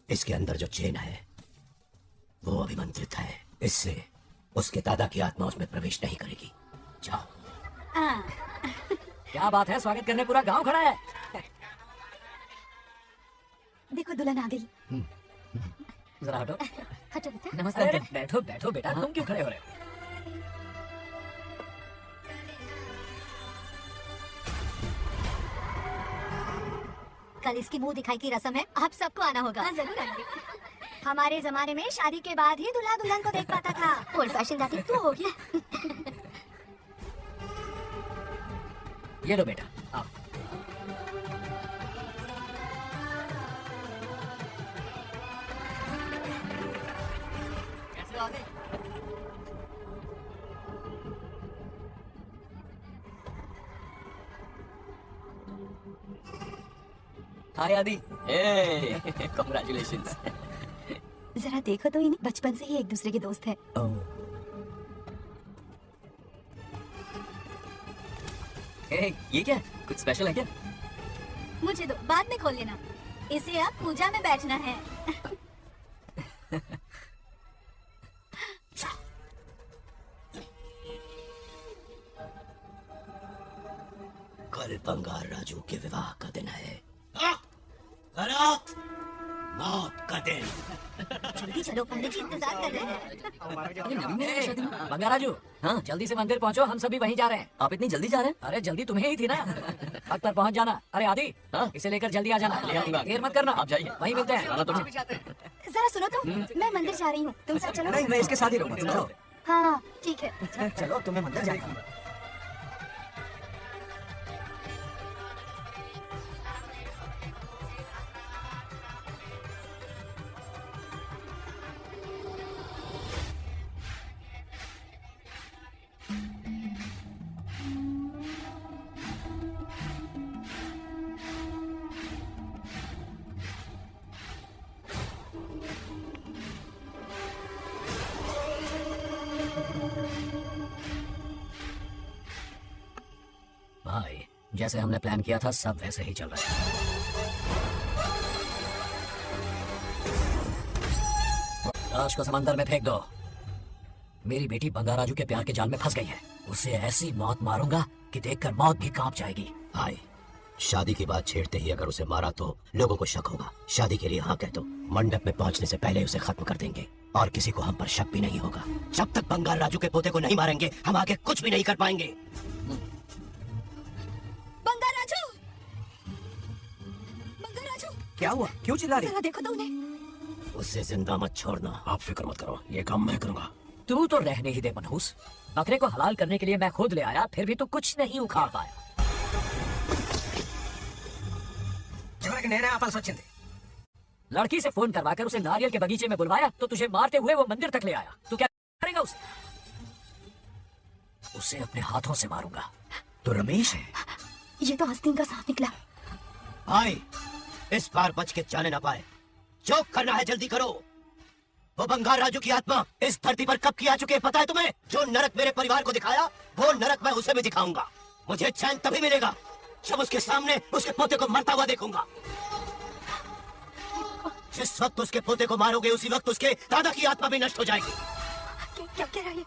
M: इसके अंदर जो चेन है वो अभिमंत्रित है। इससे उसके दादा की आत्मा उसमें प्रवेश नहीं करेगी। जाओ।
K: क्या बात है, स्वागत करने पूरा गांव खड़ा है।
H: देखो दुल्हन आ गई।
K: जरा हटो।
H: हटो बेटा।
K: नमस्ते अंकल। बैठो बैठो बेटा, तुम क्यों खड़े हो रहे हो?
H: कल इसकी मुंह दिखाई की रस्म है, आप सबको आना होगा।
G: हाँ जरूर आएंगे।
H: हमारे जमाने में शादी के बाद ही दूल्हा दुल्हन को देख पाता था। ओल्ड फैशन जाती तू हो गया।
K: ये लो बेटा, आओ। कैसे हो आदि?
E: हाय आदि। कांग्रेचुलेशंस।
H: जरा देखो तो इन्हें, बचपन से ही एक दूसरे के दोस्त है।
E: ये क्या, कुछ स्पेशल है क्या?
G: मुझे दो, बाद में खोल लेना। इसे अब पूजा में बैठना है।
M: कल बंगार राजू के विवाह का दिन है। रात मौत का दिन।
H: जल्दी चलो, पंडित जी इंतजार कर रहे हैं।
K: बंगाराजू, हाँ जल्दी से मंदिर पहुंचो, हम सभी वहीं जा रहे हैं।
E: आप इतनी जल्दी जा रहे हैं?
K: अरे जल्दी तुम्हें ही थी ना, वक्त पर पहुंच जाना। अरे आदि,
E: हाँ?
K: इसे लेकर जल्दी आ जाना,
E: ले आऊंगा।
K: देर मत करना।
E: आप जाइए,
K: वहीं मिलते हैं।
H: जरा सुनो तो, मैं मंदिर जा रही हूँ, तुम सब चलो।
B: नहीं, मैं इसके साथ ही रहूंगा। चलो
H: हाँ ठीक है।
B: चलो, तुम्हें मंदिर जाएगा।
K: भाई, जैसे हमने प्लान किया था सब वैसे ही चल रहा है। लाश को समंदर में फेंक दो। मेरी बेटी बंगाराजू के प्यार के जाल में फंस गई है। उसे ऐसी मौत मारूंगा कि देखकर मौत भी कांप जाएगी।
M: भाई, शादी की बात छेड़ते ही अगर उसे मारा तो लोगों को शक होगा। शादी के लिए हाँ कह दो, मंडप में पहुंचने से पहले उसे खत्म कर देंगे और किसी को हम पर शक भी नहीं होगा। जब तक बंगाल राजू के पोते को नहीं मारेंगे हम आगे कुछ भी नहीं कर पाएंगे।
B: क्या हुआ, क्यों चिल्ला रही?
H: जरा देखो तो उन्हें।
M: उससे जिंदा मत छोड़ना।
N: आप फिक्र मत करो, ये काम मैं करूंगा।
K: तू तो रहने ही दे मनहूस। बकरे को हलाल करने के लिए मैं खुद ले आया, फिर भी तू कुछ नहीं उखाड़ पाया। लड़की से फोन करवाकर उसे नारियल के बगीचे में बुलवाया तो तुझे मारते हुए वो मंदिर तक ले आया। तू क्या करेगा उसे? उसे अपने हाथों से मारूंगा।
B: तो रमेश है।
H: ये तो आस्तीन का सांप निकला।
M: भाई, इस बार बच के जाने ना पाए। जो करना है जल्दी करो। वो बंगाल राजू की आत्मा इस धरती पर कब की आ चुकी है पता है तुम्हें? जो नरक मेरे परिवार को दिखाया वो नरक मैं उसे भी दिखाऊंगा। मुझे चैन तभी मिलेगा जब उसके सामने उसके पोते को मरता हुआ देखूंगा। जिस वक्त उसके पोते को मारोगे उसी वक्त उसके दादा की आत्मा भी नष्ट हो जाएगी।
H: क्या कह रहा है?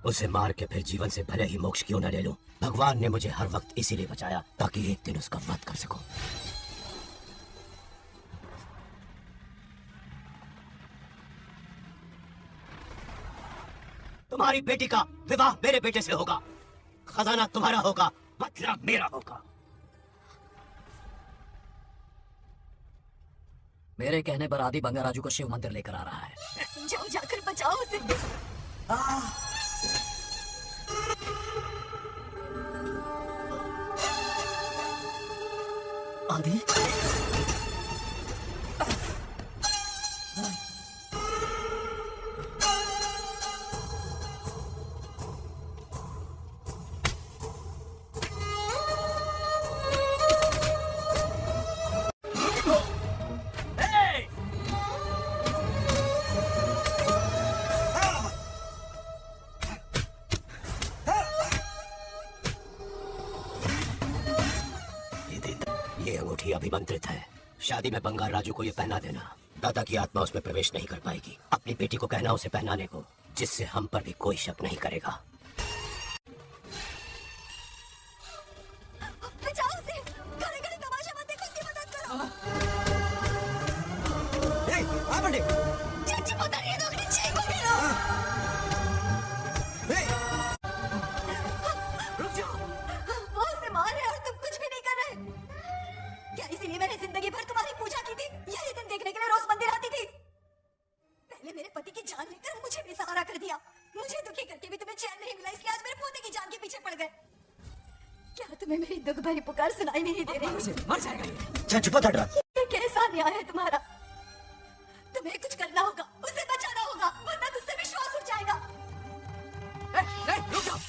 M: उसे मार के फिर जीवन से भले ही मोक्ष क्यों न ले लूं, भगवान ने मुझे हर वक्त इसीलिए बचाया ताकि एक दिन उसका वध कर सकूं। तुम्हारी बेटी का विवाह मेरे बेटे से होगा। खजाना तुम्हारा होगा, बदला मेरा होगा।
K: मेरे कहने पर आदि बंगाराजू को शिव मंदिर लेकर आ रहा है।
H: जाओ, जाकर बचाओ उसे।
C: आदि
M: ये अंगूठी अभिमंत्रित है। शादी में बंगार राजू को ये पहना देना। दादा की आत्मा उसमें प्रवेश नहीं कर पाएगी। अपनी बेटी को कहना उसे पहनाने को, जिससे हम पर भी कोई शक नहीं करेगा।
G: बचाओ उसे, खड़े-खड़े तमाशा मत देखो, उसकी मदद करो।
C: आ बंदे
G: चाची पता नहीं है तो अपनी चेक को गिरो।
C: रुक जाओ।
G: वो उसे मार रहे और तुम कुछ भी नहीं कर रहे। क्या इसीलिए मैंने जिंदगी भर तुम्हारी पूजा की थी? यही दिन देखने के लिए रोज मंदिर आती थी? पहले मेरे पति की जान लेकर मुझे बेसहारा कर दिया। मुझे दुखी करके भी तुम्हें चैन नहीं मिला, इसलिए आज मेरे पोते की जान के पीछे पड़ गए। क्या तुम्हें मेरी दुख भरी पुकार सुनाई नहीं दे रही?
C: मर जाएगा ये।
M: चल चुप हट रहा।
G: ये कैसा न्याय है तुम्हारा? तुम्हें कुछ करना होगा, उसे बचाना होगा, वरना तुझसे विश्वास उठ जाएगा।
C: रुक जाओ।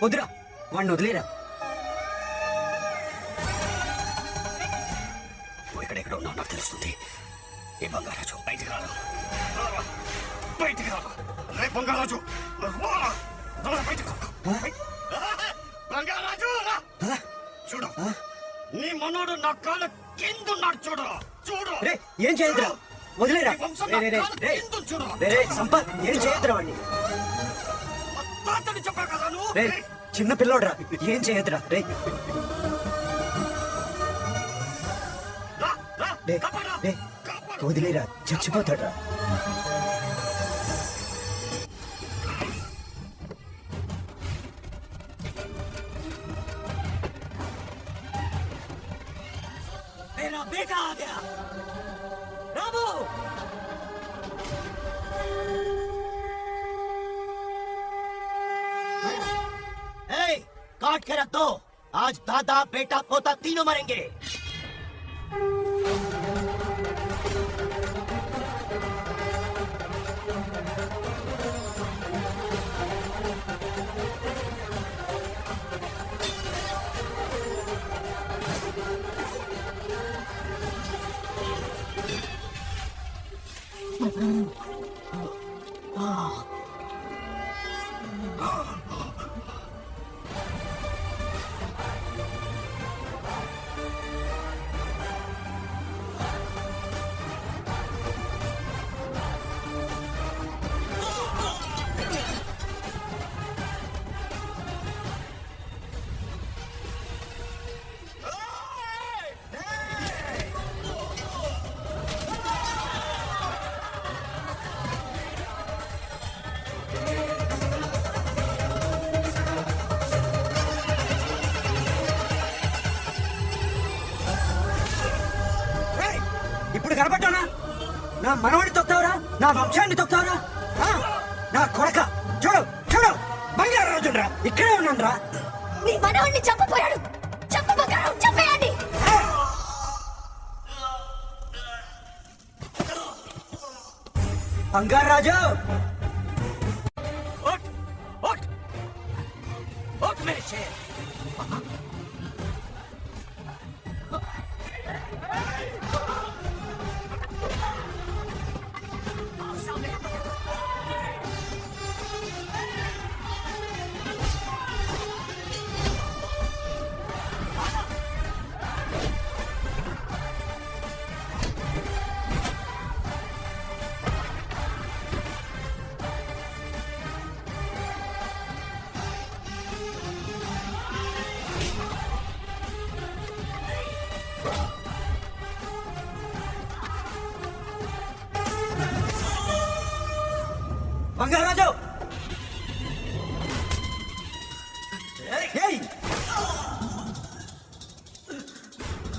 C: వదిరా వాడిని వదిలేరా
M: నువ్వు ఎక్కడెక్కడ ఉన్నావు నాకు తెలుస్తుంది. ఏ బంగారాజు బయటికి రాను. బయటికి రాను. రే బంగారాజు బంగారాజు చూడు, నీ మనోడు నా కాళ్ళ కిందున్నాడు. చూడు చూడు.
C: రే ఏం చేయదురా, వదిలేరా. సంపత్ ఏం చేయదురా వాడిని.
M: చెప్పా కదా నువ్వు.
C: రే చిన్న పిల్లోడ్రా, ఏం చేయదురా. రే రే వదిలేరా, చచ్చిపోతాడ్రా. मेरा बेटा आ गया। रामू
M: काट के रख दो। आज दादा बेटा पोता तीनों मरेंगे।
C: ఇప్పుడు కనబడ్డానా? నా మనవాడిని తొక్తావరా, నా వంశాన్ని తొక్తావరా. నా కొడక చూడు చూడు, బంగారాజు రా, ఇక్కడే ఉన్నాను రా.
G: నీ మనవాడిని చంపపోయాడు. చంప బంగారం, చంపేయండి.
C: బంగారాజు
M: मेरे शेर।
C: बंगाराजो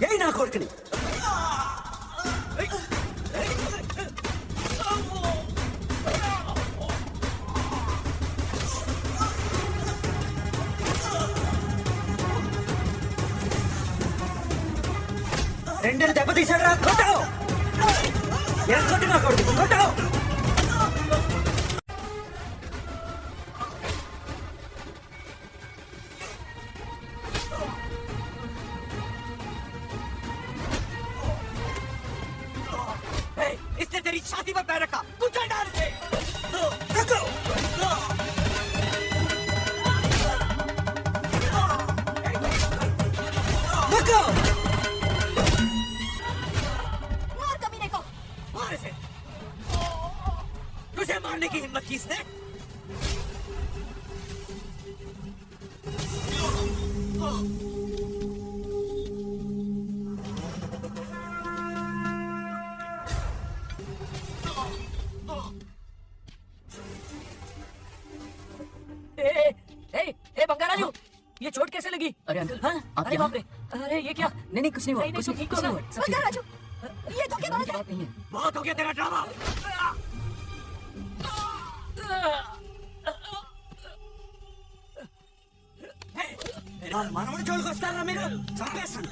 C: यही ना कोर्कनी రెండేళ్ళు దెబ్బతీసాడు రా కొట్టావు ఏం కొట్టినా కొడుకు కొట్టావు इसने तेरी छाती पर पैर रखा तू चल डाल दे रखो रखो
G: मार कमीने को।
C: मार इसे तुझे मारने की हिम्मत किसने
K: ए बंगाराजू ये चोट कैसे लगी? अरे अंकल हाँ अरे बाप रे अरे ये क्या? नहीं कुछ नहीं हुआ कुछ नहीं हुआ सब ठीक है।
G: बंगाराजू ये धोखेबाज है।
K: बात नहीं है
C: बहुत हो गया तेरा ड्रामा మనవడు జోలికి వస్తారా మీరు చంపేస్తాను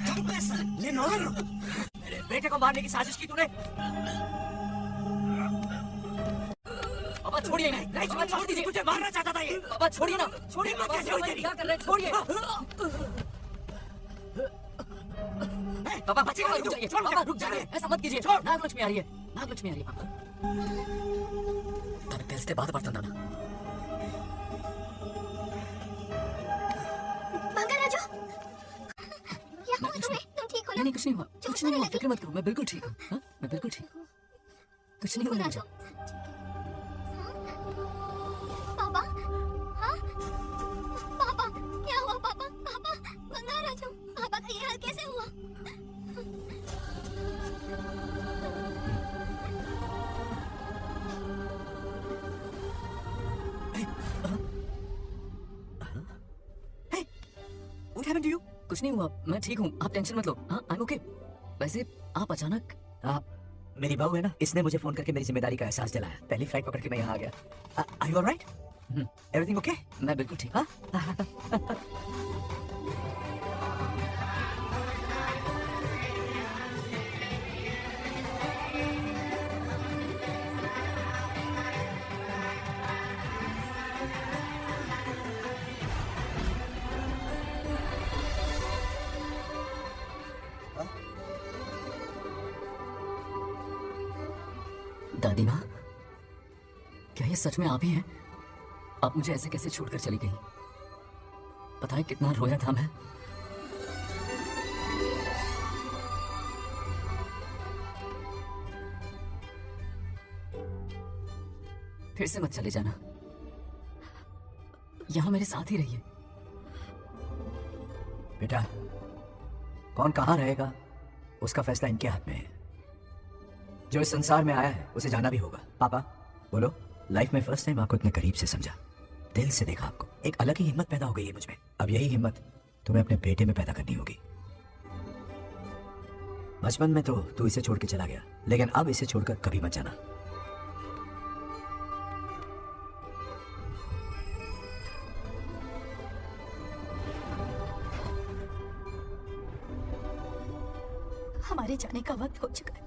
C: చంపేస్తాను నేను వదలను मेरे बेटे को मारने की साजिश की तूने
K: पापा छोड़िए ना
C: नहीं छोड़ दीजिए तुझे मारना चाहता था ये
K: पापा छोड़िए ना छोड़िए
C: हिम्मत कैसे हुई तेरी?
K: क्या कर रहे हैं छोड़िए पापा बच्चे रुक जाइए पापा रुक जाइए ऐसा मत कीजिए नागलक्ष्मी आ रही है नागलक्ष्मी आ रही है पापा तब తెలిస్తే బాధపడుతున్నాను
H: बंगाराजू क्या हुआ तुम्हें? तुम ठीक हो ना?
K: नहीं कुछ नहीं हुआ कुछ नहीं हुआ फिक्र मत करो मैं बिल्कुल ठीक हूँ हाँ? मैं बिल्कुल ठीक हूँ कुछ नहीं हुआ मुझे
H: पापा हाँ पापा क्या हुआ पापा पापा बंगाराजू पापा का ये हाल कैसे हुआ?
K: What happened to you? कुछ नहीं हुआ मैं ठीक हूँ आप टेंशन मत लो हाँ आई एम ओके वैसे आप अचानक
B: मेरी बहू है ना इसने मुझे फोन करके मेरी जिम्मेदारी का एहसास दिलाया पहली फ्लाइट पकड़ के मैं यहाँ आ गया are you alright everything okay
K: मैं बिल्कुल ठीक
B: हाँ
K: दादी माँ क्या ये सच में आप ही हैं? आप मुझे ऐसे कैसे छोड़कर चली गई? पता है कितना रोया था मैं। फिर से मत चले जाना, यहाँ मेरे साथ ही रहिए।
B: बेटा कौन कहाँ रहेगा उसका फैसला इनके हाथ में है। जो इस संसार में आया है उसे जाना भी होगा। पापा बोलो, लाइफ में फर्स्ट टाइम आपको इतने करीब से समझा, दिल से देखा आपको, एक अलग ही हिम्मत पैदा हो गई है मुझ में। अब यही हिम्मत तुम्हें अपने बेटे में पैदा करनी होगी। बचपन में तो तू इसे छोड़ के चला गया, लेकिन अब इसे छोड़कर कभी मत जाना।
G: हमारे जाने का वक्त हो चुका है।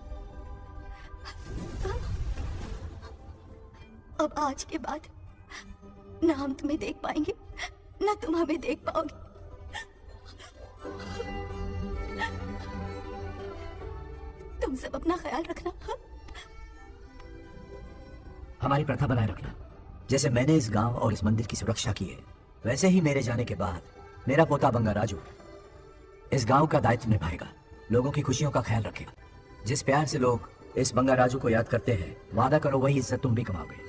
G: अब आज के बाद ना हम तुम्हें देख पाएंगे ना तुम हमें देख पाओगे। तुम सब अपना ख्याल रखना।
B: हमारी प्रथा बनाए रखना। जैसे मैंने इस गांव और इस मंदिर की सुरक्षा की है, वैसे ही मेरे जाने के बाद मेरा पोता बंगाराजू इस गांव का दायित्व निभाएगा, लोगों की खुशियों का ख्याल रखेगा। जिस प्यार से लोग इस बंगाराजू को याद करते हैं, वादा करो वही इज्जत तुम भी कमाओगे।